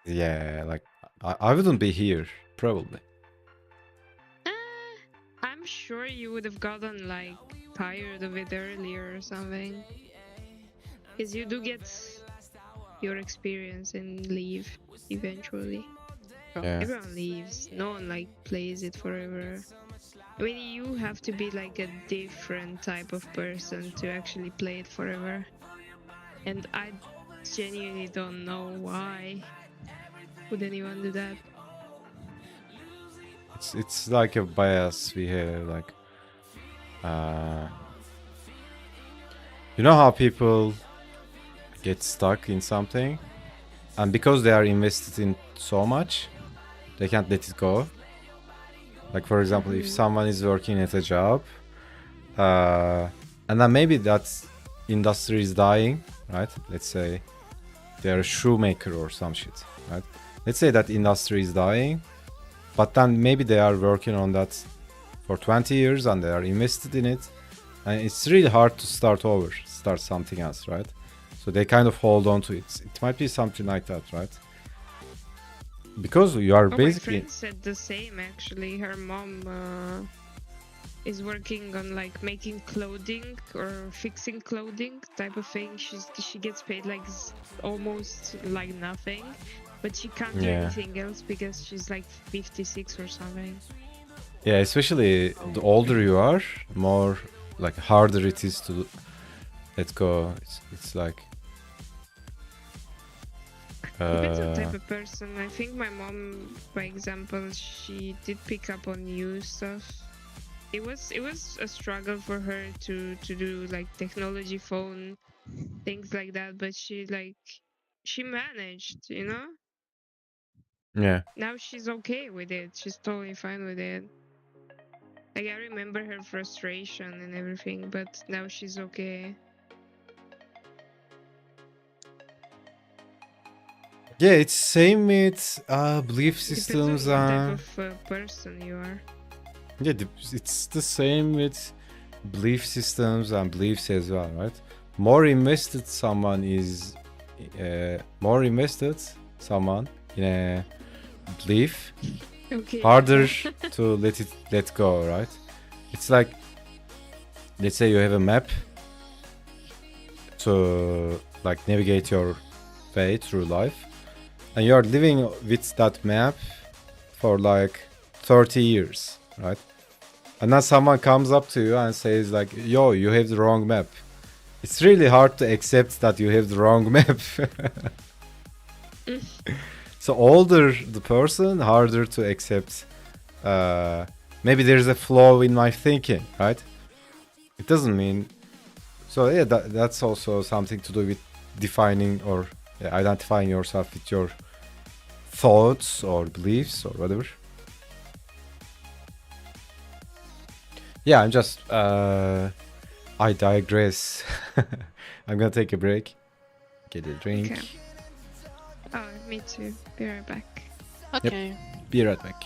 Speaker 1: Yeah, like, I wouldn't be here, probably.
Speaker 3: I'm sure you would have gotten like tired of it earlier or something. Because you do get your experience and leave eventually.
Speaker 1: Yeah.
Speaker 3: Everyone leaves. No one like plays it forever. I mean, you have to be like a different type of person to actually play it forever. And I genuinely don't know why would anyone do that.
Speaker 1: It's like a bias we have, like... you know how people get stuck in something? And because they are invested in so much, they can't let it go. Like, for example, if someone is working at a job, and then maybe that industry is dying, right? Let's say they're a shoemaker or some shit, right? Let's say that industry is dying, but then maybe they are working on that for 20 years and they are invested in it. And it's really hard to start over, start something else, right? So they kind of hold on to it. It might be something like that, right? Because you are
Speaker 3: Oh,
Speaker 1: basically...
Speaker 3: my friend said the same actually. Her mom is working on like making clothing or fixing clothing type of thing. She gets paid like almost like nothing, but she can't do
Speaker 1: Yeah.
Speaker 3: anything else because she's like 56 or something.
Speaker 1: Yeah, especially the older you are, more like harder it is to let go. It's like
Speaker 3: Depends on type of person. I think my mom, for example, she did pick up on new stuff. It was a struggle for her to do like technology, phone, things like that, but she managed, you know?
Speaker 1: yeah.
Speaker 3: Now she's okay with it. She's totally fine with it. Like I remember her frustration and everything, but now she's okay.
Speaker 1: Yeah, it's same with belief
Speaker 3: Depends on
Speaker 1: systems
Speaker 3: what type
Speaker 1: and
Speaker 3: of person you are.
Speaker 1: yeah, it's the same with belief systems and beliefs as well, right? More invested someone is more invested someone in a belief,
Speaker 3: Okay.
Speaker 1: harder to let go, right? It's like, let's say you have a map to like navigate your way through life, and you're living with that map for like 30 years, right? And then someone comes up to you and says like, yo, you have the wrong map. It's really hard to accept that you have the wrong map. So older the person, harder to accept. Maybe there's a flaw in my thinking, right? It doesn't mean. So yeah, that's also something to do with defining or identifying yourself with your thoughts or beliefs or whatever. Yeah, I'm just I digress. I'm gonna take a break, get a drink.
Speaker 3: Okay. Oh, me too. Be right back.
Speaker 2: Okay.
Speaker 1: Be right back.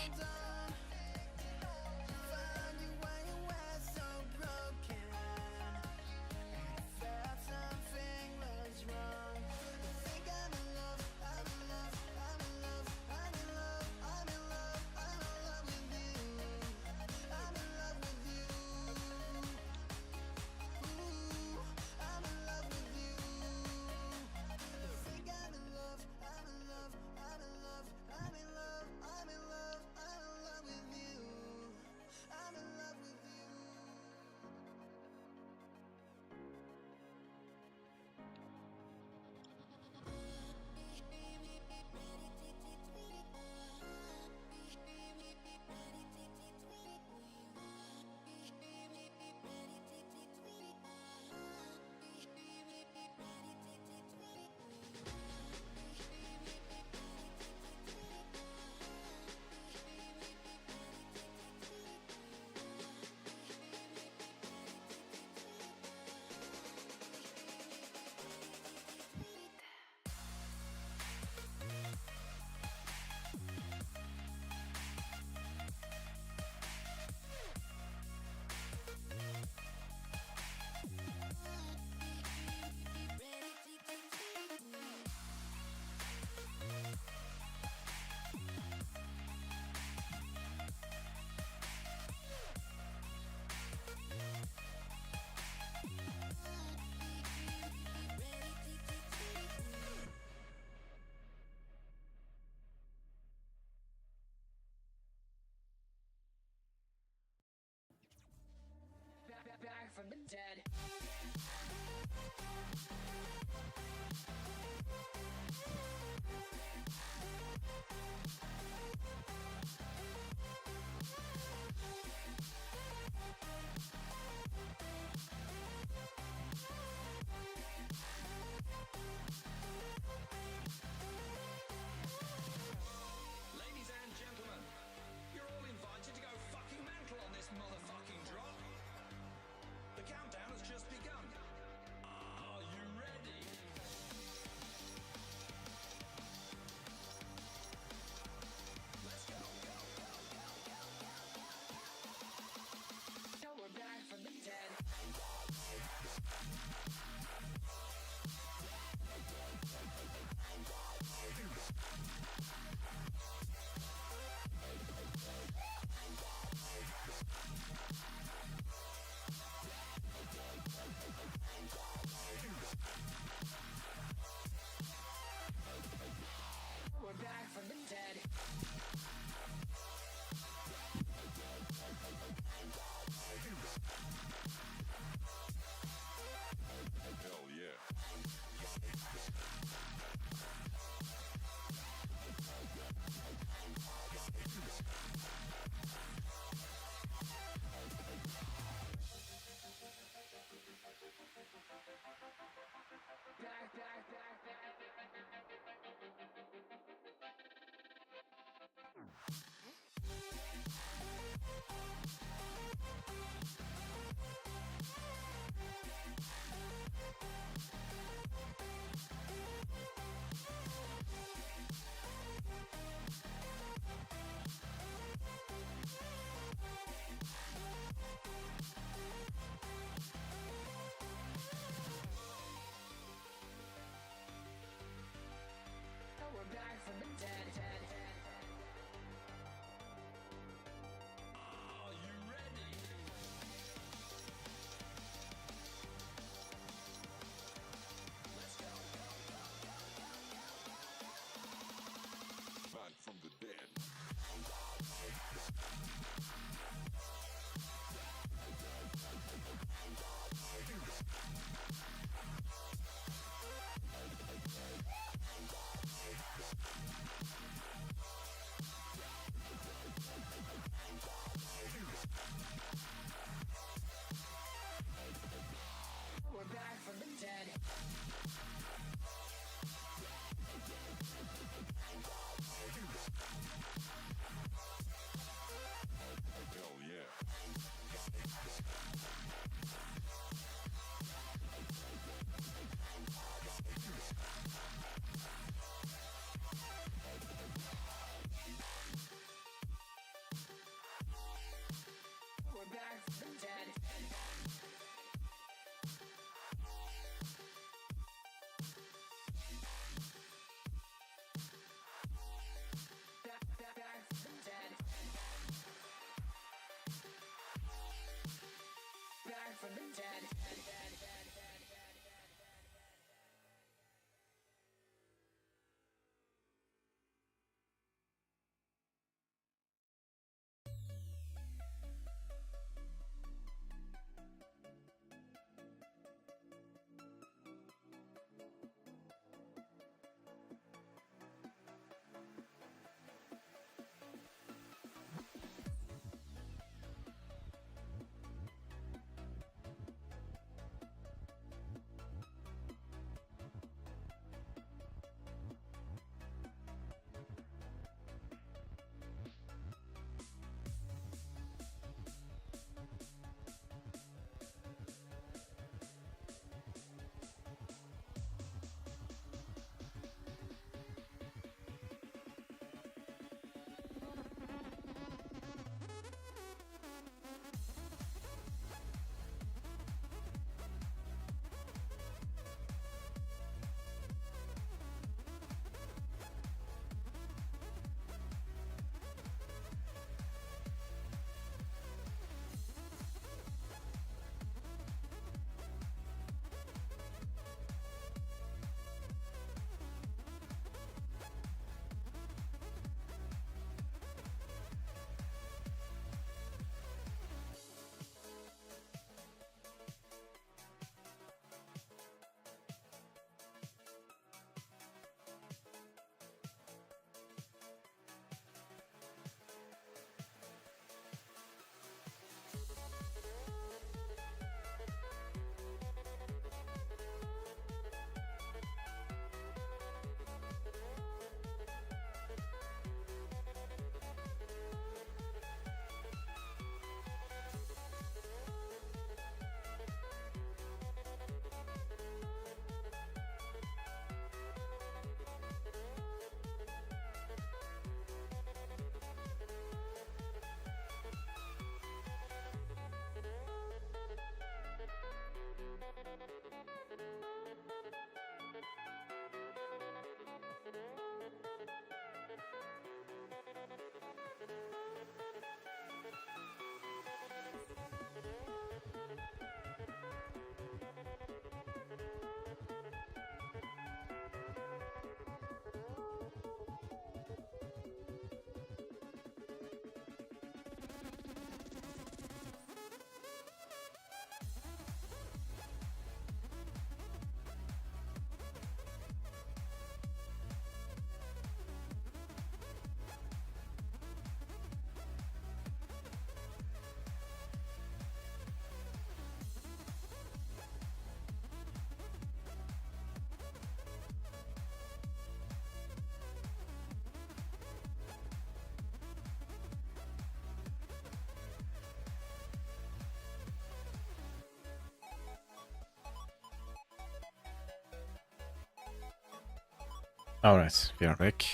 Speaker 1: Alright, we are back.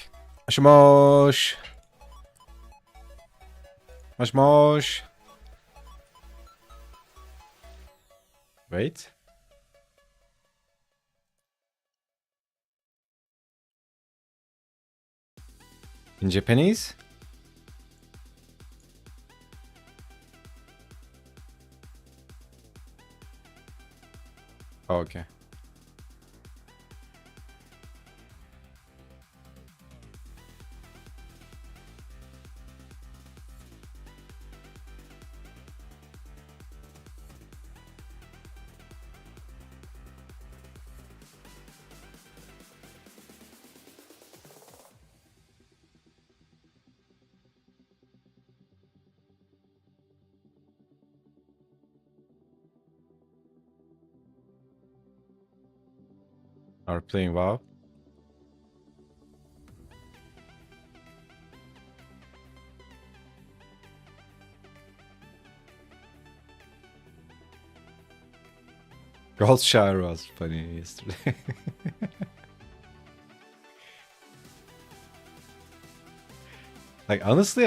Speaker 1: Mosh. Mosh. Wait. In Japanese? Oh, okay. Are playing WoW? Goldshire was funny yesterday. Like honestly,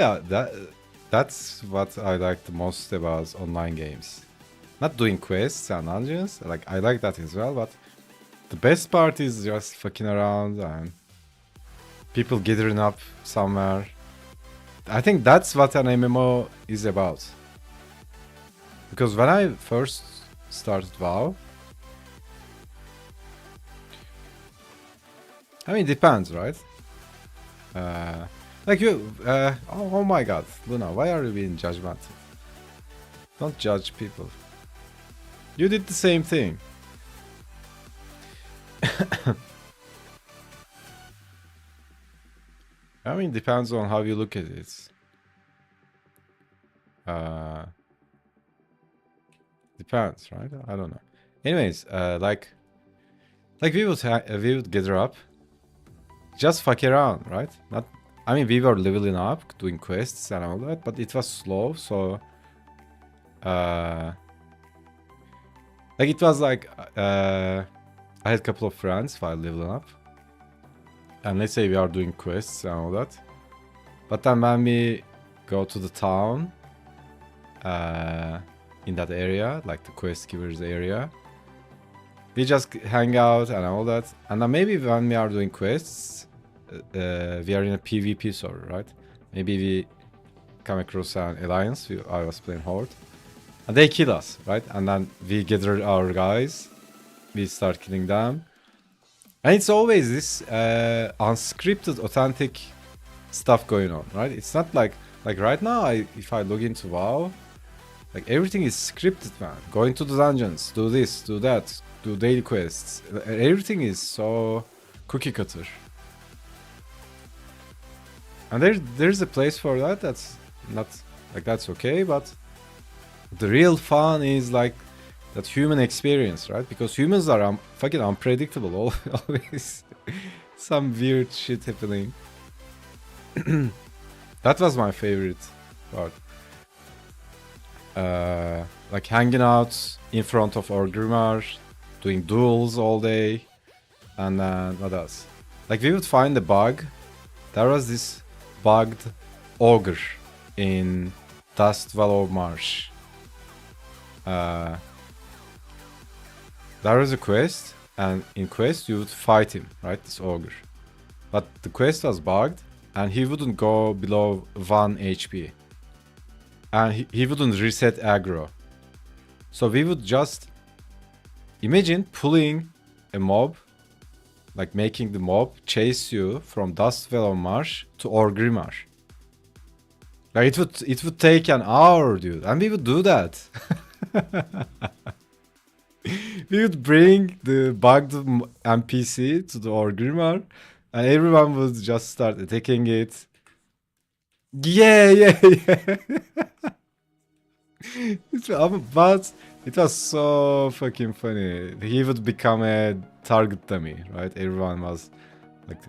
Speaker 1: that's what I like the most about online games. Not doing quests and dungeons. Like I like that as well, but the best part is just fucking around and people gathering up somewhere. I think that's what an MMO is about. Because when I first started WoW, I mean, it depends, right? Like you, oh my god, Luna, why are you being judgmental? Don't judge people. You did the same thing. I mean, depends on how you look at it. Depends, right? I don't know. Anyways, like we would gather up, just fuck around, right? Not, I mean, we were leveling up, doing quests and all that, but it was slow, so like it was like I had a couple of friends while leveling up, and let's say we are doing quests and all that, but then when we go to the town in that area, like the quest givers area, we just hang out and all that, and then maybe when we are doing quests, we are in a PvP server, right? Maybe we come across an alliance. I was playing Horde, and they kill us, right? And then we gather our guys, we start killing them, and it's always this unscripted, authentic stuff going on, right? It's not like right now. If I log into WoW, like everything is scripted, man. Going to the dungeons, do this, do that, do daily quests. Everything is so cookie cutter. And there's a place for that. That's not like that's okay, but the real fun is like that human experience, right? Because humans are fucking unpredictable. Always some weird shit happening. That was my favorite part. Like hanging out in front of Orgrimmar, doing duels all day, and then what else? Like we would find a bug. There was this bugged ogre in Dustvallow Marsh. There was a quest, and in quest you would fight him, right? This ogre. But the quest was bugged, and he wouldn't go below 1 HP. And he wouldn't reset aggro. So we would just imagine pulling a mob, like making the mob chase you from Dustvallow Marsh to Orgrimmar. Like it would take an hour, dude, and we would do that. We would bring the bugged NPC to the Orgrimmar, and everyone would just start attacking it. Yeah. But it was so fucking funny. He would become a target dummy, right? Everyone was like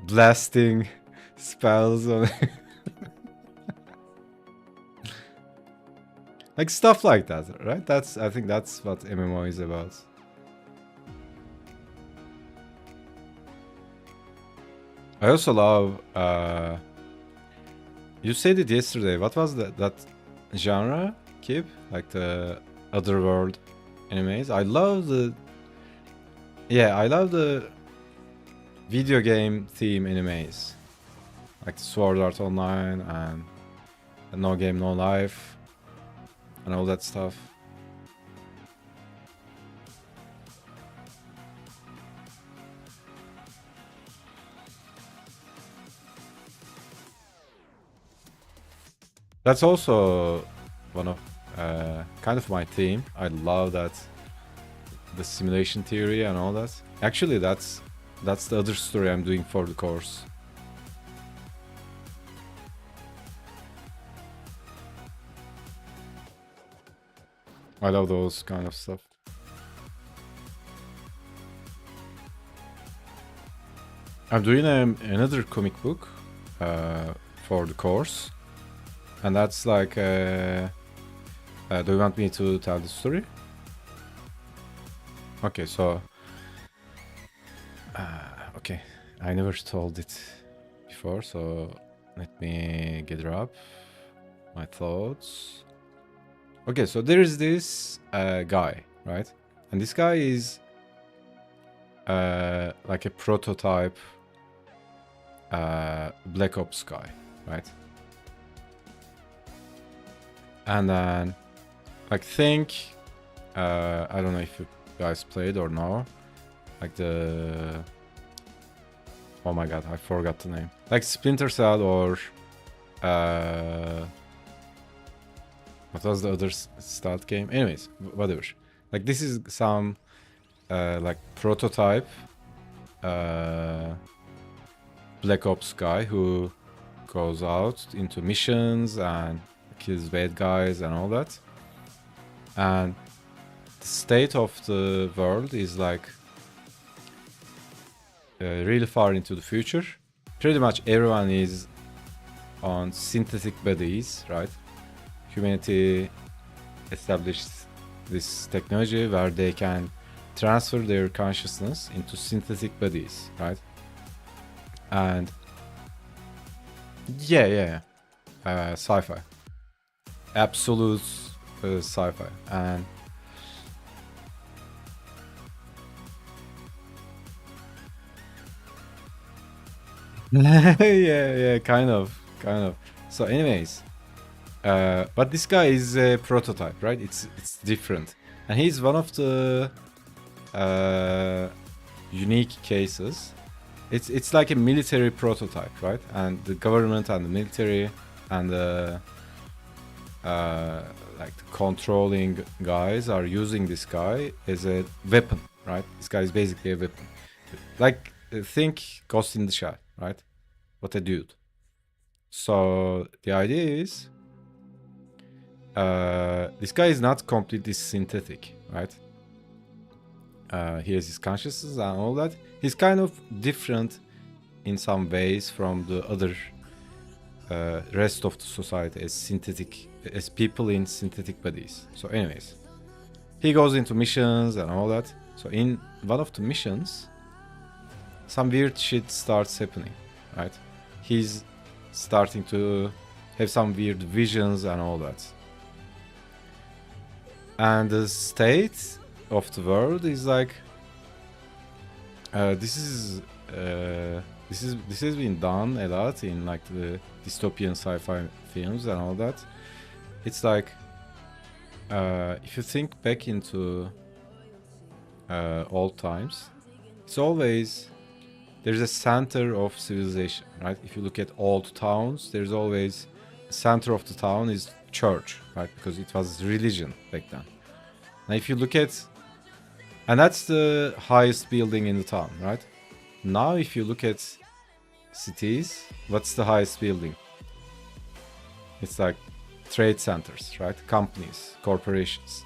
Speaker 1: blasting spells on like stuff like that, right? I think that's what MMO is about. I also love. You said it yesterday. What was that genre? Kip, like the otherworld animes. I love the. Yeah, I love the video game theme animes, like the Sword Art Online and No Game No Life and all that stuff. That's also one of kind of my theme. I love that, the simulation theory and all that. Actually, that's the other story I'm doing for the course. I love those kind of stuff. I'm doing another comic book for the course, and that's like. Do you want me to tell the story? Okay, so. Okay, I never told it before, so let me gather up my thoughts. Okay, so there is this guy, right? And this guy is like a prototype Black Ops guy, right? And then, like, think, I don't know if you guys played or no, like the, oh my god, I forgot the name. Like Splinter Cell or, what was the other stealth game? Anyways, whatever. Like this is some, like prototype, Black Ops guy who goes out into missions and kills bad guys and all that. And the state of the world is like really far into the future. Pretty much everyone is on synthetic bodies, right? Humanity established this technology where they can transfer their consciousness into synthetic bodies, right? And yeah, sci-fi, absolute sci-fi. And yeah, kind of. So anyways, but this guy is a prototype, right? It's different, and he's one of the unique cases. It's like a military prototype, right? And the government and the military and the like the controlling guys are using this guy as a weapon, right? This guy is basically a weapon. Like think Ghost in the Shell, right? What a dude. So the idea is this guy is not completely synthetic, right? He has his consciousness and all that. He's kind of different in some ways from the other rest of the society as people in synthetic bodies. So anyways, he goes into missions and all that. So in one of the missions, some weird shit starts happening, right? He's starting to have some weird visions and all that. And the state of the world is like this has been done a lot in like the dystopian sci-fi films and all that. It's like if you think back into old times, it's always there's a center of civilization, right? If you look at old towns, there's always the center of the town is church, right? Because it was religion back then. Now if you look at, and that's the highest building in the town, right? Now if you look at cities, what's the highest building? It's like trade centers, right? Companies, corporations.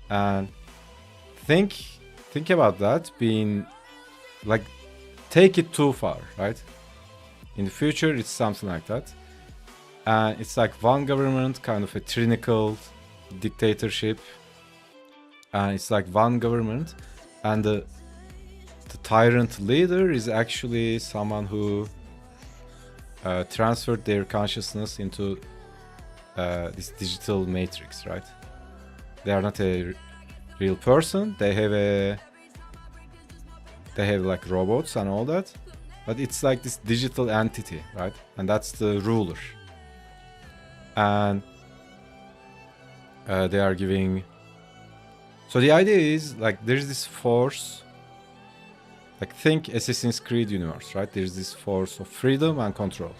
Speaker 1: And think about that being like, take it too far, right? In the future, it's something like that. And it's like one government, kind of a tyrannical dictatorship. And it's like one government, and the the tyrant leader is actually someone who transferred their consciousness into this digital matrix, right? They are not a real person. They have like robots and all that, but it's like this digital entity, right? And that's the ruler. And they are giving. So the idea is like there's this force. Like think Assassin's Creed universe, right? There's this force of freedom and control.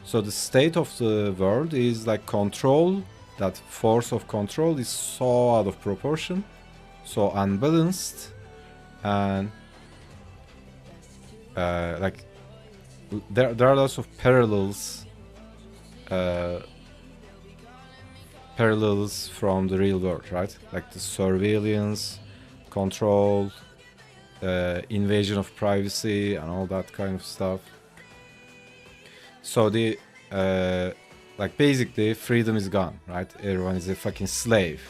Speaker 1: So the state of the world is like control. That force of control is so out of proportion, so unbalanced, and like there are lots of parallels from the real world, right? Like the surveillance, control, invasion of privacy, and all that kind of stuff. So the like basically freedom is gone, right? Everyone is a fucking slave.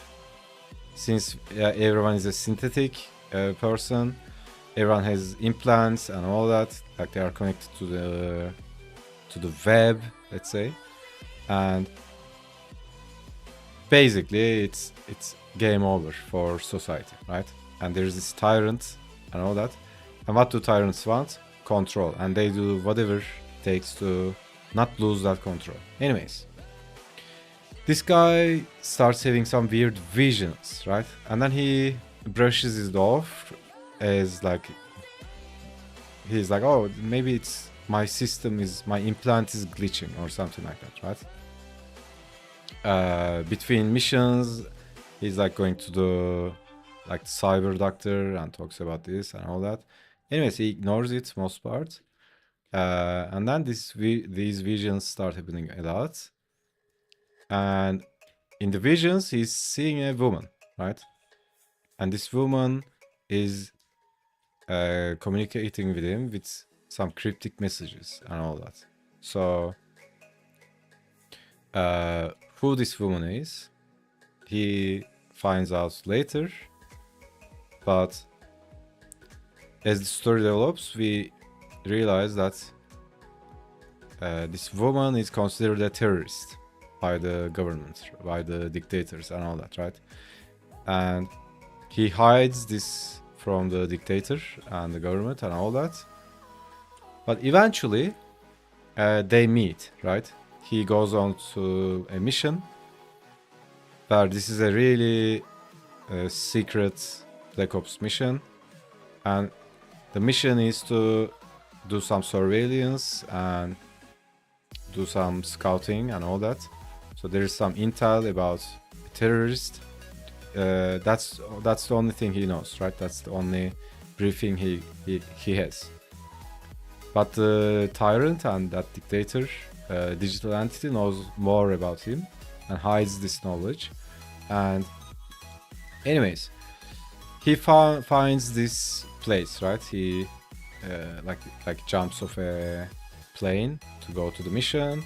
Speaker 1: Since everyone is a synthetic person, everyone has implants and all that. Like they are connected to the web, let's say, and basically it's game over for society, right? And there's this tyrant and all that. And what do tyrants want? Control, and they do whatever it takes to not lose that control. Anyways, this guy starts having some weird visions, right? And then he brushes it off as like he's like, oh, maybe it's my implant is glitching or something like that, right? Between missions, he's like going to the like cyber doctor and talks about this and all that. Anyways, he ignores it most part. And then these visions start happening a lot. And in the visions, he's seeing a woman, right? And this woman is communicating with him with some cryptic messages and all that. So, who this woman is, he finds out later. But as the story develops, we realize that this woman is considered a terrorist by the government, by the dictators and all that, right? And he hides this from the dictator and the government and all that. But eventually, they meet, right? He goes on to a mission where this is a really secret Black Ops mission. And the mission is to do some surveillance and do some scouting and all that. So there is some intel about a terrorist. That's the only thing he knows, right? That's the only briefing he has. But the tyrant and that dictator, digital entity, knows more about him and hides this knowledge. And anyways, he finds this place, right? He like jumps off a plane to go to the mission.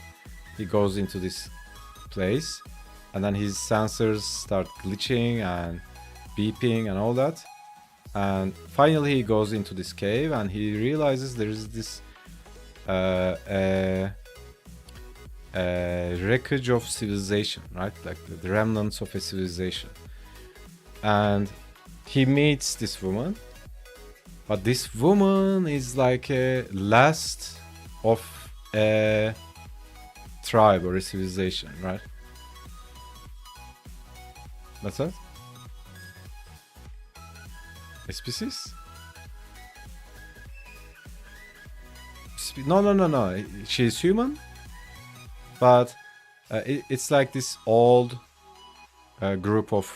Speaker 1: He goes into this place, and then his sensors start glitching and beeping and all that. And finally, he goes into this cave, and he realizes there is this wreckage of civilization, right? Like the remnants of a civilization. And he meets this woman, but this woman is like a last of a tribe or a civilization, right? What's that? A species? No. She's human, but it's like this old group of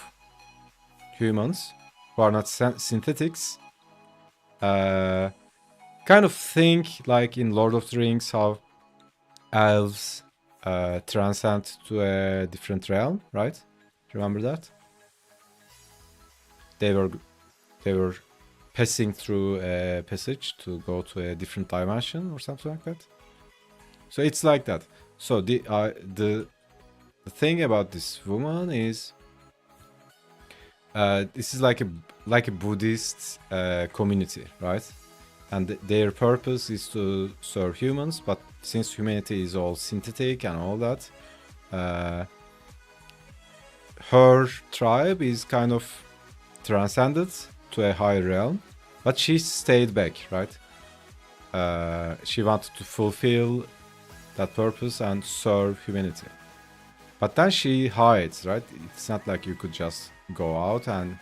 Speaker 1: humans who are not synthetics. Kind of think like in Lord of the Rings how elves transcend to a different realm, right? Remember that? They were passing through a passage to go to a different dimension or something like that. So it's like that. So the thing about this woman is this is like a Buddhist community, right? And their purpose is to serve humans, but since humanity is all synthetic and all that, her tribe is kind of transcended to a higher realm, but she stayed back, right? She wanted to fulfill that purpose and serve humanity. But then she hides, right? It's not like you could just go out and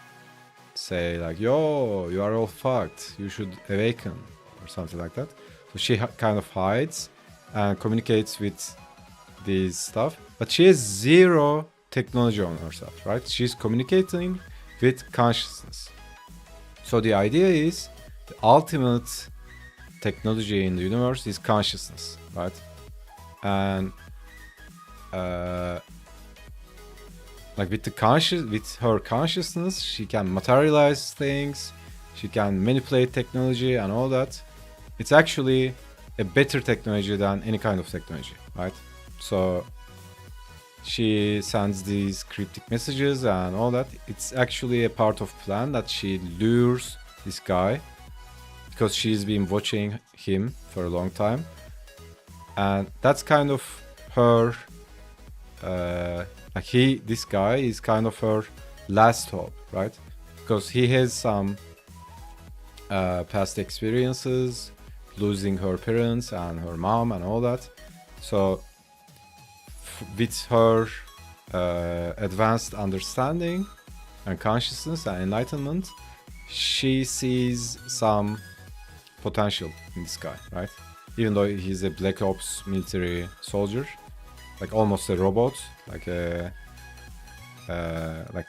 Speaker 1: say like, yo, you are all fucked, you should awaken, or something like that. So she kind of hides and communicates with these stuff, but she has zero technology on herself, right? She's communicating with consciousness. So the idea is the ultimate technology in the universe is consciousness, right? And like with her consciousness, she can materialize things, she can manipulate technology and all that. It's actually a better technology than any kind of technology, right? So she sends these cryptic messages and all that. It's actually a part of plan that she lures this guy because she's been watching him for a long time, and that's kind of her. This guy is kind of her last hope, right? Because he has some past experiences, losing her parents and her mom and all that. So with her advanced understanding and consciousness and enlightenment, she sees some potential in this guy, right? Even though he's a Black Ops military soldier, like almost a robot, like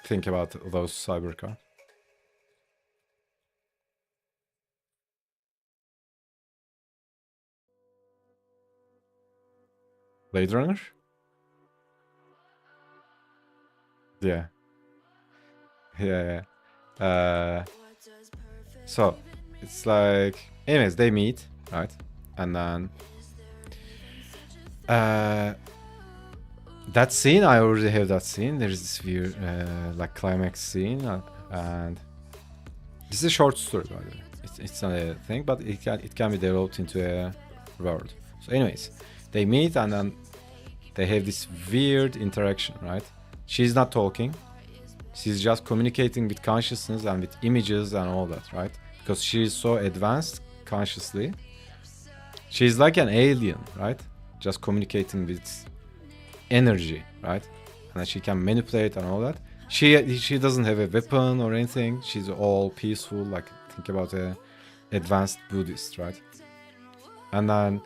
Speaker 1: think about those cybercar. Blade Runner? Yeah. Yeah. So it's like, anyways, they meet, right? And then that scene, I already have that scene. There's this weird like climax scene, and this is a short story, by the way. It's not a thing, but it can be developed into a world. So anyways, they meet and then they have this weird interaction, right? She's not talking. She's just communicating with consciousness and with images and all that, right? Because she's so advanced consciously. She's like an alien, right? Just communicating with energy, right? And then she can manipulate and all that. She doesn't have a weapon or anything. She's all peaceful, like think about a advanced Buddhist, right? And then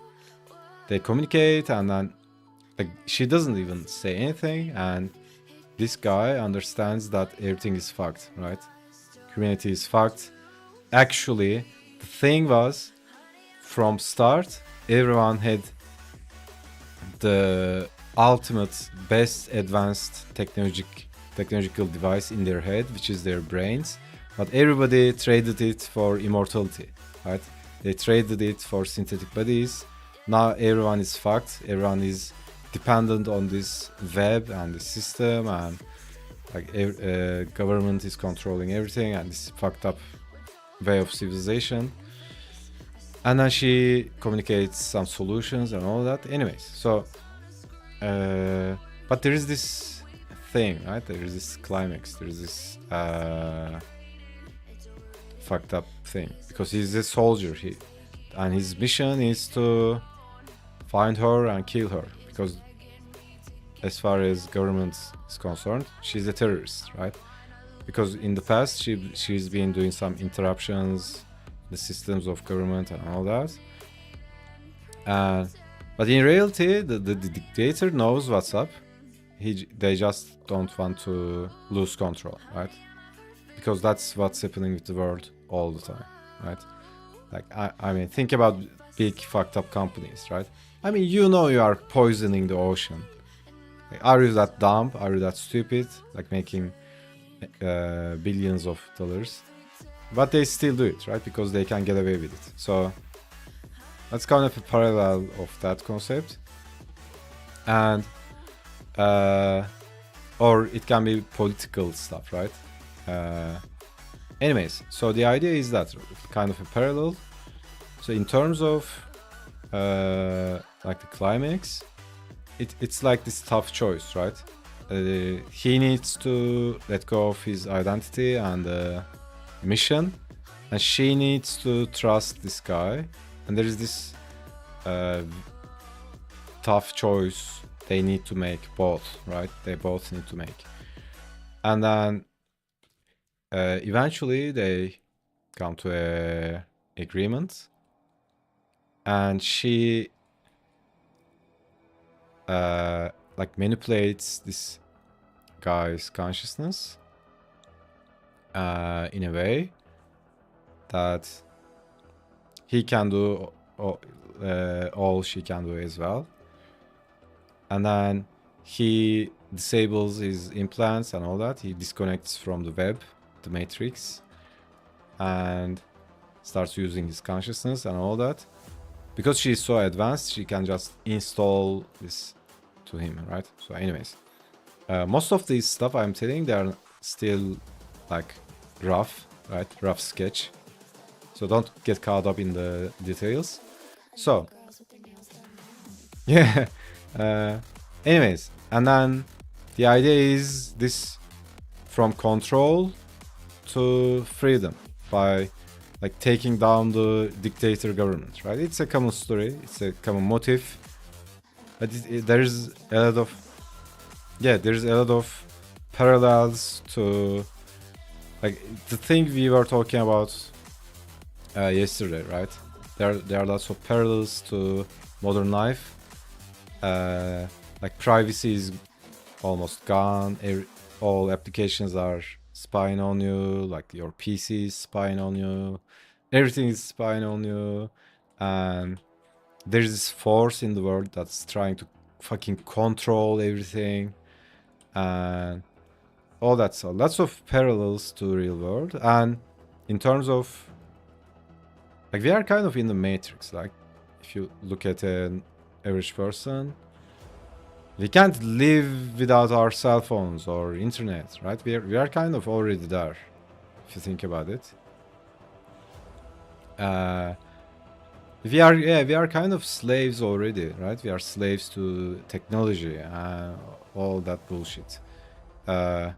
Speaker 1: they communicate, and then like she doesn't even say anything, and this guy understands that everything is fucked, right? Humanity is fucked. Actually, the thing was, from start, everyone had the ultimate, best advanced technological device in their head, which is their brains. But everybody traded it for immortality, right? They traded it for synthetic bodies. Now everyone is fucked. Everyone is dependent on this web and the system, and like government is controlling everything, and this fucked up way of civilization. And then she communicates some solutions and all that. Anyways, so but there is this thing, right? There is this climax. There is this fucked up thing, because he's a soldier, and his mission is to find her and kill her, because as far as government is concerned, she's a terrorist, right? Because in the past she's been doing some interruptions, the systems of government and all that. But in reality, the dictator knows what's up. They just don't want to lose control, right? Because that's what's happening with the world all the time, right? Like I mean, think about big fucked up companies, right? I mean, you know, you are poisoning the ocean. Like, are you that dumb? Are you that stupid? Like making billions of dollars, but they still do it, right? Because they can get away with it. So that's kind of a parallel of that concept. And or it can be political stuff, right? Anyways, so the idea is that kind of a parallel. So in terms of like the climax, it's like this tough choice, right? He needs to let go of his identity and mission, and she needs to trust this guy. And there is this tough choice they need to make, both, right? They both need to make. And then eventually they come to a agreement, and she like manipulates this guy's consciousness in a way that he can do all she can do as well. And then he disables his implants and all that. He disconnects from the web, the matrix, and starts using his consciousness and all that. Because she's so advanced, she can just install this to him, right? So anyways, most of these stuff I'm telling, they are still like rough, right? Rough sketch. So don't get caught up in the details. So yeah. Anyways, and then the idea is this, from control to freedom by like taking down the dictator government, right? It's a common story, it's a common motive, but there's a lot of there's a lot of parallels to like the thing we were talking about yesterday, right? There are lots of parallels to modern life. Like privacy is almost gone. All applications are spying on you. Like your PC is spying on you. Everything is spying on you. And there's this force in the world that's trying to fucking control everything. And all that. So lots of parallels to the real world. And in terms of like we are kind of in the matrix. Like if you look at an average person, we can't live without our cell phones or internet, right? We are kind of already there, if you think about it. We are kind of slaves already, right? We are slaves to technology, all that bullshit. I'm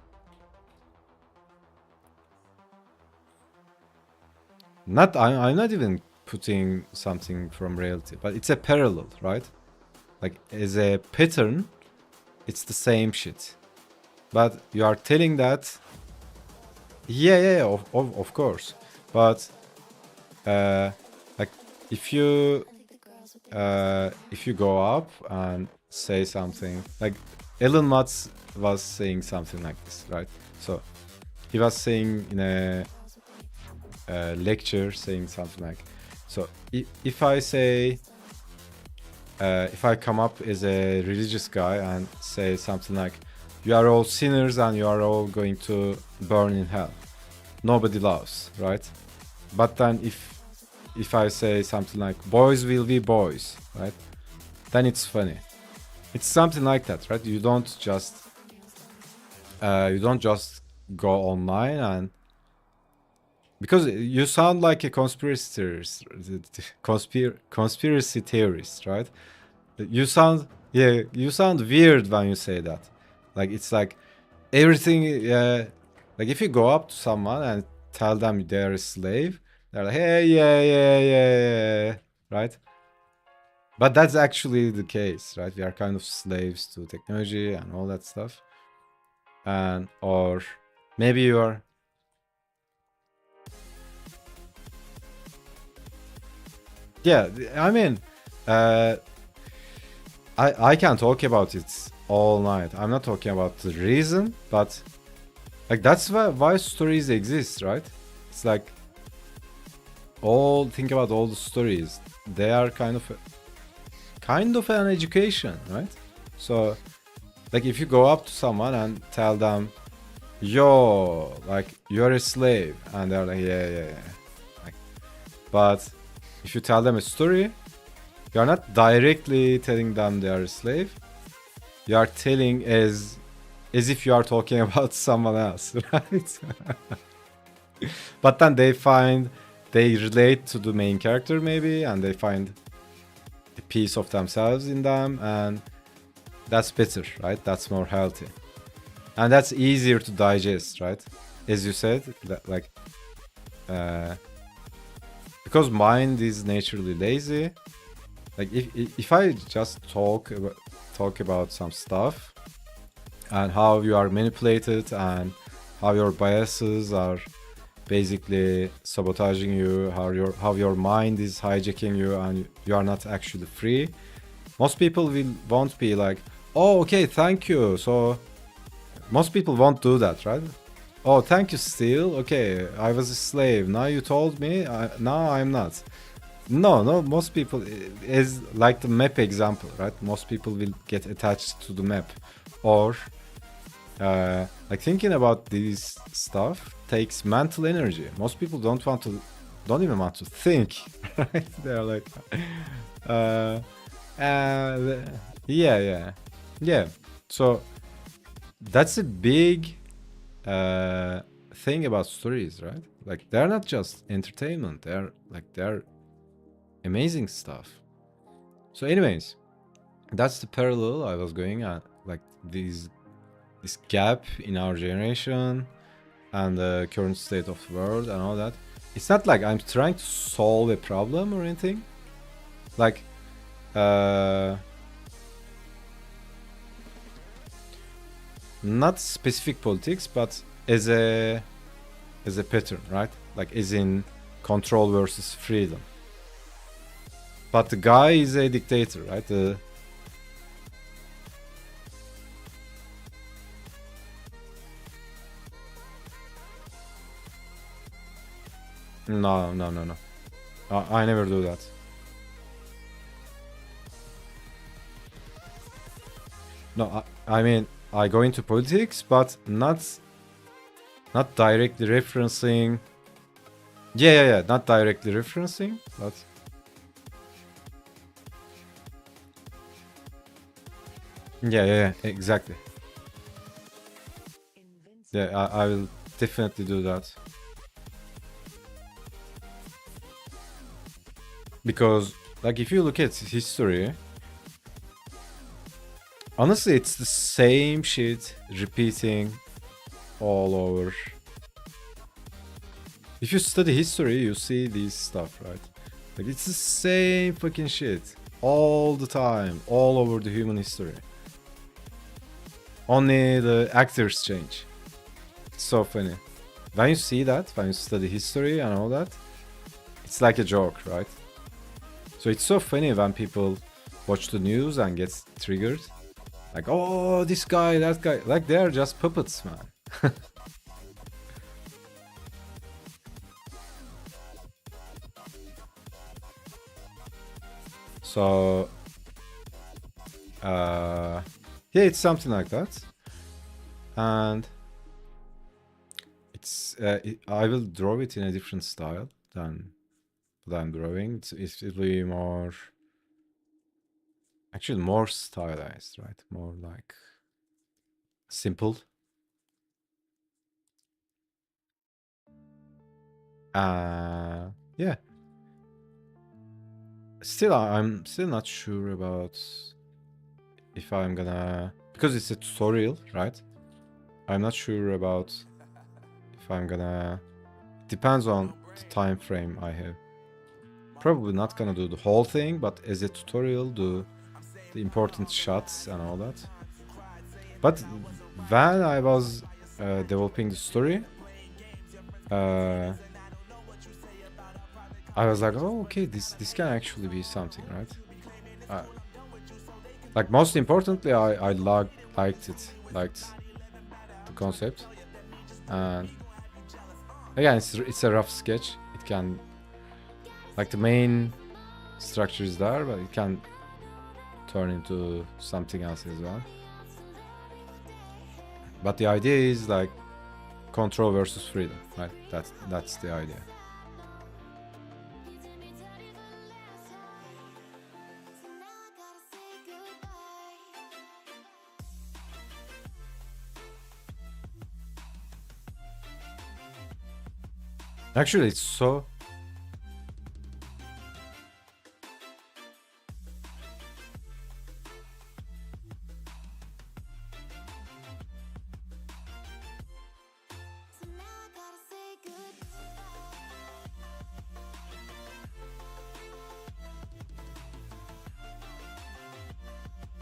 Speaker 1: not even putting something from reality, but it's a parallel, right? Like as a pattern, it's the same shit. But you are telling that, of course. But like if you go up and say something, like Elon Musk was saying something like this, right? So he was saying in a lecture, saying something like, so if I say, if I come up as a religious guy and say something like, you are all sinners and you are all going to burn in hell, nobody laughs, right? But then if I say something like, boys will be boys, right? Then it's funny. It's something like that, right? You don't just go online and, because you sound like a conspiracy theorist, right? You sound weird when you say that. Like it's like everything. Like if you go up to someone and tell them they're a slave, they're like, hey, yeah, right? But that's actually the case, right? We are kind of slaves to technology and all that stuff. And or maybe you are. Yeah, I mean, I can talk about it all night. I'm not talking about the reason, but like that's why stories exist, right? It's like think about all the stories. They are kind of an education, right? So like if you go up to someone and tell them, yo, like you're a slave, and they're like, yeah. Like, but if you tell them a story, you are not directly telling them they are a slave. You are telling as as if you are talking about someone else, right? But then they relate to the main character maybe, and they find a piece of themselves in them, and that's better, right? That's more healthy. And that's easier to digest, right? As you said, like, because mind is naturally lazy. Like if I just talk about some stuff and how you are manipulated and how your biases are basically sabotaging you, how your mind is hijacking you, and you are not actually free. Most people won't be like, oh, okay, thank you. So most people won't do that, right? Oh, thank you, Steel. Okay, I was a slave. Now you told me. Now I'm not. No. Most people is like the map example, right? Most people will get attached to the map, or like thinking about these stuff takes mental energy. Most people don't even want to think, right? They're like, yeah. So that's a big thing about stories, right? Like they're not just entertainment. They're amazing stuff. So, anyways, that's the parallel I was going at, like this gap in our generation and the current state of the world and all that. It's not like I'm trying to solve a problem or anything. Like, not specific politics, but as a pattern, right? Like as in control versus freedom. But the guy is a dictator, right? No. I never do that. No, I mean, I go into politics, but not directly referencing. Yeah, not directly referencing, but yeah, exactly. Yeah, I will definitely do that. Because, like, if you look at history, honestly, it's the same shit repeating all over. If you study history, you see this stuff, right? Like, it's the same fucking shit all the time, all over the human history. Only the actors change. It's so funny. When you see that, when you study history and all that, it's like a joke, right? So it's so funny when people watch the news and get triggered. Like, oh, this guy, that guy. Like, they're just puppets, man. So, yeah, it's something like that. And it's, I will draw it in a different style than what I'm drawing. It'll be more, actually more stylized, right? More like simple. Yeah. Still, I'm still not sure about if I'm gonna, because it's a tutorial, right? I'm not sure about if I'm gonna. It depends on the time frame I have. Probably not gonna do the whole thing, but as a tutorial, do the important shots and all that. But when I was developing the story, I was like, oh, okay, this can actually be something, right? Like, most importantly, I liked the concept, and again, it's a rough sketch. It can, like, the main structure is there, but it can turn into something else as well. But the idea is like control versus freedom, right? That's the idea. Actually, it's so...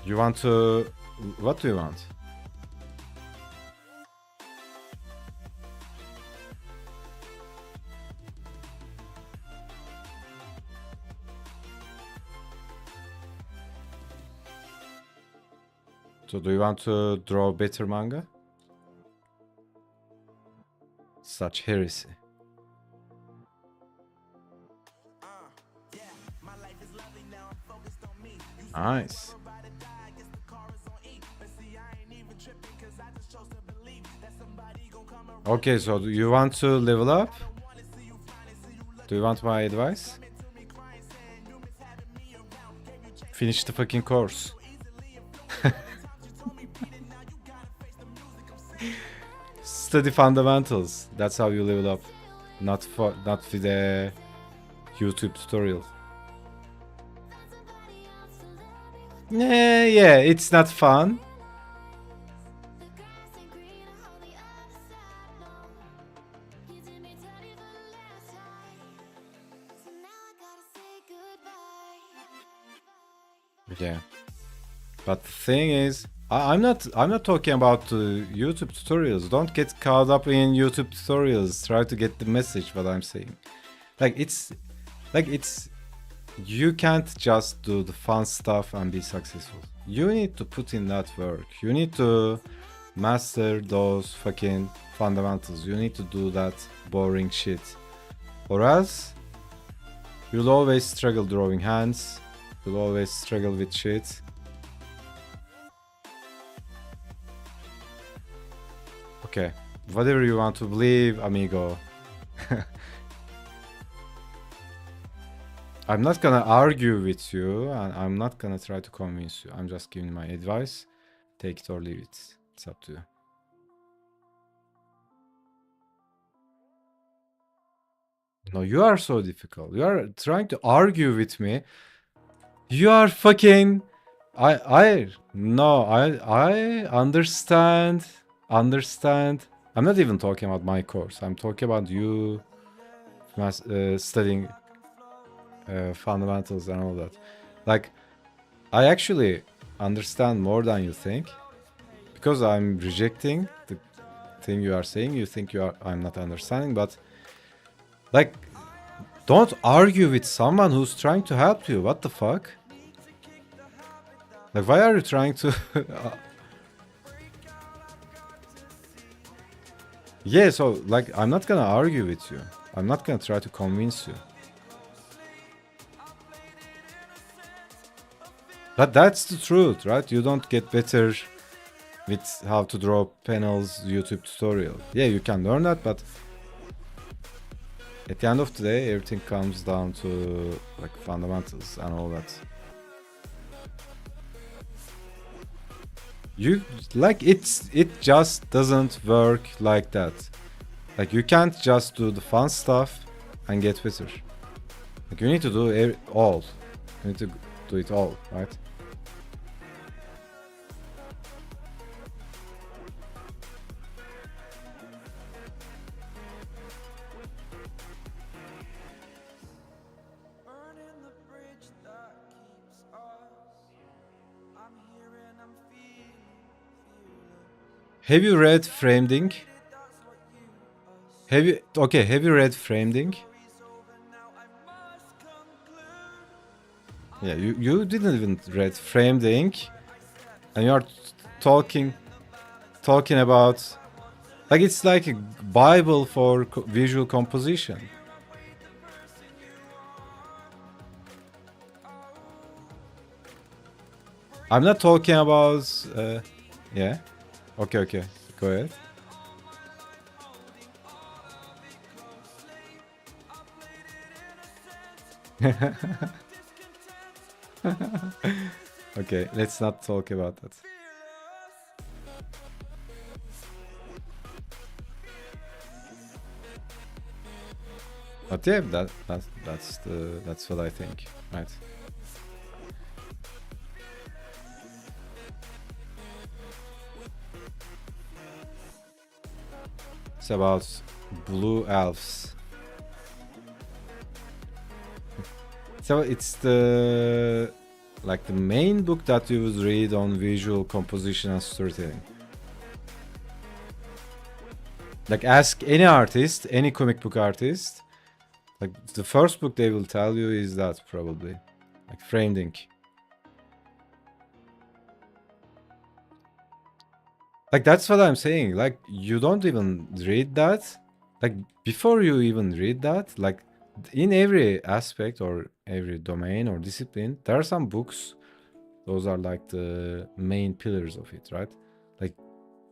Speaker 1: You want to... What do you want? So do you want to draw better manga? Such heresy. Nice. Okay, so do you want to level up? Do you want my advice? Finish the fucking course. Study fundamentals. That's how you level up. Not with a YouTube tutorial. Yeah, it's not fun. Yeah, but the thing is, I'm not talking about YouTube tutorials. Don't get caught up in YouTube tutorials. Try to get the message what I'm saying. It's you can't just do the fun stuff and be successful. You need to put in that work. You need to master those fucking fundamentals. You need to do that boring shit, or else you'll always struggle drawing hands. You'll always struggle with shit. Okay, whatever you want to believe, amigo. I'm not gonna argue with you, and I'm not gonna try to convince you. I'm just giving my advice. Take it or leave it. It's up to you. No, you are so difficult. You are trying to argue with me. You are fucking... I understand. I'm not even talking about my course. I'm talking about you studying fundamentals and all that. Like, I actually understand more than you think, because I'm rejecting the thing you are saying. You think I'm not understanding, but like, don't argue with someone who's trying to help you. What the fuck? Like, why are you trying to... Yeah, so, like, I'm not gonna argue with you. I'm not gonna try to convince you. But that's the truth, right? You don't get better with how to draw panels YouTube tutorial. Yeah, you can learn that, but at the end of the day, everything comes down to, like, fundamentals and all that. It just doesn't work like that. Like, you can't just do the fun stuff and get better. Like, you need to do all. You need to do it all, right? Have you read Framing? Have you read Framing? Yeah, you didn't even read Framing, and you are talking about, like, it's like a Bible for visual composition. I'm not talking about yeah. Okay, go ahead. Okay, let's not talk about that. But yeah, that's what I think, right? It's about blue elves. So it's the main book that you would read on visual composition and storytelling. Like ask any artist, any comic book artist, like the first book they will tell you is that probably, like framed ink. Like that's what I'm saying. Like you don't even read that. Like before you even read that, like in every aspect or every domain or discipline, there are some books. Those are like the main pillars of it, right? Like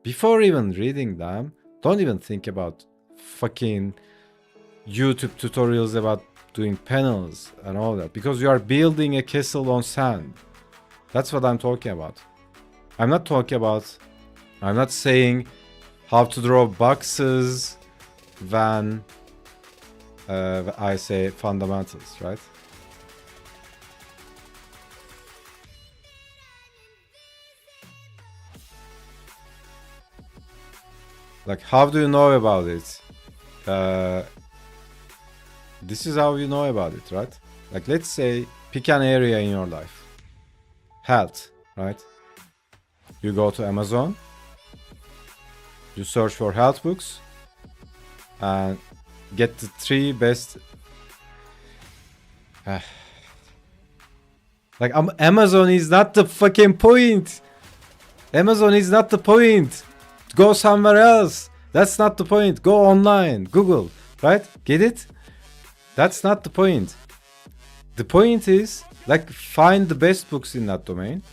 Speaker 1: before even reading them, don't even think about fucking YouTube tutorials about doing panels and all that, because you are building a castle on sand. That's what I'm talking about. I'm not saying how to draw boxes when I say fundamentals, right? Like, how do you know about it? This is how you know about it, right? Like, let's say, pick an area in your life. Health, right? You go to Amazon. You search for health books. And get the 3 best... Like, Amazon is not the fucking point! Amazon is not the point! Go somewhere else! That's not the point. Go online. Google. Right? Get it? That's not the point. The point is, like, find the best books in that domain,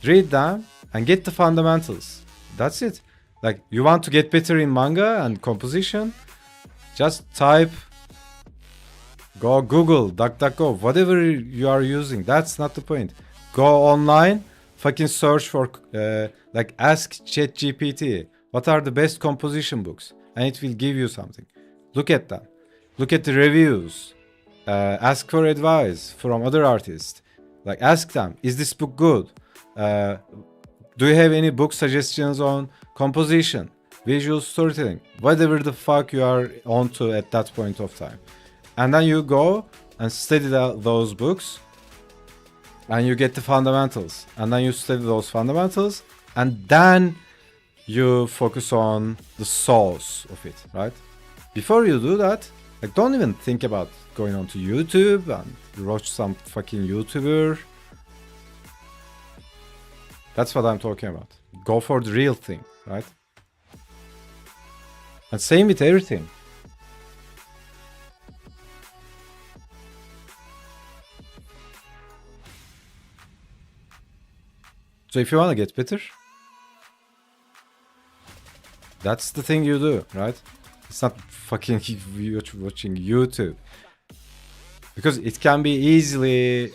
Speaker 1: read them, and get the fundamentals. That's it. Like, you want to get better in manga and composition? Just type, go Google, DuckDuckGo, whatever you are using. That's not the point. Go online, fucking search for, like, ask ChatGPT, what are the best composition books? And it will give you something. Look at them. Look at the reviews. Ask for advice from other artists. Like, ask them, is this book good? Do you have any book suggestions on composition, visual storytelling, whatever the fuck you are onto at that point of time? And then you go and study those books, and you get the fundamentals. And then you study those fundamentals, and then you focus on the source of it, right? Before you do that, like, don't even think about going onto YouTube and watch some fucking YouTuber. That's what I'm talking about. Go for the real thing, right? And same with everything. So if you want to get better, that's the thing you do, right? It's not fucking watching YouTube. Because it can be easily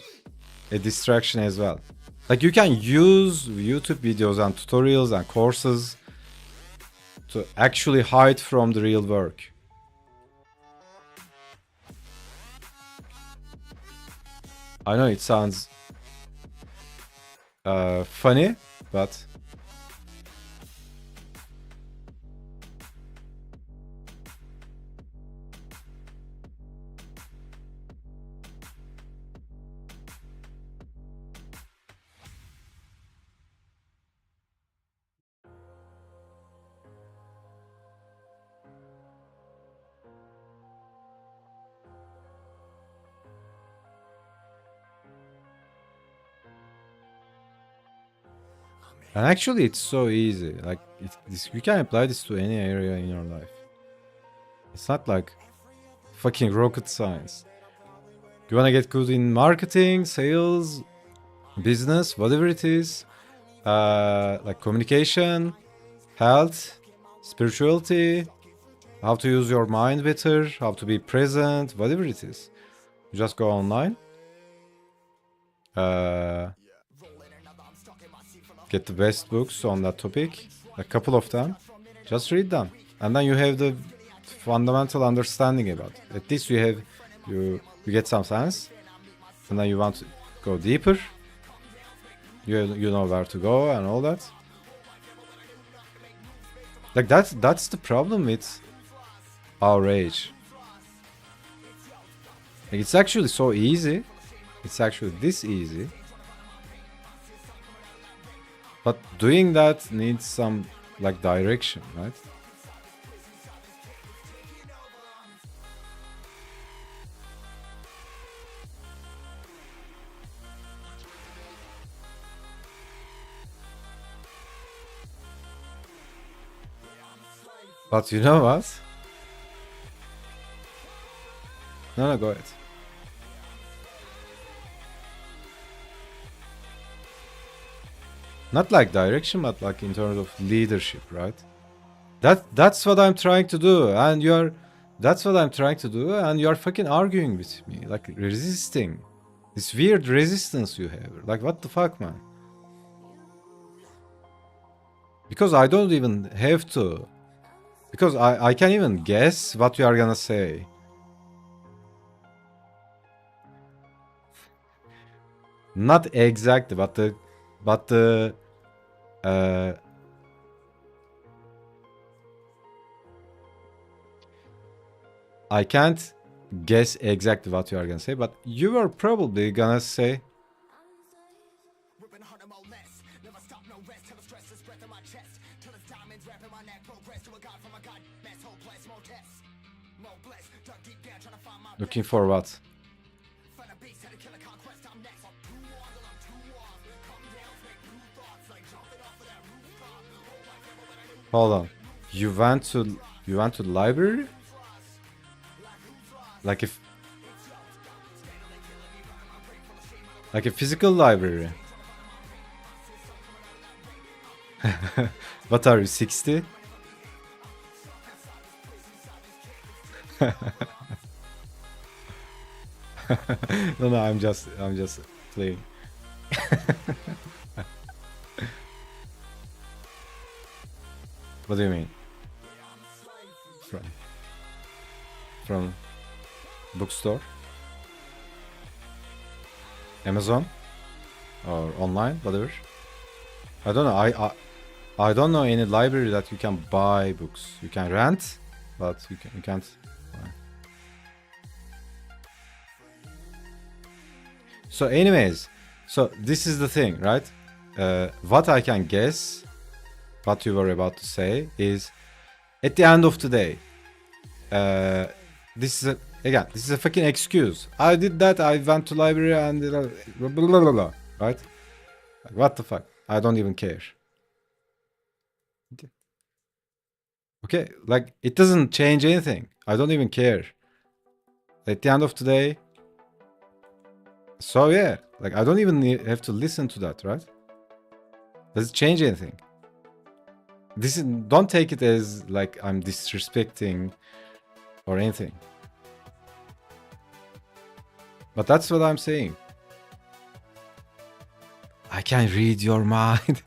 Speaker 1: a distraction as well. Like, you can use YouTube videos and tutorials and courses to actually hide from the real work. I know it sounds funny, but and actually it's so easy. Like, you can apply this to any area in your life. It's not like fucking rocket science. You wanna get good in marketing, sales, business, whatever it is, like communication, health, spirituality, how to use your mind better, how to be present, whatever it is. You just go online, get the best books on that topic, a couple of them, just read them, and then you have the fundamental understanding about it. At least you get some sense, and then you want to go deeper. You know where to go and all that. Like that's the problem with our age. Like, it's actually so easy. It's actually this easy. But doing that needs some like direction, right? But you know what? No, go ahead. Not like direction, but like in terms of leadership, right? That's what I'm trying to do, and that's what I'm trying to do, and you're fucking arguing with me, like resisting. This weird resistance you have. Like, what the fuck, man? Because I don't even have to. Because I can't even guess what you are gonna say. Not exactly, but the I can't guess exactly what you are gonna say, but you are probably gonna say looking for what? Hold on. You went to the library? Like a physical library. What are you, 60? No, I'm just playing. What do you mean? From bookstore? Amazon? Or online, whatever. I don't know. I don't know any library that you can buy books. You can rent, but you can't buy. So anyways, so this is the thing, right? What I can guess, what you were about to say is, at the end of the day, this is a fucking excuse. I did that. I went to library and blah, blah, blah, blah, right? Like, what the fuck? I don't even care. Okay, like it doesn't change anything. I don't even care. At the end of the day. So yeah, like I don't even have to listen to that, right? Does it change anything? Don't take it as like I'm disrespecting or anything. But that's what I'm saying. I can read your mind.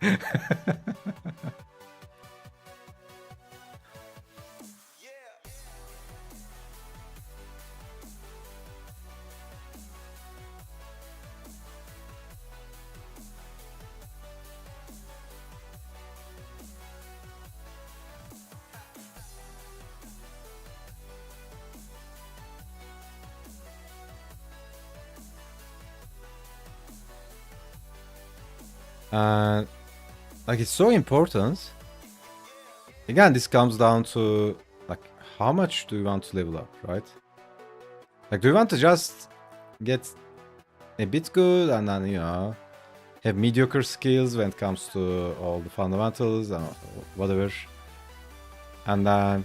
Speaker 1: And like it's so important. Again, this comes down to like how much do you want to level up, right? Like, do you want to just get a bit good and then, have mediocre skills when it comes to all the fundamentals and whatever, and then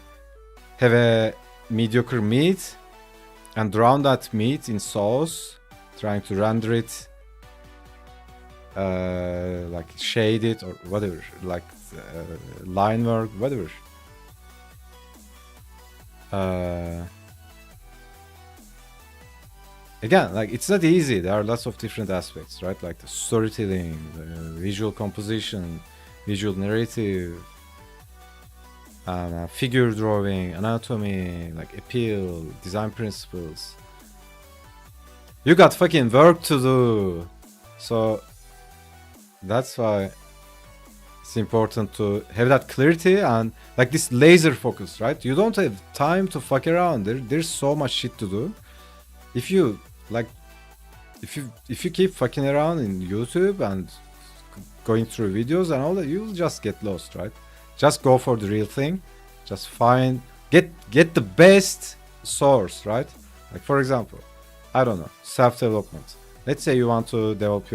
Speaker 1: have a mediocre meat and drown that meat in sauce, trying to render it, like shade it or whatever, like line work, whatever. Again, like it's not easy. There are lots of different aspects, right? Like the storytelling, the visual composition, visual narrative, and figure drawing, anatomy, like appeal, design principles. You got fucking work to do. So that's why it's important to have that clarity and like this laser focus, right? You don't have time to fuck around. There's so much shit to do. If you like, if you keep fucking around in YouTube and going through videos and all that, you'll just get lost, right? Just go for the real thing. Just find, get the best source, right? Like for example, I don't know, self-development. Let's say you want to develop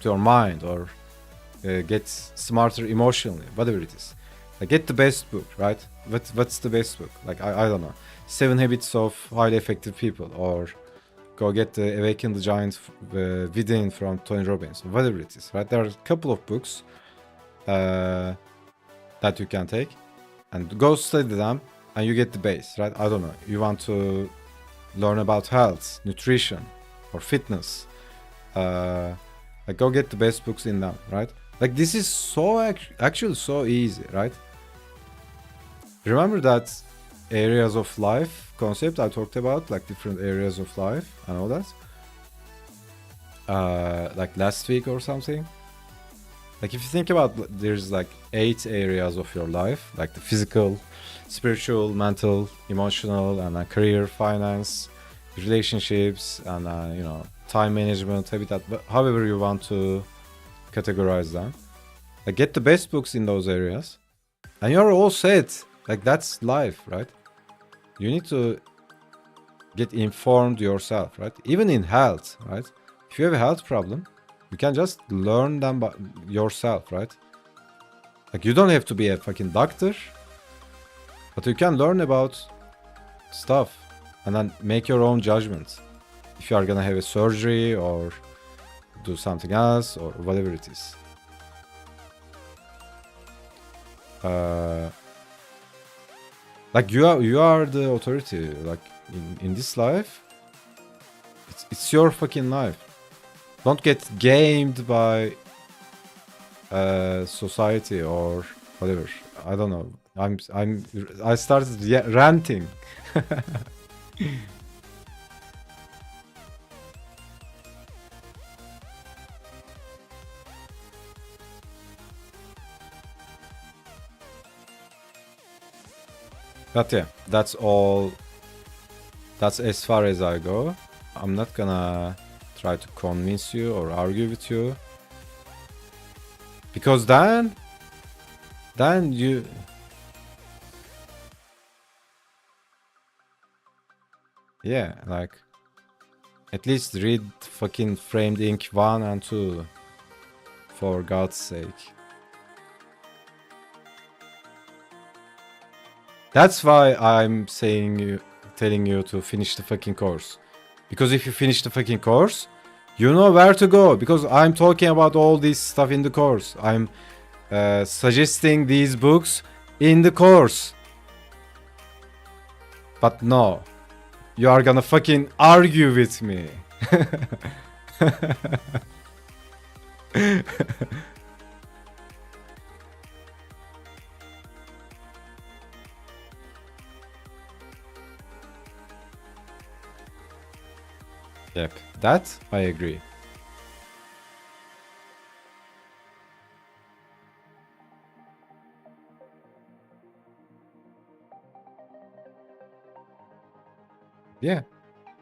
Speaker 1: your mind or get smarter emotionally, whatever it is. Like get the best book, right? What's the best book? Like I don't know, 7 Habits of Highly Effective People, or go get the Awaken the Giant Within from Tony Robbins, whatever it is, right? There are a couple of books that you can take and go study them and you get the base, right? I don't know, you want to learn about health, nutrition, or fitness, like go get the best books in them, right? Like this is so actually so easy, right? Remember that areas of life concept I talked about, like different areas of life and all that, like last week or something. Like if you think about, there's like 8 areas of your life, like the physical, spiritual, mental, emotional, and career, finance, relationships, and you know, time management, habitat, however you want to categorize them. Like get the best books in those areas and you're all set. Like that's life, right? You need to get informed yourself, right? Even in health, right? If you have a health problem, you can just learn them by yourself, right? Like you don't have to be a fucking doctor, but you can learn about stuff and then make your own judgments. If you are gonna have a surgery or do something else or whatever it is. Like you are the authority. Like in this life, it's your fucking life. Don't get gamed by society or whatever. I don't know. I started ranting. But yeah, that's all. That's as far as I go. I'm not gonna try to convince you or argue with you, because then you, yeah, like at least read fucking Framed Ink 1 and 2, for God's sake. That's why I'm telling you to finish the fucking course. Because if you finish the fucking course, you know where to go. Because I'm talking about all this stuff in the course. I'm suggesting these books in the course. But no, you are gonna fucking argue with me. Yep, that I agree. Yeah,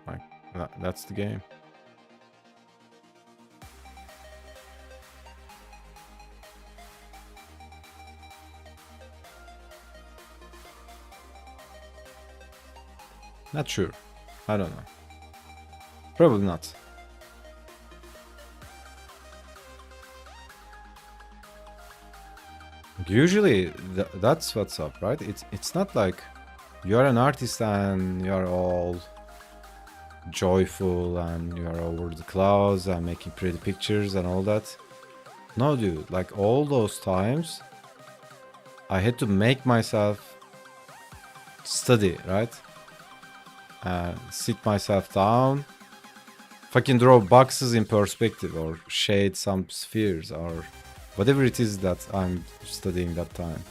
Speaker 1: like that's the game. Not sure. I don't know. Probably not. Usually that's what's up, right? It's not like you're an artist and you're all joyful and you're over the clouds and making pretty pictures and all that. No, dude, like all those times I had to make myself study, right? Sit myself down, fucking draw boxes in perspective or shade some spheres or whatever it is that I'm studying that time.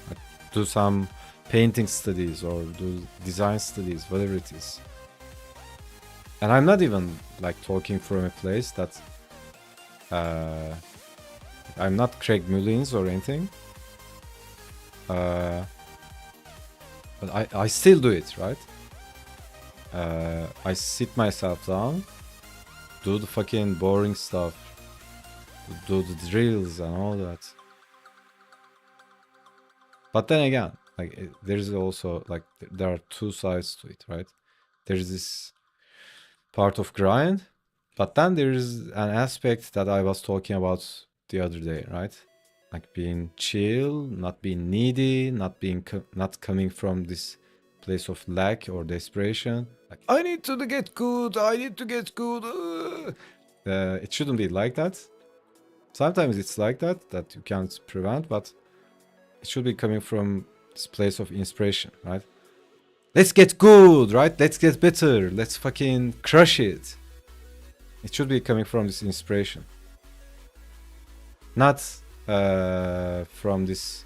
Speaker 1: Like, do some painting studies or do design studies, whatever it is. And I'm not even like talking from a place that I'm not Craig Mullins or anything. But I still do it, right? I sit myself down, do the fucking boring stuff, do the drills and all that. But then again, like there's also like there are two sides to it, right? There's this part of grind, but then there's an aspect that I was talking about the other day, right? Like being chill, not being needy, not being not coming from this place of lack or desperation. Like I need to get good, I need to get good. It shouldn't be like that. Sometimes it's like that you can't prevent, but it should be coming from this place of inspiration, right? Let's get good, right? Let's get better. Let's fucking crush it. It should be coming from this inspiration. Not from this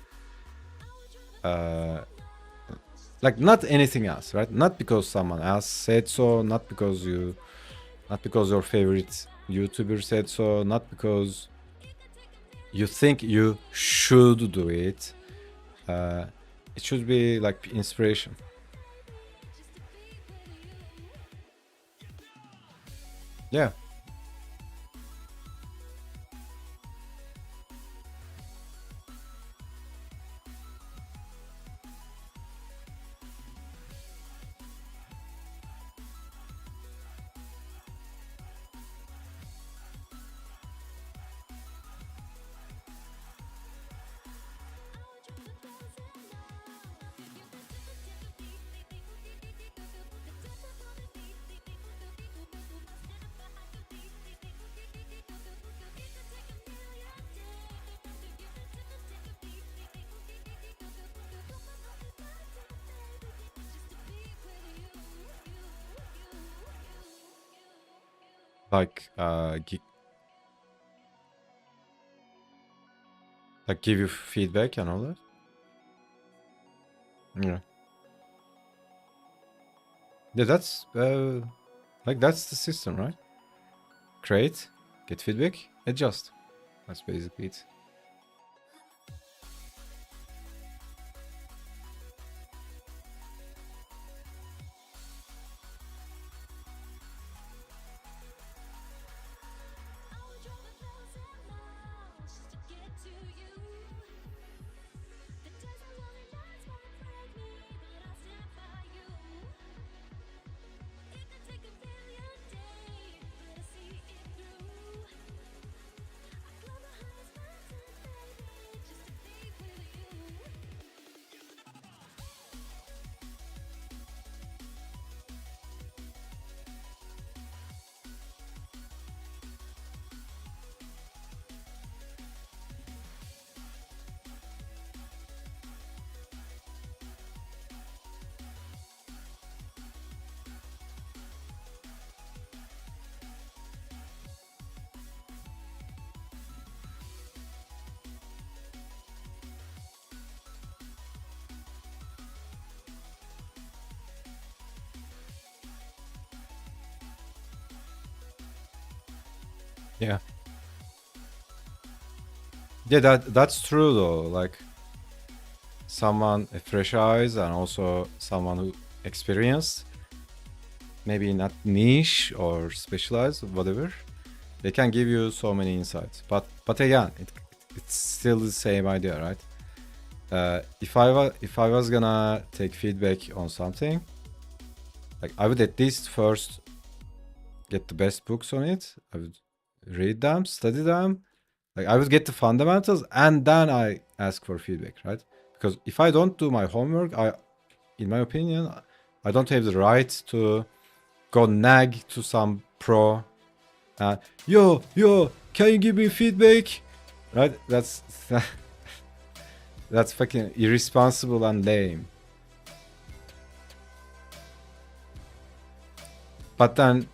Speaker 1: like not anything else, right? Not because someone else said so, not because your favorite YouTuber said so, not because you think you should do it. It should be like inspiration. Yeah. Like like give you feedback and all that. Yeah. Yeah, that's like that's the system, right? Create, get feedback, adjust. That's basically it. Yeah. Yeah, that's true though. Like someone a fresh eyes and also someone who experienced, maybe not niche or specialized, whatever. They can give you so many insights. But again, it's still the same idea, right? If I was gonna take feedback on something, like I would at least first get the best books on it. I would read them, study them. Like I would get the fundamentals and then I ask for feedback, right? Because if I don't do my homework, in my opinion, I don't have the right to go nag to some pro. Yo, can you give me feedback? Right? That's that's fucking irresponsible and lame. But then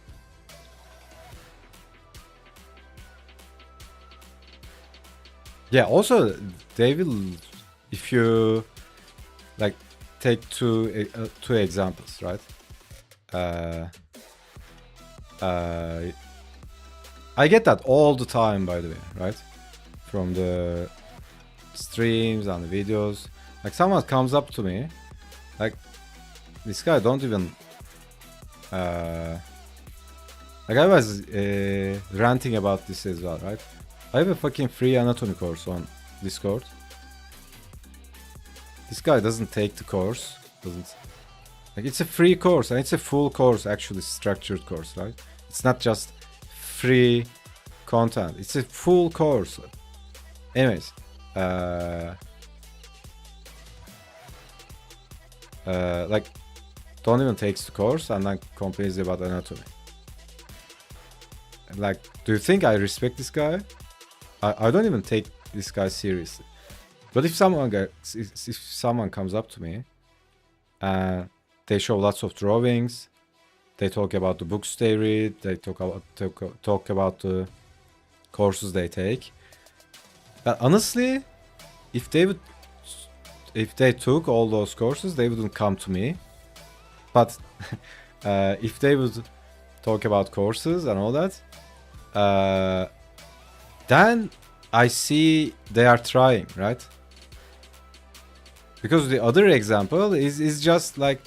Speaker 1: Yeah, also they will, if you like take two examples, right? I get that all the time, by the way, right? From the streams and the videos. Like someone comes up to me, like this guy don't even like I was ranting about this as well, right? I have a fucking free anatomy course on Discord. This guy doesn't take the course, doesn't like it's a free course and it's a full course, actually structured course, right? It's not just free content. It's a full course. Anyways, like don't even takes the course and then complains about anatomy. Like, do you think I respect this guy? I don't even take this guy seriously. But if someone comes up to me and they show lots of drawings, they talk about the books they read, they talk about the courses they take. But honestly, if they took all those courses, they wouldn't come to me. But if they would talk about courses and all that, then I see they are trying, right? Because the other example is just like,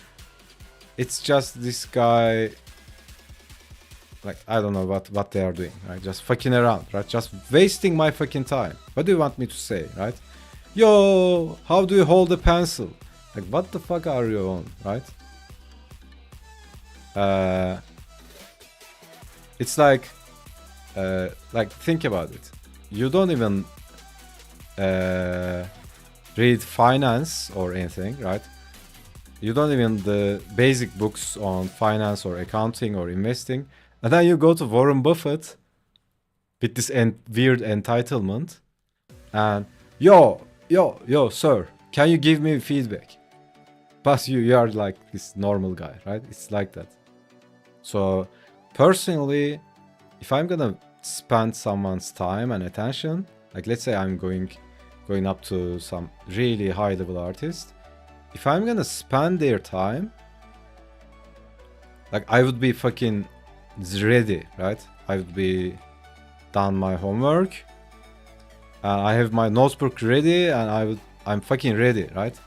Speaker 1: it's just this guy, like I don't know what they are doing, right? Just fucking around, right? Just wasting my fucking time. What do you want me to say, right? Yo, how do you hold a pencil? Like, what the fuck are you on, right? It's like think about it. You don't even read finance or anything, right? You don't even the basic books on finance or accounting or investing, and then you go to Warren Buffett with this weird entitlement, and yo, sir, can you give me feedback? But you are like this normal guy, right? It's like that. So personally, if I'm gonna spend someone's time and attention, like let's say I'm going up to some really high level artist, if I'm gonna spend their time, like I would be fucking ready, right? I would be done my homework, I have my notebook ready, and I'm fucking ready, right?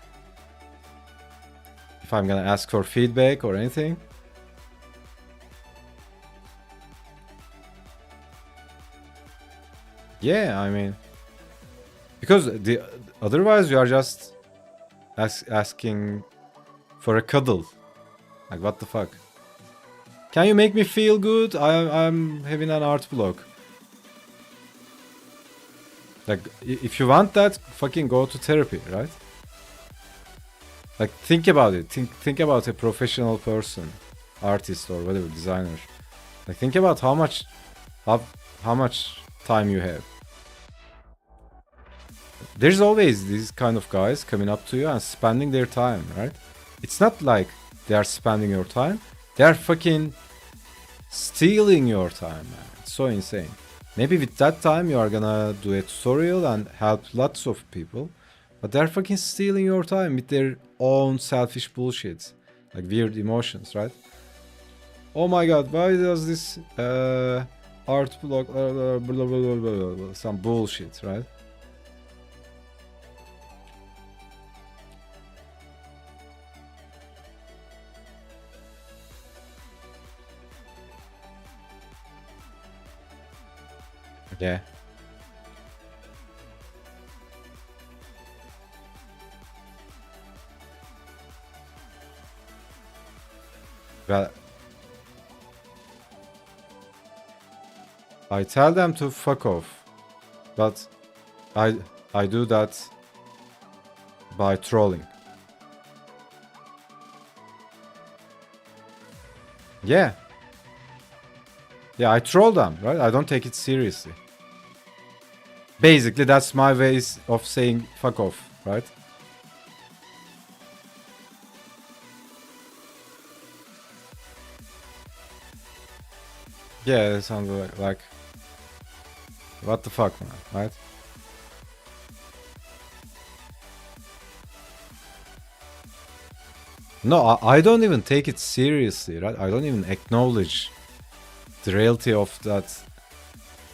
Speaker 1: If I'm gonna ask for feedback or anything. Yeah, I mean, because otherwise you are just asking for a cuddle. Like, what the fuck? Can you make me feel good? I'm having an art block. Like, if you want that, fucking go to therapy, right? Like, think about it. Think about a professional person, artist or whatever, designer. Like, think about how much time you have. There's always these kind of guys coming up to you and spending their time, right? It's not like they are spending your time. They are fucking stealing your time, man. It's so insane. Maybe with that time you are gonna do a tutorial and help lots of people. But they're fucking stealing your time with their own selfish bullshit. Like weird emotions, right? Oh my god, why does this art block blah, blah, blah, some bullshit, right? Yeah. Well, I tell them to fuck off, but I do that by trolling. Yeah. Yeah, I troll them, right? I don't take it seriously. Basically, that's my ways of saying fuck off, right? Yeah, it sounds like what the fuck, man, right? No, I don't even take it seriously, right? I don't even acknowledge the reality of that.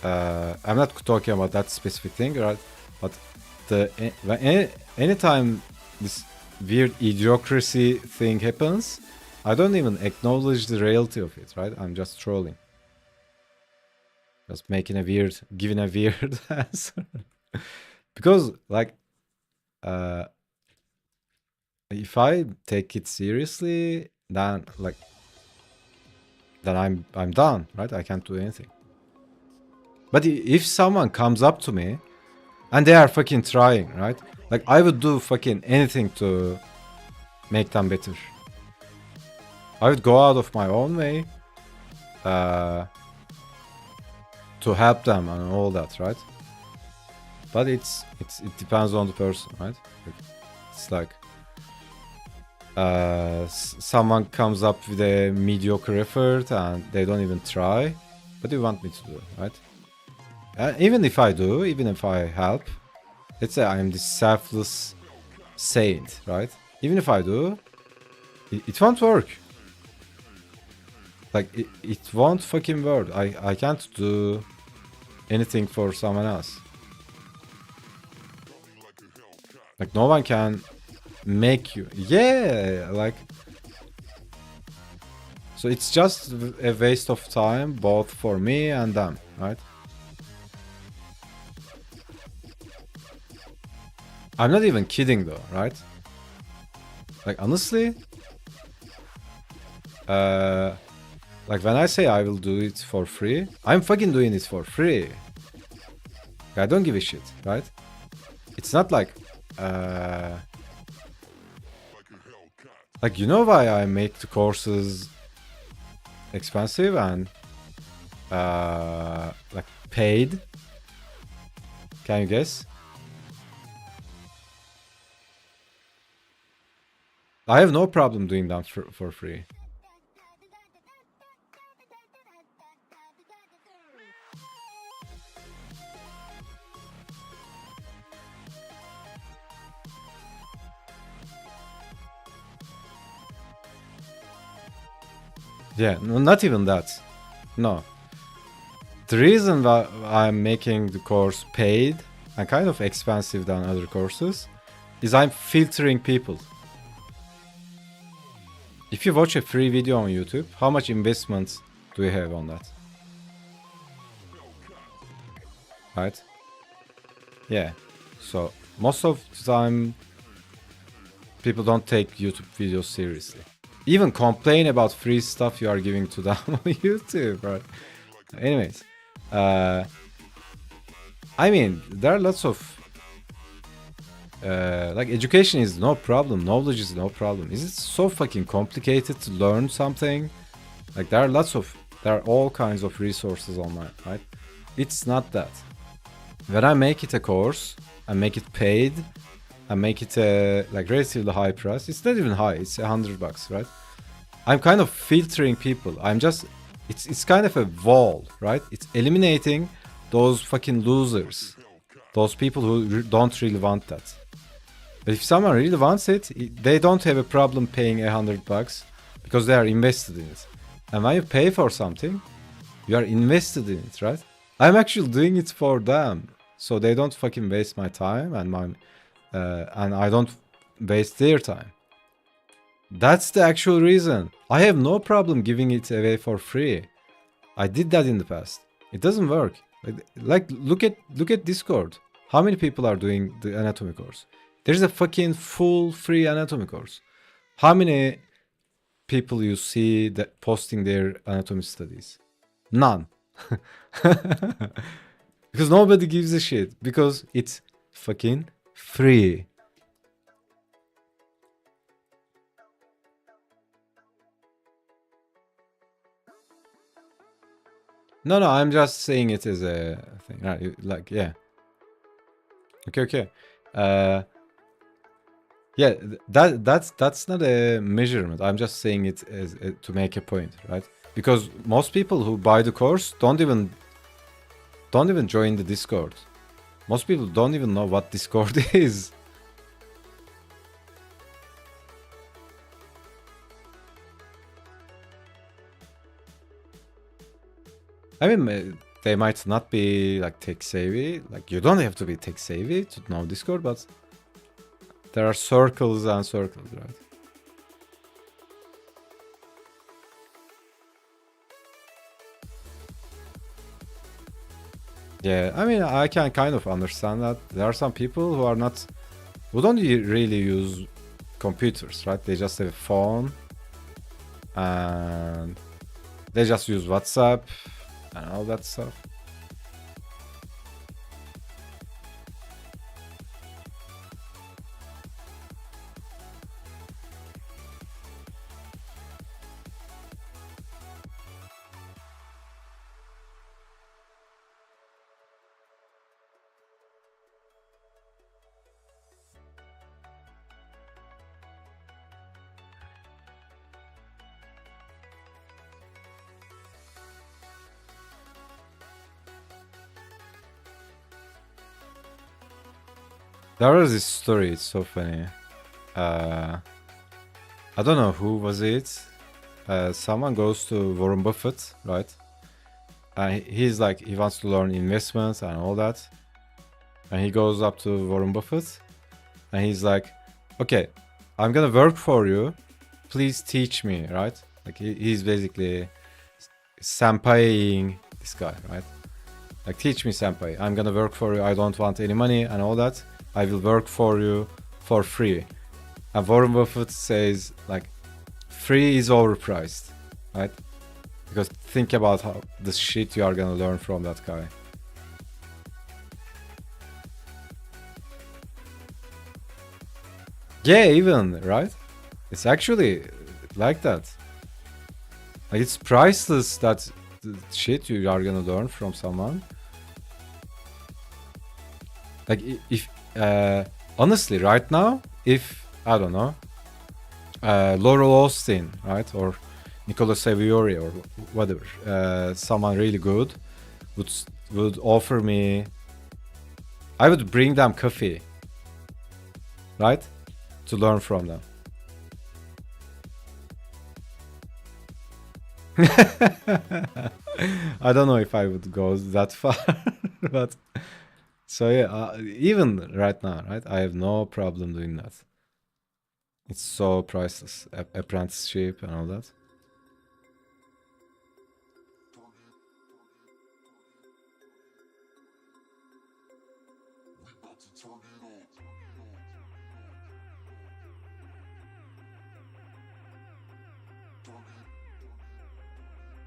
Speaker 1: I'm not talking about that specific thing, right? But anytime this weird idiocracy thing happens, I don't even acknowledge the reality of it, right? I'm just trolling. Just giving a weird answer. Because, like, if I take it seriously, then I'm done, right? I can't do anything. But if someone comes up to me and they are fucking trying, right? Like, I would do fucking anything to make them better. I would go out of my own way to help them and all that, right? But it depends on the person, right? It's like someone comes up with a mediocre effort and they don't even try. What do you want me to do, right? Even if I do, even if I help, let's say I am this selfless saint, right? Even if I do, it won't work. Like, it won't fucking work. I can't do anything for someone else. Like, no one can make you. Yeah, like. So it's just a waste of time, both for me and them, right? I'm not even kidding though, right? Like, honestly, like, when I say I will do it for free, I'm fucking doing it for free. I don't give a shit, right? It's not like, like, you know why I make the courses expensive and like paid? Can you guess? I have no problem doing that for free. Yeah, no, not even that. No. The reason why I'm making the course paid and kind of expensive than other courses is I'm filtering people. If you watch a free video on YouTube, how much investment do you have on that? Right? Yeah. So most of the time, people don't take YouTube videos seriously. Even complain about free stuff you are giving to them on YouTube, right? Anyways, I mean, there are lots of like, education is no problem, knowledge is no problem. Is it so fucking complicated to learn something? Like, there are all kinds of resources online, right? It's not that. When I make it a course, I make it paid, I make it a like relatively high price. It's not even high, it's $100, right? I'm kind of filtering people. It's kind of a wall, right? It's eliminating those fucking losers, those people who don't really want that. But if someone really wants it, they don't have a problem paying $100 because they are invested in it. And when you pay for something, you are invested in it, right? I'm actually doing it for them, so they don't fucking waste my time and I don't waste their time. That's the actual reason. I have no problem giving it away for free. I did that in the past. It doesn't work. Like, look at Discord. How many people are doing the anatomy course? There's a fucking full free anatomy course. How many people you see that posting their anatomy studies? None. Because nobody gives a shit. Because it's fucking free. No, I'm just saying it as a thing. Right, like, yeah. Okay. Yeah, that's not a measurement. I'm just saying it as to make a point, right? Because most people who buy the course don't even join the Discord. Most people don't even know what Discord is. I mean, they might not be like tech savvy. Like you don't have to be tech savvy to know Discord, but there are circles and circles, right? Yeah, I mean, I can kind of understand that. There are some people who are not, who don't really use computers, right? They just have a phone and they just use WhatsApp and all that stuff. There was this story, it's so funny. I don't know who was it. Someone goes to Warren Buffett, right? And he's like, he wants to learn investments and all that. And he goes up to Warren Buffett and he's like, okay, I'm gonna work for you. Please teach me, right? Like he's basically senpaiing this guy, right? Like, teach me, senpai. I'm gonna work for you. I don't want any money and all that. I will work for you for free. And Warren Buffett says, like, free is overpriced, right? Because think about how the shit you are gonna learn from that guy. Yeah, even, right? It's actually like that. Like, it's priceless, that the shit you are gonna learn from someone. Like, if honestly, right now, if I don't know, Laurel Austin, right, or Nicolas Saviori or whatever, someone really good would offer me, I would bring them coffee, right, to learn from them. I don't know if I would go that far, but so yeah, even right now, right, I have no problem doing that. It's so priceless, apprenticeship and all that.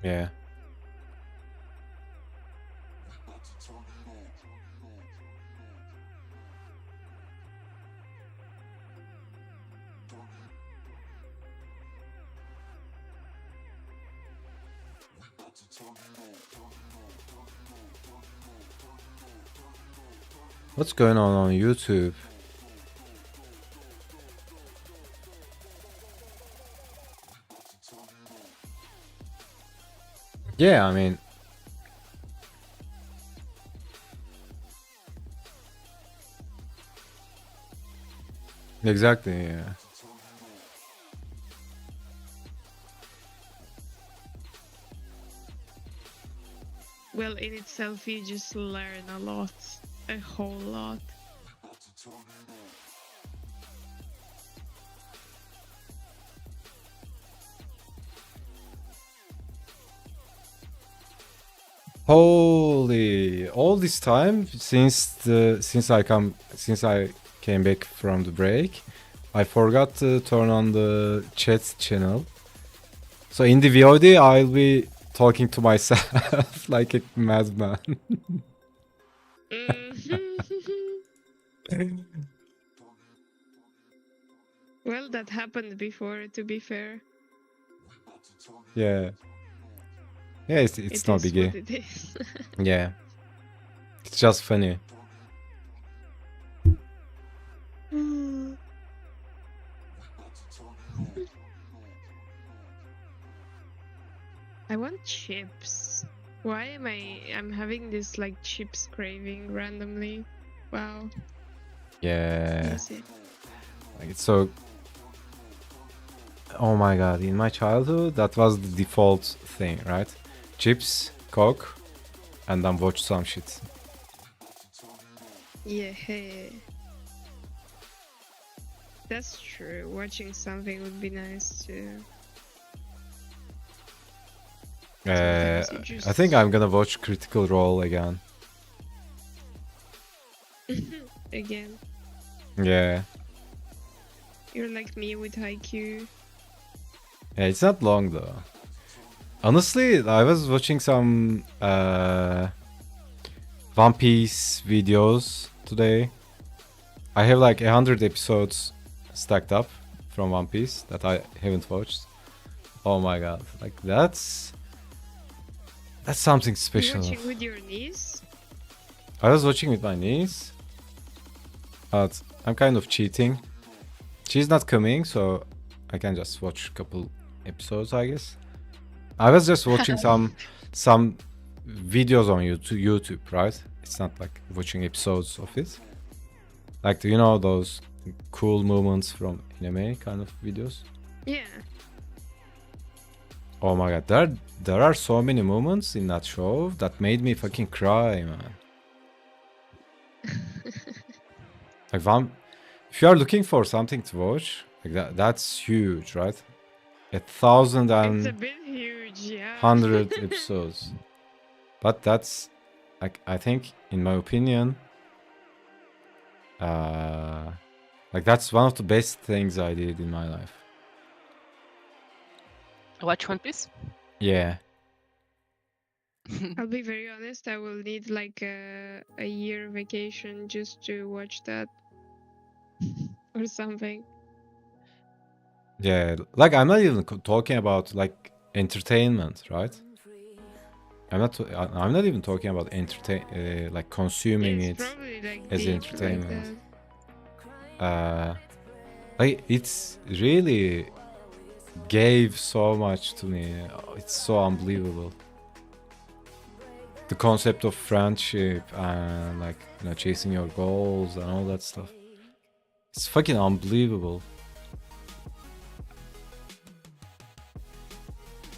Speaker 1: Yeah. What's going on YouTube? Yeah, I mean, exactly, yeah.
Speaker 3: Well, in itself, you just learn a lot, a whole lot.
Speaker 1: Holy, all this time since I came back from the break, I forgot to turn on the chat channel. So in the VOD, I'll be talking to myself like a madman.
Speaker 3: Well, that happened before, to be fair.
Speaker 1: Yeah. Yeah, it's
Speaker 3: It
Speaker 1: no
Speaker 3: is
Speaker 1: biggie.
Speaker 3: what it is.
Speaker 1: Yeah. It's just funny.
Speaker 3: I want chips. Why am I'm having this like chips craving randomly? Wow.
Speaker 1: Yeah.
Speaker 3: That's it.
Speaker 1: Like, it's so. Oh my god, in my childhood, that was the default thing, right? Chips, Coke, and then watch some shit.
Speaker 3: Yeah. That's true. Watching something would be nice too. Sometimes you just...
Speaker 1: I think I'm gonna watch Critical Role again.
Speaker 3: Again.
Speaker 1: Yeah.
Speaker 3: You're like me with Haikyuu.
Speaker 1: Yeah, it's not long though. Honestly, I was watching some One Piece videos today. I have like 100 episodes stacked up from One Piece that I haven't watched. Oh my god, like that's something
Speaker 3: You're
Speaker 1: special.
Speaker 3: watching with your niece?
Speaker 1: I was watching with my niece, but I'm kind of cheating. She's not coming, so I can just watch a couple episodes, I guess. I was just watching some videos on YouTube, right? It's not like watching episodes of it. Like, you know, those cool moments from anime kind of videos.
Speaker 3: Yeah.
Speaker 1: Oh my god, there are so many moments in that show that made me fucking cry, man. Like, if you are looking for something to watch, like that's huge, right? 1,000
Speaker 3: It's a
Speaker 1: and
Speaker 3: bit huge, yeah.
Speaker 1: 100 episodes. But that's, like, I think, in my opinion, like that's one of the best things I did in my life.
Speaker 2: Watch One Piece?
Speaker 1: Yeah.
Speaker 3: I'll be very honest, I will need like a year vacation just to watch that. Or something.
Speaker 1: Yeah, like I'm not even talking about like entertainment, right? I'm not even talking about like consuming
Speaker 3: It's
Speaker 1: it
Speaker 3: probably like
Speaker 1: as
Speaker 3: deep
Speaker 1: entertainment.
Speaker 3: like that.
Speaker 1: Like it's really gave so much to me. It's so unbelievable. The concept of friendship and like, you know, chasing your goals and all that stuff. It's fucking unbelievable.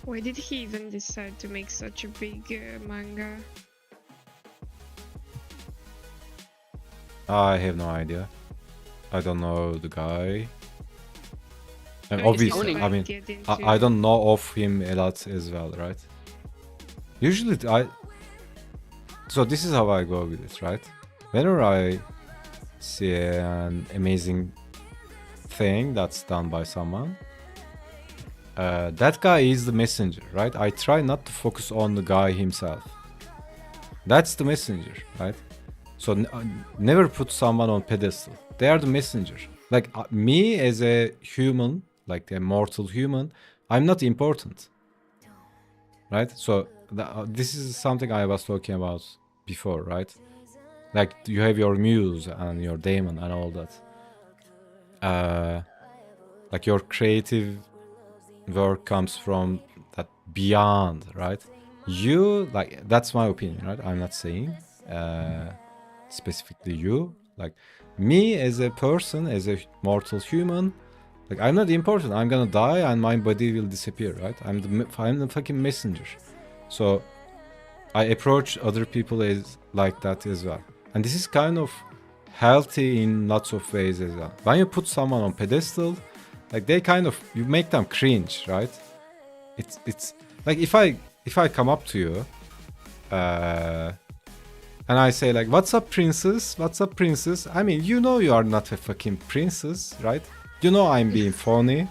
Speaker 3: Why did he even decide to make such a big manga?
Speaker 1: I have no idea. I don't know the guy. And
Speaker 2: Who is
Speaker 1: obviously,
Speaker 2: Tony?
Speaker 1: I mean,
Speaker 3: Get
Speaker 1: I
Speaker 3: into-
Speaker 1: don't know of him a lot as well, right? Usually, so this is how I go with it, right? Whenever I see an amazing thing that's done by someone, that guy is the messenger, right? I try not to focus on the guy himself. That's the messenger, right? So never put someone on pedestal. They are the messenger. Like me as a human, like a mortal human, I'm not important, right? So this is something I was talking about before, right? Like you have your muse and your daemon and all that. Like your creative work comes from that beyond, right? You, like, that's my opinion, right? I'm not saying specifically you. Like me as a person, as a mortal human, like I'm not important. I'm gonna die and my body will disappear, right? I'm the fucking messenger. So I approach other people as like that as well. And this is kind of healthy in lots of ways as well. When you put someone on pedestal, like they kind of, you make them cringe, right? It's like if I come up to you and I say like, what's up, princess? What's up, princess? I mean, you know you are not a fucking princess, right? You know I'm being phony.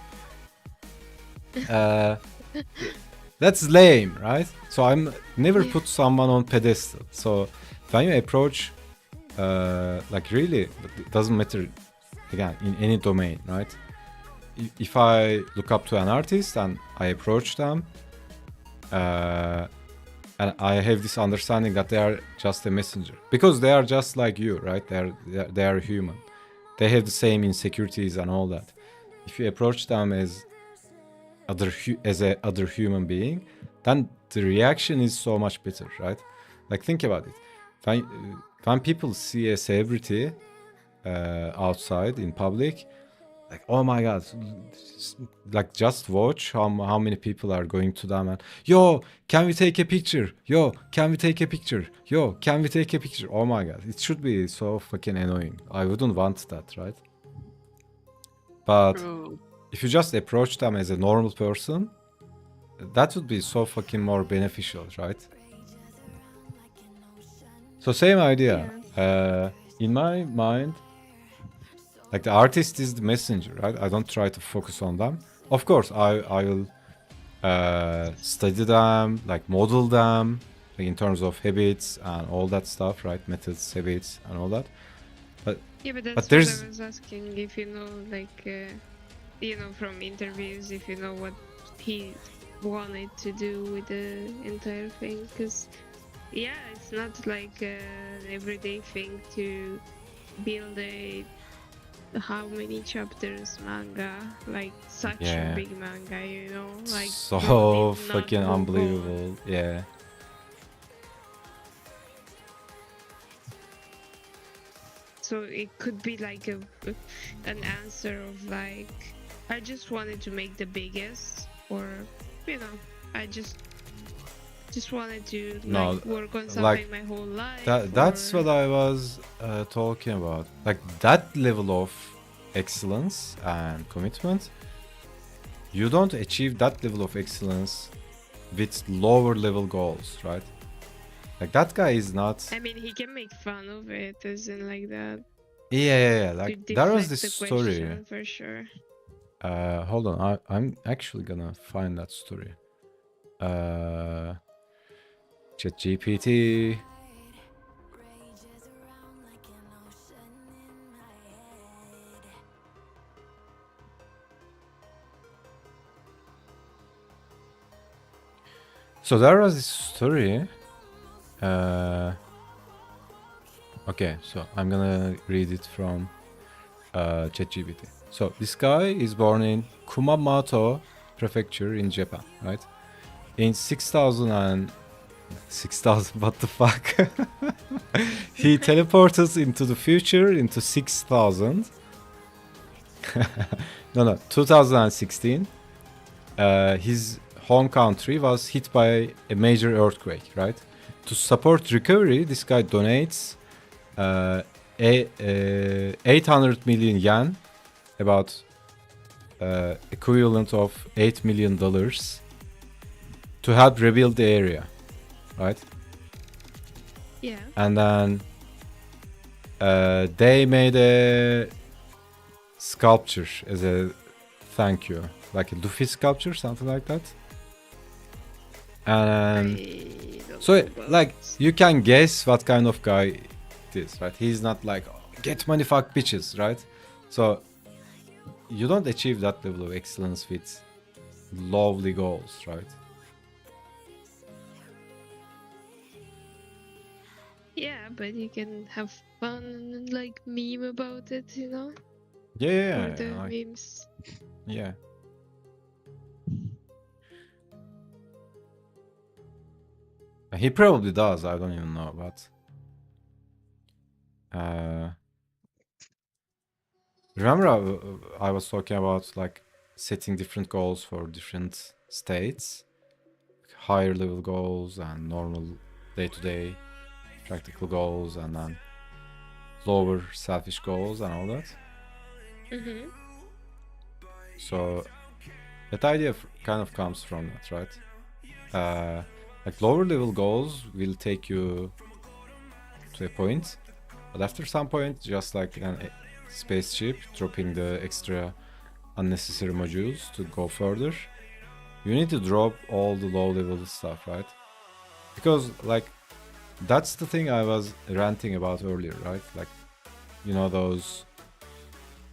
Speaker 1: That's lame, right? So I'm never put someone on pedestal. So when you approach, like really, it doesn't matter, again, in any domain, right? If I look up to an artist and I approach them, and I have this understanding that they are just a messenger, because they are just like you, right? They are human. They have the same insecurities and all that. If you approach them as a other human being, then the reaction is so much better, right? Like think about it. When people see a celebrity outside in public, like, oh my god, like just watch how many people are going to them and, yo, can we take a picture? Yo, can we take a picture? Yo, can we take a picture? Oh my god, it should be so fucking annoying. I wouldn't want that, right? But
Speaker 2: True.
Speaker 1: if you just approach them as a normal person, that would be so fucking more beneficial, right? So same idea. In my mind, like the artist is the messenger, right? I don't try to focus on them. Of course, I will study them, like model them, like in terms of habits and all that stuff, right? Methods, habits, and all that.
Speaker 3: Yeah, but that's
Speaker 1: But
Speaker 3: what
Speaker 1: there's
Speaker 3: I was asking, if you know, like, you know, from interviews, if you know what he wanted to do with the entire thing, because yeah, it's not like an everyday thing to build a how many chapters manga, like such
Speaker 1: Yeah.
Speaker 3: a big manga, you know, like
Speaker 1: so
Speaker 3: bro did not
Speaker 1: fucking
Speaker 3: move on.
Speaker 1: unbelievable. Yeah.
Speaker 3: So it could be like an answer of like, I just wanted to make the biggest, or you know, I just wanted to
Speaker 1: No,
Speaker 3: like work on something
Speaker 1: like,
Speaker 3: my whole life.
Speaker 1: That's
Speaker 3: or...
Speaker 1: what I was talking about. Like that level of excellence and commitment, you don't achieve that level of excellence with lower level goals, right? Like that guy is not.
Speaker 3: I mean, he can make fun of it, isn't like that.
Speaker 1: Yeah.
Speaker 3: To
Speaker 1: Like there was
Speaker 3: deflect
Speaker 1: this
Speaker 3: the
Speaker 1: story.
Speaker 3: question, for sure.
Speaker 1: Hold on, I'm actually gonna find that story. ChatGPT. So there was this story. Okay, so I'm gonna read it from ChatGPT. So this guy is born in Kumamoto Prefecture in Japan, right? In 6,000, what the fuck? He teleported into the future into 6,000. No, 2016. His home country was hit by a major earthquake, right? To support recovery, this guy donates 800 million yen, about equivalent of $8 million, to help rebuild the area, right?
Speaker 3: Yeah.
Speaker 1: And then they made a sculpture as a thank you, like a Luffy sculpture, something like that. And so, like, you can guess what kind of guy it is, right? He's not like, get money, fuck bitches, right? So you don't achieve that level of excellence with lovely goals, right?
Speaker 3: Yeah, but you can have fun and like meme about it, you know?
Speaker 1: Yeah,
Speaker 3: Or the
Speaker 1: like,
Speaker 3: memes.
Speaker 1: yeah. He probably does. I don't even know, but remember I was talking about like setting different goals for different states, higher level goals and normal day-to-day practical goals, and then lower selfish goals and all that.
Speaker 3: Mm-hmm.
Speaker 1: So that idea kind of comes from that, right? Like lower level goals will take you to a point, but after some point, just like a spaceship dropping the extra unnecessary modules to go further, you need to drop all the low level stuff, right? Because like that's the thing I was ranting about earlier, right? Like, you know, those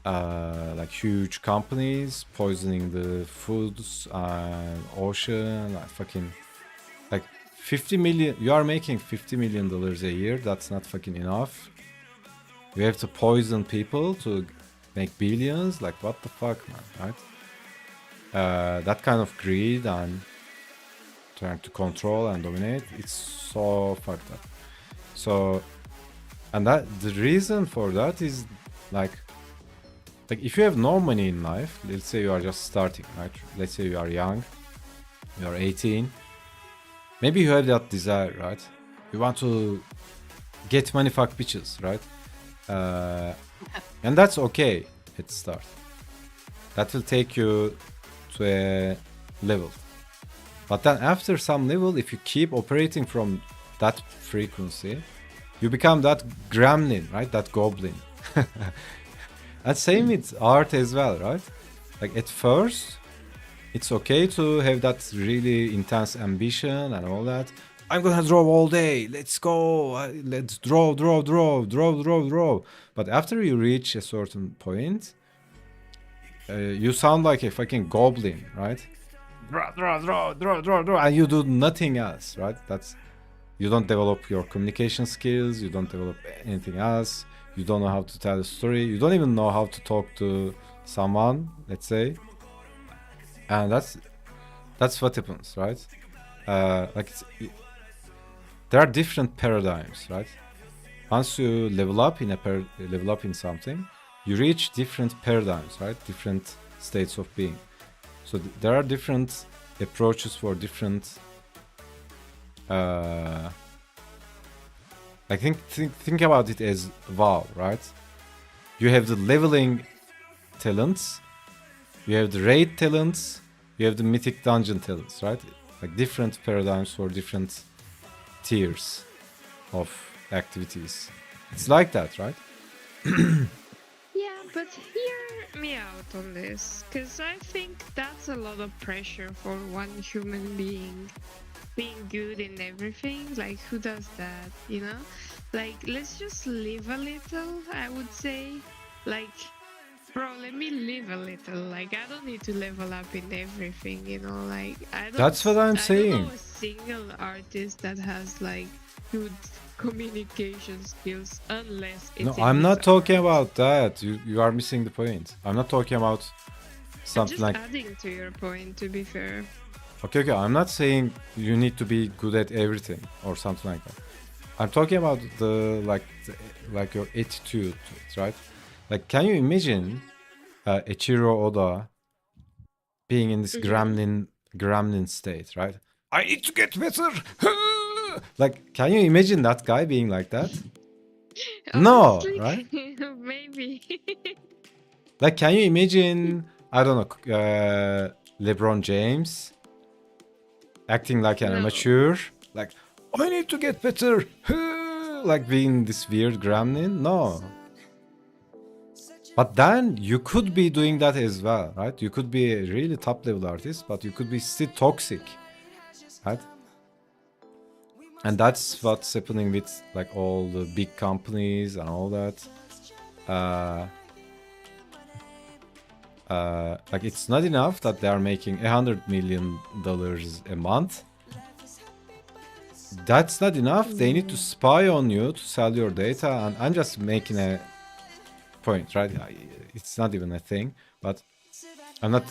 Speaker 1: like huge companies poisoning the foods and ocean, like fucking, like 50 million, you are making $50 million a year, that's not fucking enough. You have to poison people to make billions, like what the fuck, man, right? That kind of greed and trying to control and dominate, it's so fucked up. So, and that the reason for that is like like if you have no money in life, let's say you are just starting, right? Let's say you are young, you are 18. Maybe you have that desire, right? You want to get money, fuck bitches, right? And that's okay at the start. That will take you to a level. But then after some level, if you keep operating from that frequency, you become that gremlin, right? That goblin. And same with art as well, right? Like at first, it's okay to have that really intense ambition and all that. I'm gonna draw all day. Let's go. Let's draw. But after you reach a certain point, you sound like a fucking goblin, right? Draw, and you do nothing else, right? That's you don't develop your communication skills. You don't develop anything else. You don't know how to tell a story. You don't even know how to talk to someone. Let's say, and that's what happens, right? Like there are different paradigms, right? Once you level up in something, you reach different paradigms, right? Different states of being. So there are different approaches for different. I think about it as WoW, right? You have the leveling talents, you have the raid talents, you have the mythic dungeon talents, right? Like different paradigms for different tiers of activities. It's like that, right?
Speaker 3: Yeah, but hear me out on this, because I think that's a lot of pressure for one human being being good in everything. Like, who does that, you know? Like, let's just live a little, I would say. Like, bro, let me live a little. Like, I don't need to level up in everything, you know? Like,
Speaker 1: That's what I'm
Speaker 3: I don't know
Speaker 1: saying.
Speaker 3: a single artist that has, like, good communication skills unless it's
Speaker 1: No,
Speaker 3: in
Speaker 1: I'm
Speaker 3: his
Speaker 1: not talking
Speaker 3: art.
Speaker 1: about that. You are missing the point. I'm not talking about
Speaker 3: I'm
Speaker 1: something
Speaker 3: just
Speaker 1: like
Speaker 3: adding to your point, to be fair.
Speaker 1: okay. I'm not saying you need to be good at everything or something like that. I'm talking about like your attitude to it, right? Like, can you imagine Ichiro Oda being in this
Speaker 3: Mm-hmm.
Speaker 1: gremlin state, right? I need to get better. Like, can you imagine that guy being like that? No,
Speaker 3: Honestly,
Speaker 1: right?
Speaker 3: maybe.
Speaker 1: Like, can you imagine? I don't know, LeBron James acting like an
Speaker 3: No.
Speaker 1: amateur, like I need to get better, like being this weird gremlin. No, but then you could be doing that as well, right? You could be a really top level artist, but you could be still toxic, right? And that's what's happening with like all the big companies and all that. Uh, like it's not enough that they are making $100 million a month. That's not enough. They need to spy on you to sell your data. And I'm just making a point, right? It's not even a thing, but I'm not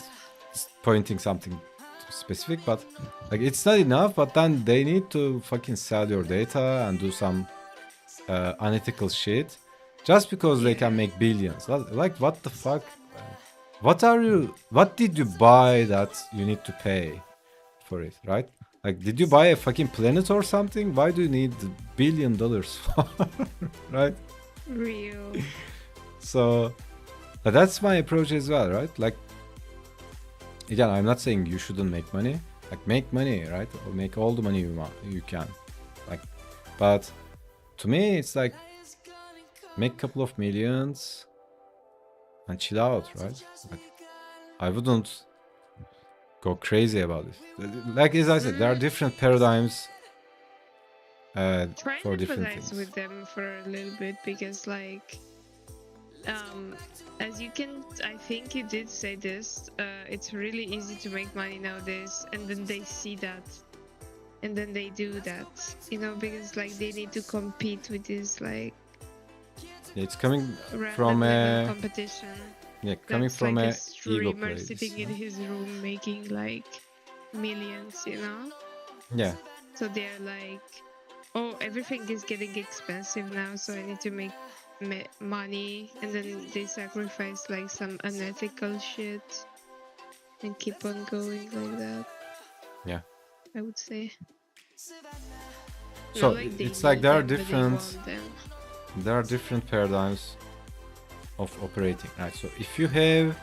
Speaker 1: pointing something specific, but like it's not enough. But then they need to fucking sell your data and do some unethical shit just because they can
Speaker 3: Yeah.
Speaker 1: make billions. Like what the fuck? What did you buy that you need to pay for it, right? Like, did you buy a fucking planet or something? Why do you need $1 billion for, right?
Speaker 3: Real.
Speaker 1: So, but that's my approach as well, right? Like, again, I'm not saying you shouldn't make money. Like, make money, right? Or make all the money you want, you can. Like, but to me, it's like make a couple of millions and chill out, right? Like, I wouldn't go crazy about it. Like as I said, there are different paradigms
Speaker 3: Try
Speaker 1: for
Speaker 3: and
Speaker 1: different
Speaker 3: empathize
Speaker 1: things.
Speaker 3: with them for a little bit because, like, um, as you can, I think you did say this. It's really easy to make money nowadays, and then they see that, and then they do that. You know, because like they need to compete with this like
Speaker 1: It's coming from
Speaker 3: random level
Speaker 1: a
Speaker 3: competition.
Speaker 1: coming
Speaker 3: That's
Speaker 1: from
Speaker 3: like a
Speaker 1: a ego
Speaker 3: streamer
Speaker 1: place.
Speaker 3: sitting in his room making like millions, you know?
Speaker 1: Yeah,
Speaker 3: So they're like, oh, everything is getting expensive now, so I need to make money, and then they sacrifice like some unethical shit and keep on going like that.
Speaker 1: Yeah.
Speaker 3: I would say.
Speaker 1: So
Speaker 3: Not like they
Speaker 1: it's like
Speaker 3: need
Speaker 1: there are
Speaker 3: them, but they want them.
Speaker 1: different paradigms of operating, right? So if you have,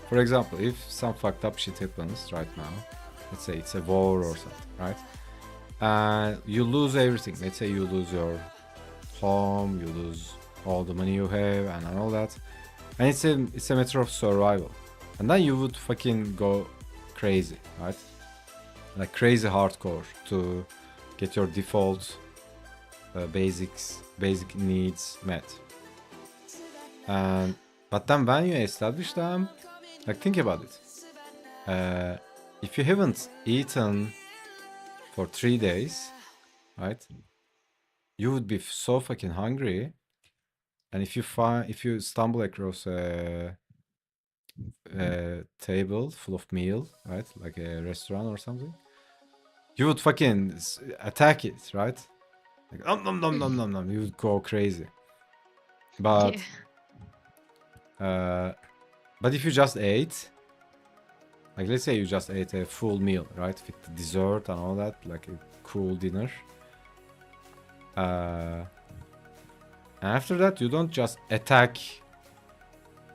Speaker 1: for example, if some fucked up shit happens right now, let's say it's a war or something, right? And you lose everything. Let's say you lose your home, you lose all the money you have and all that. And it's a matter of survival. And then you would fucking go crazy, right? Like crazy hardcore to get your default basic needs met. And but then when you establish them, like think about it. If you haven't eaten for 3 days, right? You would be so fucking hungry, and if you stumble across a table full of meal, right, like a restaurant or something, you would fucking attack it, right? Like nom nom nom nom nom nom. You would go crazy. But but if you just ate, like let's say you just ate a full meal, right, with the dessert and all that, like a cool dinner. And after that, you don't just attack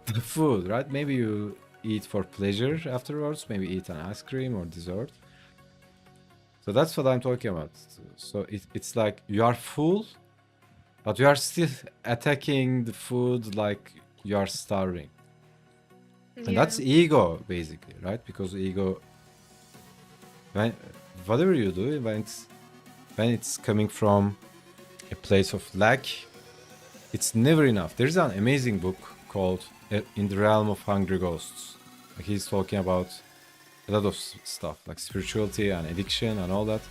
Speaker 1: the food, right? Maybe you eat for pleasure afterwards. Maybe eat an ice cream or dessert. So that's what I'm talking about. So it's like you are full, but you are still attacking the food like you are starving. And that's ego, basically, right? Because ego, when whatever you do, when it's coming from a place of lack, it's never enough. There's an amazing book called In the Realm of Hungry Ghosts. Like he's talking about a lot of stuff like spirituality and addiction and all that.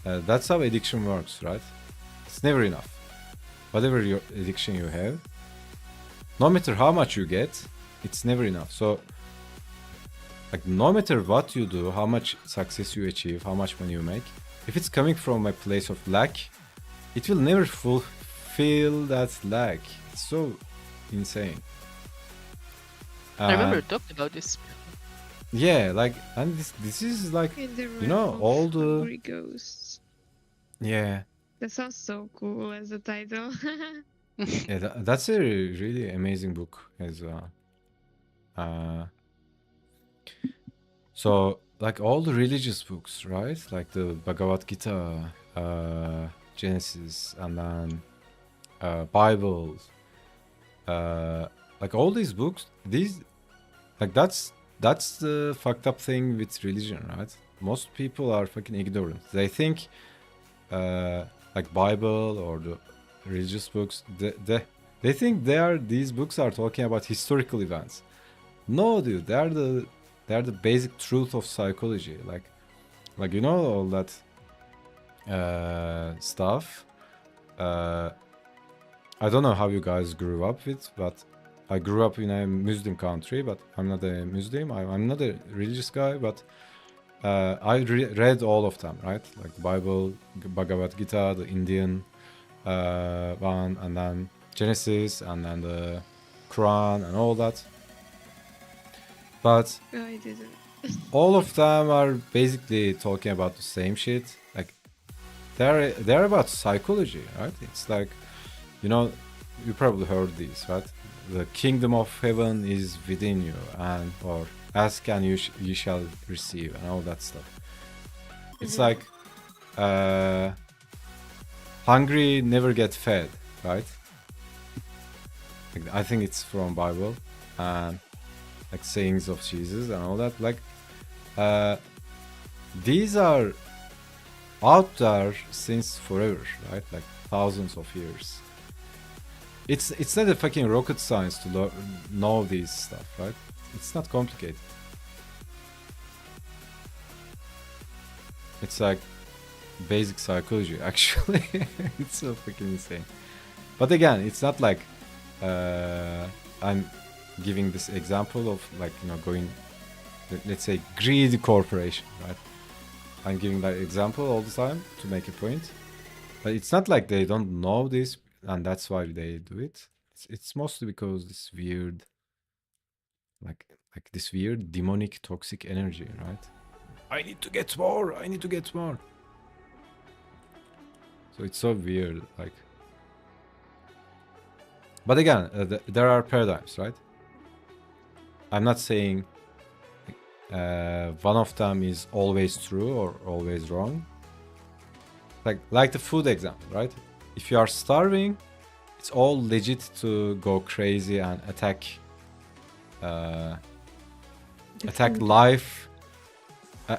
Speaker 1: That's how addiction works, right? It's never enough. Whatever your addiction you have, no matter how much you get, it's never enough. So like no matter what you do, how much success you achieve, how much money you make, if it's coming from a place of lack, it will never fulfill that lack. It's so insane.
Speaker 2: I remember talking about this.
Speaker 1: Yeah, like, and this is like, you know, all the
Speaker 3: Hungry Ghosts.
Speaker 1: Yeah.
Speaker 3: That sounds so cool as a title.
Speaker 1: Yeah, that's a really amazing book. As so like all the religious books, right? Like the Bhagavad Gita, Genesis, and then Bible. Like all these books, like that's the fucked up thing with religion, right? Most people are fucking ignorant. They think like Bible or the religious books, they think these books are talking about historical events. No, dude, they're the basic truth of psychology. Like you know all that stuff. I don't know how you guys grew up with, but I grew up in a Muslim country, but I'm not a Muslim. I'm not a religious guy, but I read all of them, right? Like the Bible, Bhagavad Gita, the Indian one, and then Genesis, and then the Quran, and all that. But
Speaker 3: I didn't.
Speaker 1: all of them are basically talking about the same shit. Like they're about psychology, right? It's like, you know, you probably heard these, right? The kingdom of heaven is within you, and or ask and you shall receive, and all that stuff. It's like hungry never get fed, right? Like, I think it's from Bible and like sayings of Jesus and all that. Like these are out there since forever, right? Like thousands of years. It's not a fucking rocket science to know these stuff, right? It's not complicated. It's like basic psychology, actually. It's so fucking insane. But again, it's not like I'm giving this example of like, you know, going, let's say, greedy corporation, right? I'm giving that example all the time to make a point. But it's not like they don't know this and that's why they do it. It's mostly because this weird, like this weird demonic toxic energy, right? I need to get more. I need to get more. So it's so weird, like. But again, there are paradigms, right? I'm not saying one of them is always true or always wrong. Like the food example, right? If you are starving, it's all legit to go crazy and attack
Speaker 3: The
Speaker 1: attack
Speaker 3: food.
Speaker 1: life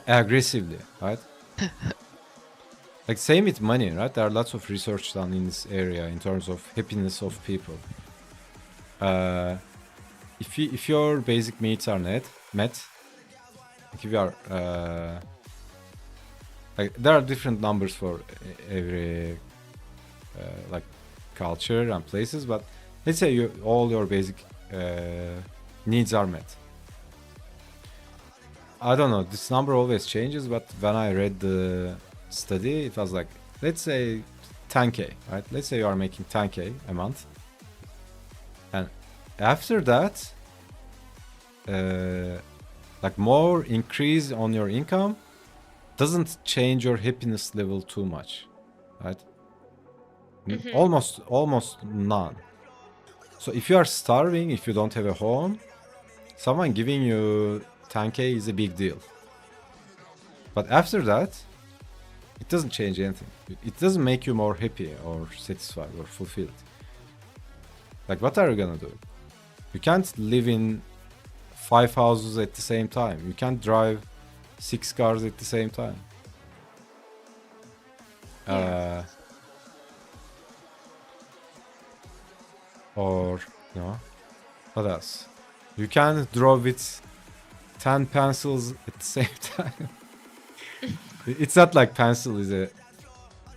Speaker 1: aggressively, right? Like same with money, right? There are lots of research done in this area in terms of happiness of people. If your basic needs are met, like if you are like there are different numbers for every like culture and places, but let's say all your basic needs are met. I don't know, this number always changes, but when I read the study, it was like, let's say 10k, right? Let's say you are making 10k a month, and after that, like more increase on your income doesn't change your happiness level too much, right? Almost none. So if you are starving, if you don't have a home, someone giving you 10k is a big deal. But after that, it doesn't change anything. It doesn't make you more happy or satisfied or fulfilled. Like, what are you gonna do? You can't live in 5 houses at the same time. You can't drive 6 cars at the same time.
Speaker 3: Yeah.
Speaker 1: Or, what else? You can't draw with 10 pencils at the same time. It's not like pencil is a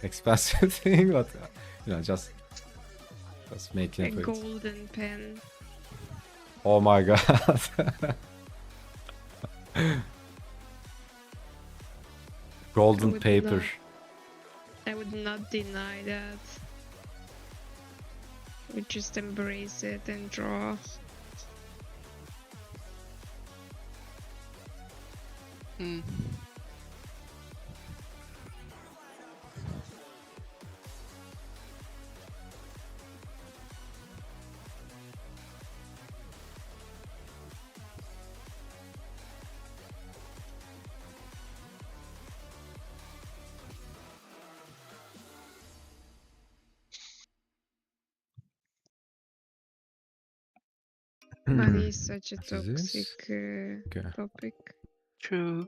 Speaker 1: expensive thing, but just making
Speaker 3: A
Speaker 1: a point.
Speaker 3: golden pen.
Speaker 1: Oh my god. Golden
Speaker 3: would
Speaker 1: paper.
Speaker 3: I would not deny that. We just embrace it and draw.
Speaker 2: Hmm.
Speaker 3: Money is such a
Speaker 1: What is this?
Speaker 3: toxic
Speaker 1: Okay.
Speaker 3: topic.
Speaker 2: True.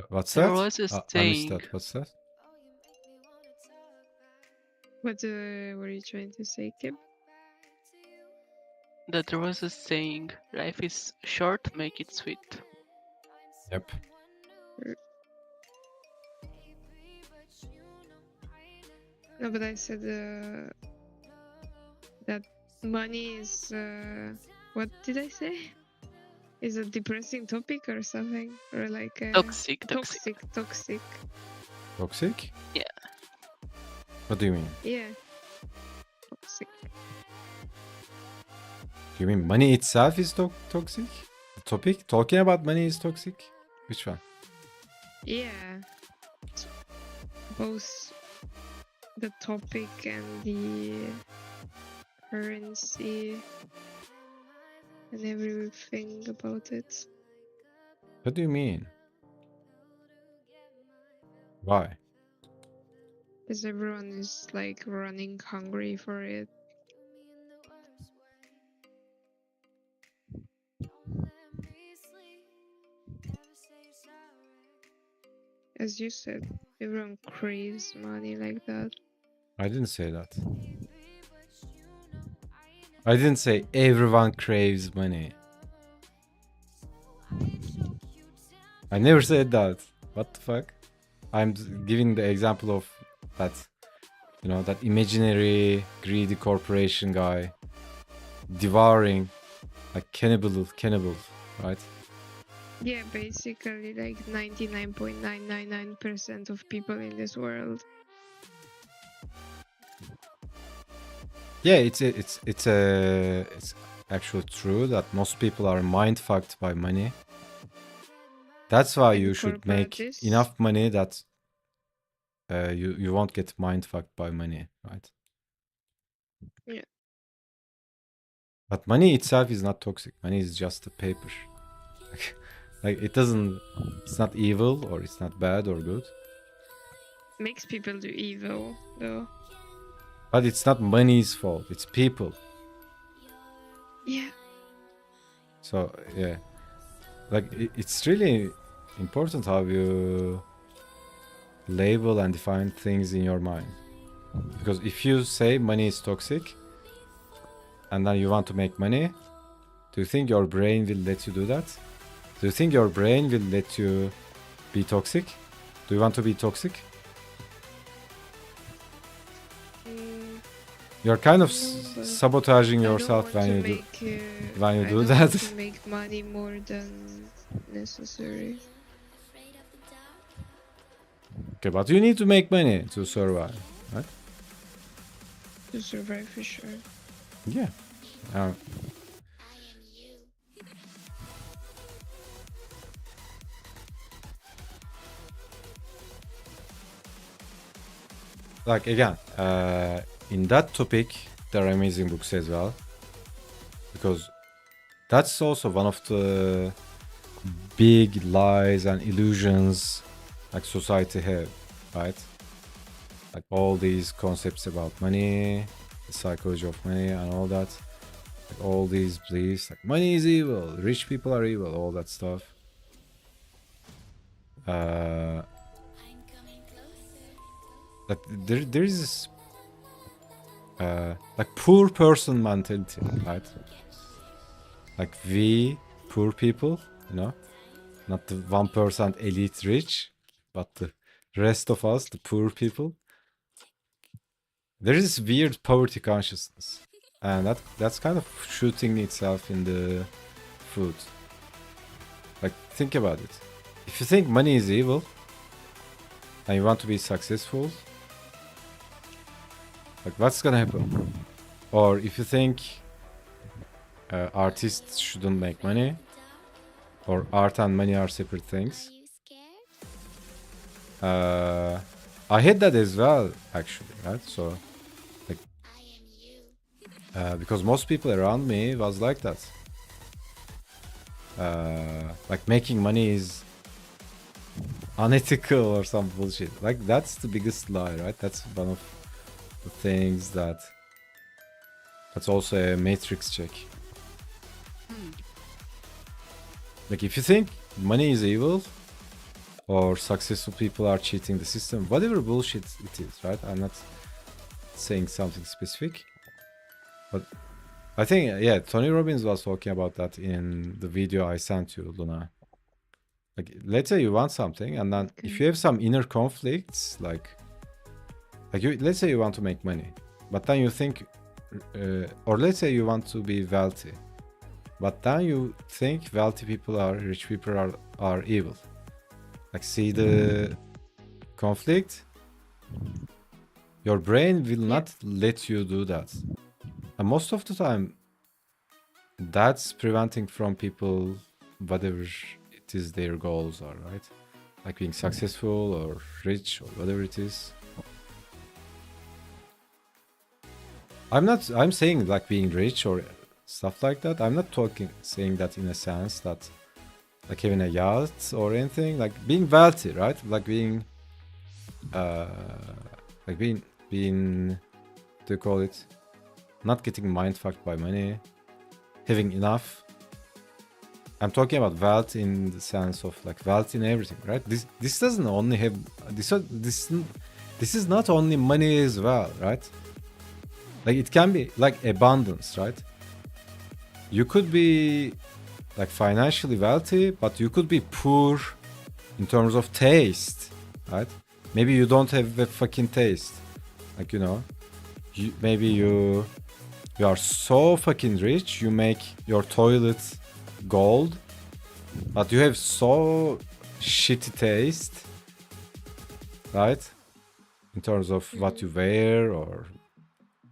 Speaker 1: What's
Speaker 2: There
Speaker 1: that?
Speaker 2: was a
Speaker 1: I missed
Speaker 2: saying
Speaker 1: that. What's that?
Speaker 3: What were you trying to say, Kib?
Speaker 2: that there was a saying, life is short, make it sweet.
Speaker 1: Yep.
Speaker 3: No, but I said that money is what did I say? Is a depressing topic or something, or like
Speaker 2: Toxic.
Speaker 3: toxic.
Speaker 1: Toxic?
Speaker 2: Yeah.
Speaker 1: What do you mean?
Speaker 3: Yeah, toxic.
Speaker 1: You mean money itself is toxic? The topic? Talking about money is toxic? Which one?
Speaker 3: Yeah, both the topic and the currency and everything about it.
Speaker 1: What do you mean? Why?
Speaker 3: Because everyone is like running hungry for it. As you said, everyone craves money like that.
Speaker 1: I didn't say that. I didn't say everyone craves money. I never said that. What the fuck? I'm giving the example of that, that imaginary greedy corporation guy devouring, like cannibal, right?
Speaker 3: Yeah, basically like 99.999% of people in this world.
Speaker 1: Yeah, it's actually true that most people are mind fucked by money. That's why
Speaker 3: And
Speaker 1: you should make
Speaker 3: corporatists.
Speaker 1: enough money that you won't get mind fucked by money, right?
Speaker 3: Yeah.
Speaker 1: But money itself is not toxic. Money is just a paper. Like it doesn't. It's not evil or it's not bad or good.
Speaker 3: Makes people do evil, though.
Speaker 1: But it's not money's fault. It's people.
Speaker 3: Yeah.
Speaker 1: So yeah, like it's really important how you label and define things in your mind. Because if you say money is toxic and then you want to make money, do you think your brain will let you do that? Do you think your brain will let you be toxic? Do you want to be toxic?
Speaker 3: Mm,
Speaker 1: You're kind of
Speaker 3: no, but
Speaker 1: sabotaging
Speaker 3: I don't
Speaker 1: yourself
Speaker 3: want
Speaker 1: when
Speaker 3: to
Speaker 1: you do
Speaker 3: make.
Speaker 1: when you
Speaker 3: I
Speaker 1: do
Speaker 3: don't
Speaker 1: that.
Speaker 3: want to make money more than necessary.
Speaker 1: Okay, but you need to make money to survive, right?
Speaker 3: To survive for sure.
Speaker 1: Yeah. Uh, like again, in that topic, there are amazing books as well, because that's also one of the big lies and illusions like society have, right? Like all these concepts about money, the psychology of money, and all that. Like all these beliefs, like money is evil, rich people are evil, all that stuff. Like there is this like poor person mentality, right? Like we poor people, you know, not the 1% elite rich, but the rest of us, the poor people. There is this weird poverty consciousness, and that's kind of shooting itself in the foot. Like think about it. If you think money is evil and you want to be successful, like what's gonna happen? Or if you think artists shouldn't make money, or art and money are separate things. I had that as well, actually, right? So, like, because most people around me was like that. Like making money is unethical or some bullshit. Like that's the biggest lie, right? That's one of the things that's also a matrix check. Like if you think money is evil or successful people are cheating the system, whatever bullshit it is, right? I'm not saying something specific, but I think yeah, Tony Robbins was talking about that in the video I sent you, Luna. Like let's say you want something, and then if you have some inner conflicts, like you, let's say you want to make money, but then you think, or let's say you want to be wealthy, but then you think wealthy people are rich people are evil. Like see the conflict. Your brain will not let you do that, and most of the time, that's preventing from people whatever it is their goals are, right? Like being successful or rich or whatever it is. I'm saying like being rich or stuff like that. I'm not saying that in a sense that like having a yacht or anything, like being wealthy, right? Like being like being do you call it, not getting mind fucked by money, having enough. I'm talking about wealth in the sense of like wealth in everything, right? This doesn't only have this is not only money as well, right? Like it can be like abundance, right? You could be like financially wealthy, but you could be poor in terms of taste, right? Maybe you don't have a fucking taste. Like, you know, maybe you are so fucking rich, you make your toilet gold, but you have so shitty taste, right? In terms of what you wear or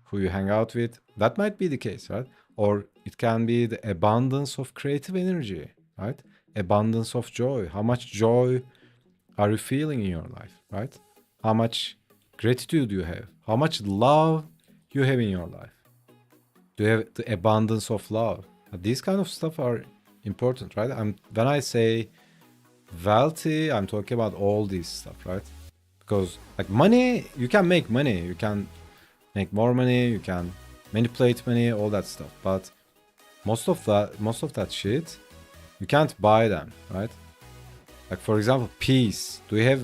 Speaker 1: who you hang out with. That might be the case, right? Or it can be the abundance of creative energy, right? Abundance of joy. How much joy are you feeling in your life, right? How much gratitude you have? How much love you have in your life? Do you have the abundance of love? These kind of stuff are important, right? When I say wealthy, I'm talking about all these stuff, right? Because like money, you can make money, you can make more money, you can manipulate money, all that stuff. But most of that shit, you can't buy them, right? Like for example, peace. Do you have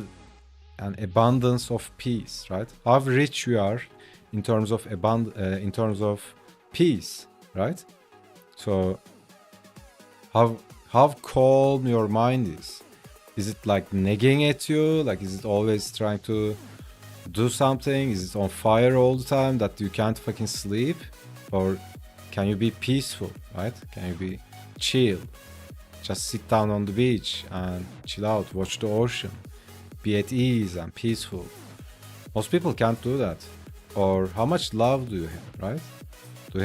Speaker 1: an abundance of peace, right? How rich you are in terms of in terms of peace, right? So how calm your mind is. Is it like nagging at you? Like is it always trying to do something? Is it on fire all the time that you can't fucking sleep? Or can you be peaceful, right? Can you be chill? Just sit down on the beach and chill out, watch the ocean, be at ease and peaceful. Most people can't do that. Or how much love do you have, right? Do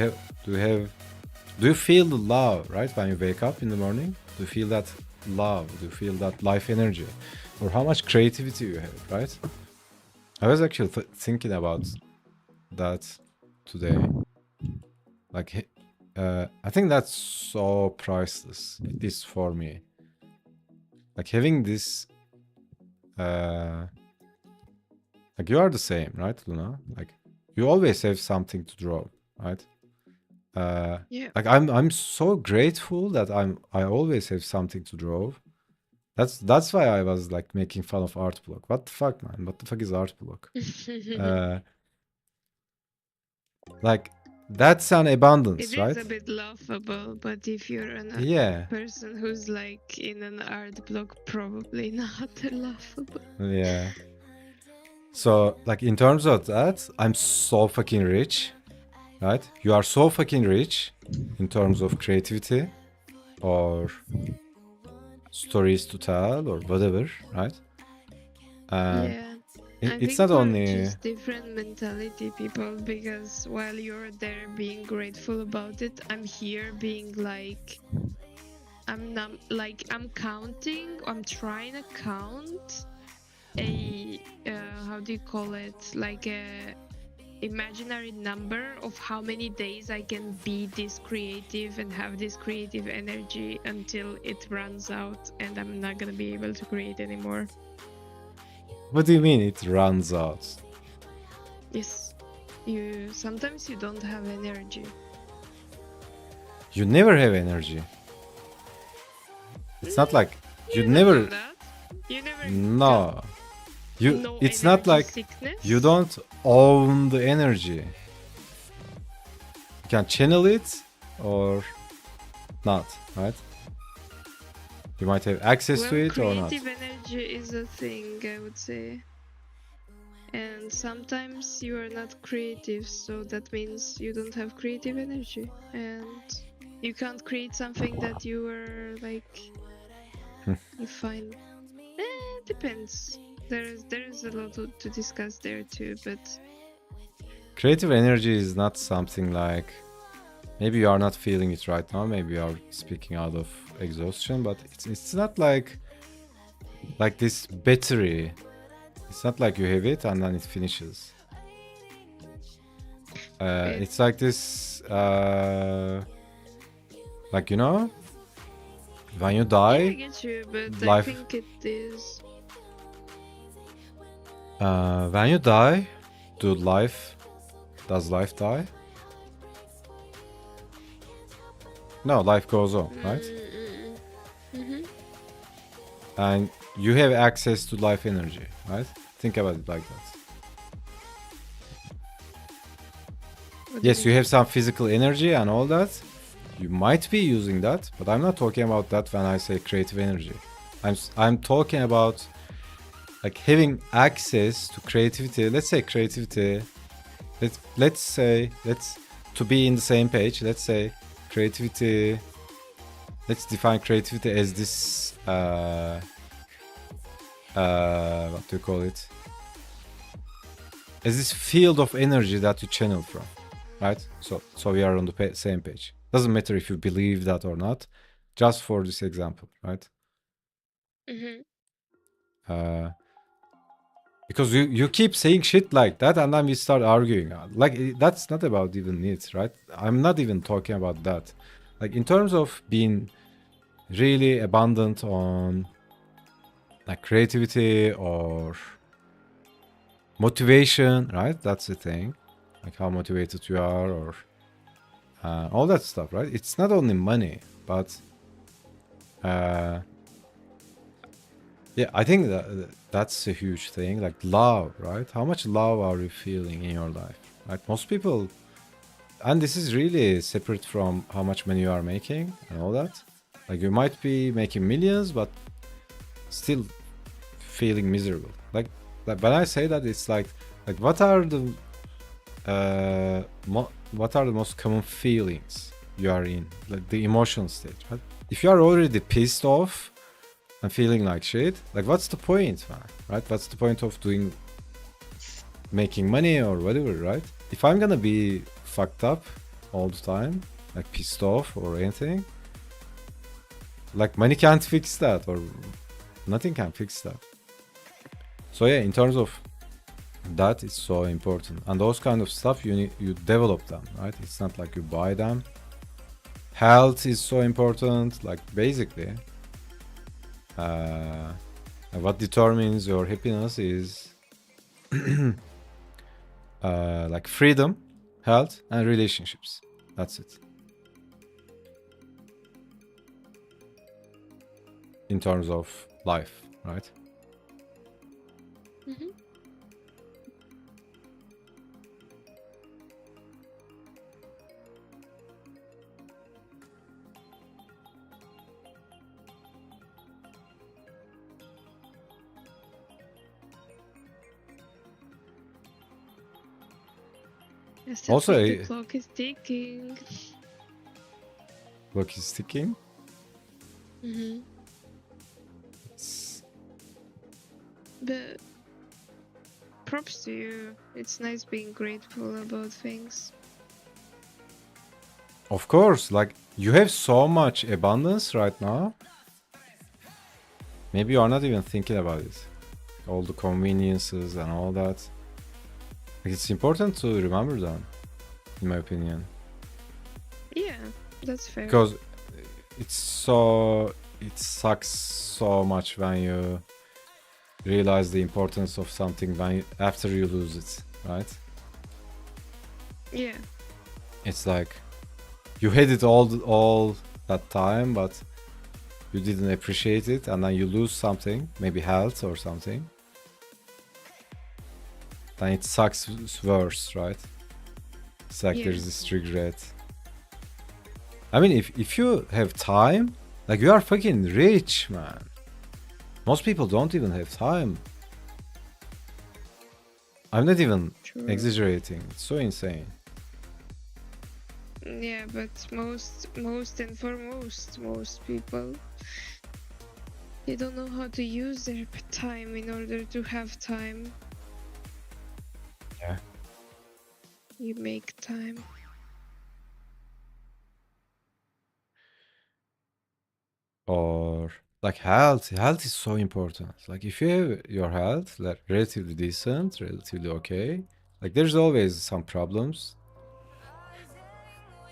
Speaker 1: you feel the love, right? When you wake up in the morning, do you feel that love? Do you feel that life energy? Or how much creativity you have, right? I was actually thinking about that today. Like, I think that's so priceless, at least for me. Like having this, like you are the same, right, Luna? Like you always have something to draw, right?
Speaker 3: Yeah.
Speaker 1: Like I'm so grateful that I always have something to draw. That's why I was like making fun of art block. What the fuck, man? What the fuck is art block? Like that's an abundance,
Speaker 3: It
Speaker 1: right?
Speaker 3: is a bit laughable, but if you're a
Speaker 1: Yeah,
Speaker 3: person who's like in an art block, probably not laughable.
Speaker 1: yeah. So like in terms of that, I'm so fucking rich, right? You are so fucking rich in terms of creativity or stories to tell or whatever, right? And
Speaker 3: Yeah.
Speaker 1: it's
Speaker 3: think
Speaker 1: not
Speaker 3: we're
Speaker 1: only
Speaker 3: just different mentality people, because while you're there being grateful about it, I'm here being like, I'm not like, I'm trying to count a how do you call it, like a imaginary number of how many days I can be this creative and have this creative energy until it runs out and I'm not gonna be able to create anymore.
Speaker 1: what do you mean it runs out?
Speaker 3: Yes, sometimes you don't have energy.
Speaker 1: You never have energy. It's not like you
Speaker 3: don't
Speaker 1: never
Speaker 3: know that. You never
Speaker 1: no. You
Speaker 3: no
Speaker 1: it's not
Speaker 3: energy
Speaker 1: like
Speaker 3: sickness.
Speaker 1: you don't own the energy. You can channel it or not, right? You might have access to it or not.
Speaker 3: Creative energy is a thing, I would say. And sometimes you are not creative, so that means you don't have creative energy. And you can't create something that you were like, you find. Depends. There is a lot to discuss there too, but
Speaker 1: Creative energy is not something like maybe you are not feeling it right now, maybe you are speaking out of exhaustion, but it's not like this battery. It's not like you have it and then it finishes. It's like this like, you know, when you die,
Speaker 3: yeah, I get you, but
Speaker 1: life-
Speaker 3: I think it is.
Speaker 1: when you die, does life die? No, life goes on, right?
Speaker 3: Mm-hmm.
Speaker 1: And you have access to life energy, right? Think about it like that. Yes, you have some physical energy and all that. You might be using that, but I'm not talking about that when I say creative energy. I'm talking about like having access to creativity. Let's say creativity. Let's to be in the same page. Let's say creativity. Let's define creativity as this. What do you call it? As this field of energy that you channel from, right? So we are on the same page. Doesn't matter if you believe that or not, just for this example, right?
Speaker 3: Mm-hmm.
Speaker 1: Because you keep saying shit like that, and then we start arguing. Like that's not about even needs, right? I'm not even talking about that. Like in terms of being really abundant on like creativity or motivation, right? That's the thing. Like how motivated you are, or all that stuff, right? It's not only money, but yeah, I think that's a huge thing. Like love, right? How much love are you feeling in your life, right? Most people, and this is really separate from how much money you are making and all that. Like you might be making millions, but still feeling miserable. Like when I say that, it's like what are the what are the most common feelings you are in, like the emotional state, right? If you are already pissed off and feeling like shit, like what's the point, man? Right? What's the point of making money or whatever, right? If I'm gonna be fucked up all the time, like pissed off or anything, like money can't fix that, or nothing can fix that. So yeah, in terms of that, is so important, and those kind of stuff you develop them, right? It's not like you buy them. Health is so important, like basically what determines your happiness is like freedom, health, and relationships. That's it. In terms of life, right?
Speaker 3: Mm-hmm. I still
Speaker 1: Also,
Speaker 3: think the clock is ticking.
Speaker 1: clock is ticking.
Speaker 3: Mm-hmm. But props to you. It's nice being grateful about things.
Speaker 1: Of course, like you have so much abundance right now. Maybe you are not even thinking about it. All the conveniences and all that. Like, it's important to remember them, in my opinion.
Speaker 3: Yeah, that's fair.
Speaker 1: Because it sucks so much when you realize the importance of something after you lose it, right?
Speaker 3: Yeah.
Speaker 1: It's like you had it all that time, but you didn't appreciate it, and then you lose something, maybe health or something. Then it sucks worse, right? It's like
Speaker 3: Yeah.
Speaker 1: there's this regret. I mean, if you have time, like you are fucking rich, man. Most people don't even have time. I'm not even
Speaker 3: True.
Speaker 1: exaggerating. It's so insane.
Speaker 3: Yeah, but most and foremost, most people, they don't know how to use their time in order to have time.
Speaker 1: Yeah.
Speaker 3: You make time.
Speaker 1: Or like health. Health is so important. Like if you have your health like relatively decent, relatively okay, like there's always some problems.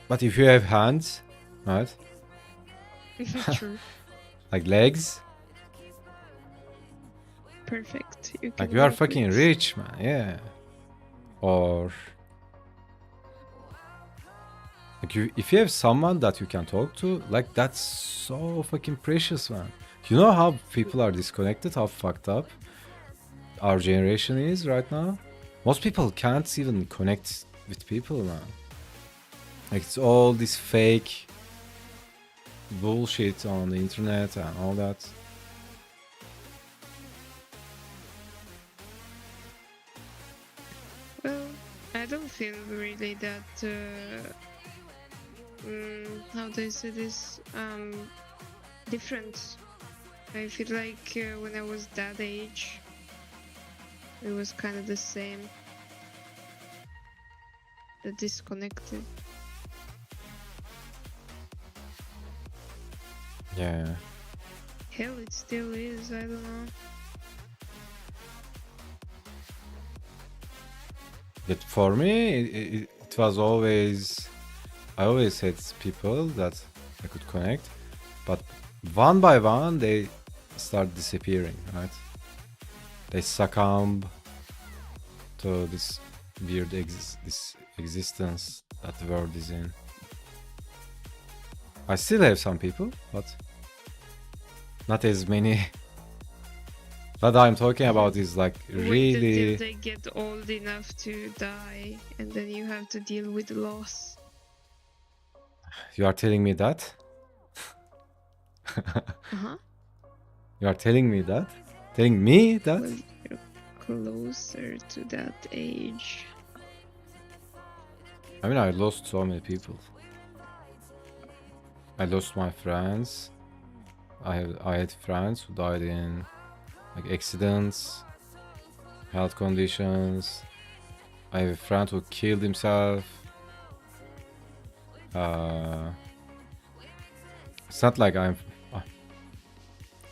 Speaker 1: But if you have hands, right?
Speaker 3: True.
Speaker 1: Like legs,
Speaker 3: Perfect. You
Speaker 1: like
Speaker 3: can
Speaker 1: you are
Speaker 3: work
Speaker 1: fucking
Speaker 3: with.
Speaker 1: rich, man. Yeah. Or like if you have someone that you can talk to, like that's so fucking precious, man. You know how people are disconnected, how fucked up our generation is right now? Most people can't even connect with people, man. Like it's all this fake bullshit on the internet and all that.
Speaker 3: Well, I don't feel really that. How do I say this? Different. I feel like when I was that age, it was kind of the same. the disconnected.
Speaker 1: Yeah.
Speaker 3: Hell, it still is. I don't know.
Speaker 1: But for me, it was always. I always had people that I could connect, but one by one they start disappearing, right? They succumb to this weird this existence that the world is in. I still have some people, but not as many. What I'm talking about is like
Speaker 3: Wait until
Speaker 1: really.
Speaker 3: they get old enough to die, and then you have to deal with the loss.
Speaker 1: You are telling me that?
Speaker 3: Uh-huh.
Speaker 1: You are telling me that? Telling me that?
Speaker 3: Well, you're closer to that age.
Speaker 1: I mean, I lost so many people. I lost my friends. I had friends who died in like accidents, health conditions. I have a friend who killed himself. It's not like I'm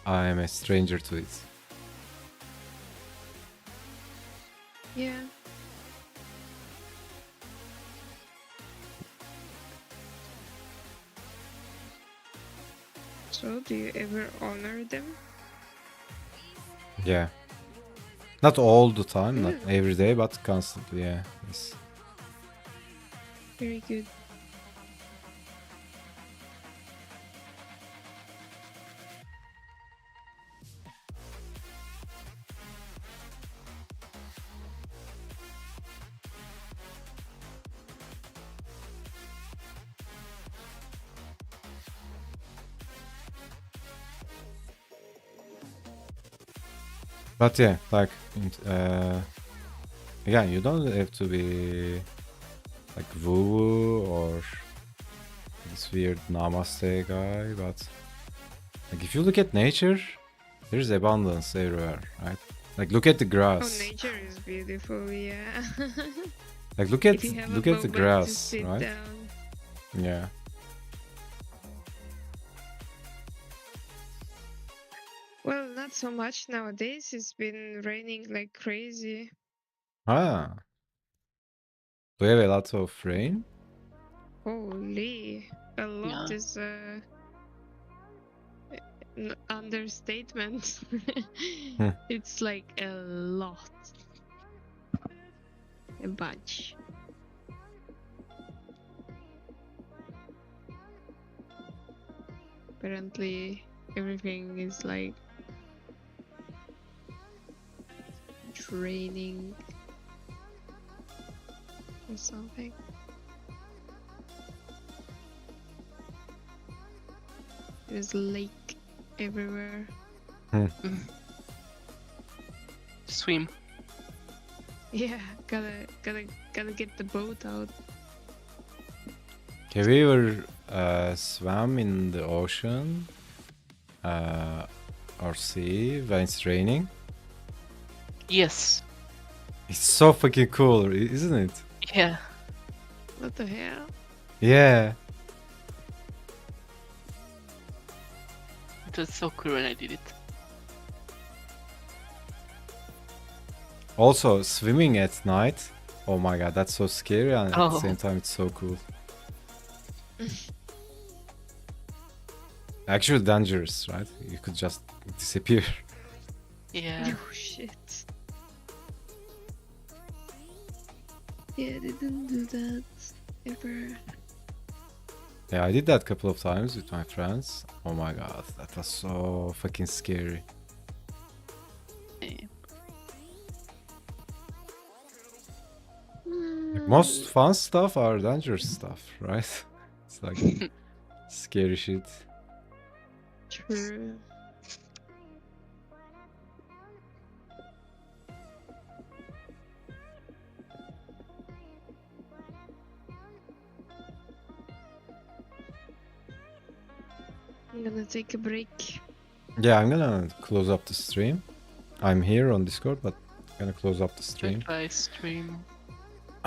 Speaker 1: a stranger to it.
Speaker 3: Yeah. So, do you ever honor them?
Speaker 1: Yeah. Not all the time, not
Speaker 3: Mm.
Speaker 1: every day, but constantly, yeah. Yes.
Speaker 3: Very good.
Speaker 1: But yeah, like, again, you don't have to be like woo-woo or this weird namaste guy, but like if you look at nature, there's abundance everywhere, right? Like look at the
Speaker 3: Oh,
Speaker 1: grass.
Speaker 3: nature is beautiful, yeah.
Speaker 1: Like look
Speaker 3: If you have a
Speaker 1: at the
Speaker 3: moment to
Speaker 1: grass,
Speaker 3: sit
Speaker 1: right?
Speaker 3: down.
Speaker 1: Yeah.
Speaker 3: Well, not so much nowadays. It's been raining like crazy.
Speaker 1: Ah. Do you have a lot of rain?
Speaker 3: Holy, a lot
Speaker 2: Yeah.
Speaker 3: is an understatement.
Speaker 1: Hmm.
Speaker 3: It's like a lot. A bunch. Apparently, everything is like draining or something. There's a lake everywhere.
Speaker 2: Swim.
Speaker 3: Yeah, gotta get the boat out.
Speaker 1: Have you ever swam in the ocean or sea when it's raining?
Speaker 2: Yes.
Speaker 1: It's so fucking cool, isn't it?
Speaker 2: Yeah.
Speaker 3: What the hell?
Speaker 1: Yeah.
Speaker 2: It was so cool when I did it.
Speaker 1: Also, swimming at night. Oh my god, that's so scary, and at the
Speaker 2: Oh.
Speaker 1: same time, it's so cool. Actually, dangerous, right? You could just disappear.
Speaker 2: Yeah.
Speaker 3: Oh shit. Yeah, they didn't do that ever.
Speaker 1: Yeah, I did that a couple of times with my friends. Oh my god, that was so fucking scary.
Speaker 2: Yeah.
Speaker 1: Like, most fun stuff are dangerous stuff, right? It's like scary shit.
Speaker 3: True. I'm gonna take a break.
Speaker 1: Yeah, I'm gonna close up the stream. I'm here on Discord, but I'm gonna close up the stream.
Speaker 2: Goodbye, stream.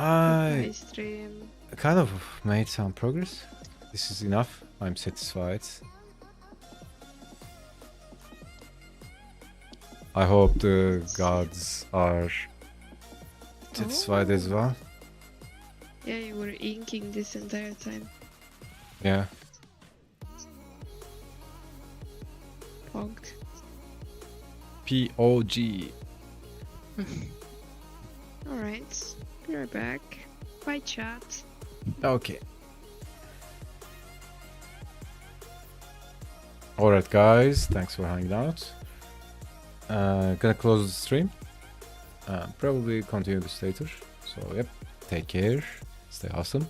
Speaker 3: Goodbye,
Speaker 1: I
Speaker 3: stream.
Speaker 1: kind of made some progress. This is enough. I'm satisfied. I hope the gods are satisfied as
Speaker 3: Oh.
Speaker 1: well.
Speaker 3: Yeah, you were inking this entire time.
Speaker 1: Yeah.
Speaker 3: Pog.
Speaker 1: POG.
Speaker 3: Alright, be right back. Bye, chat.
Speaker 1: Okay. Alright, guys. Thanks for hanging out. Gonna close the stream. Probably continue this later. So, yep. Take care. Stay awesome.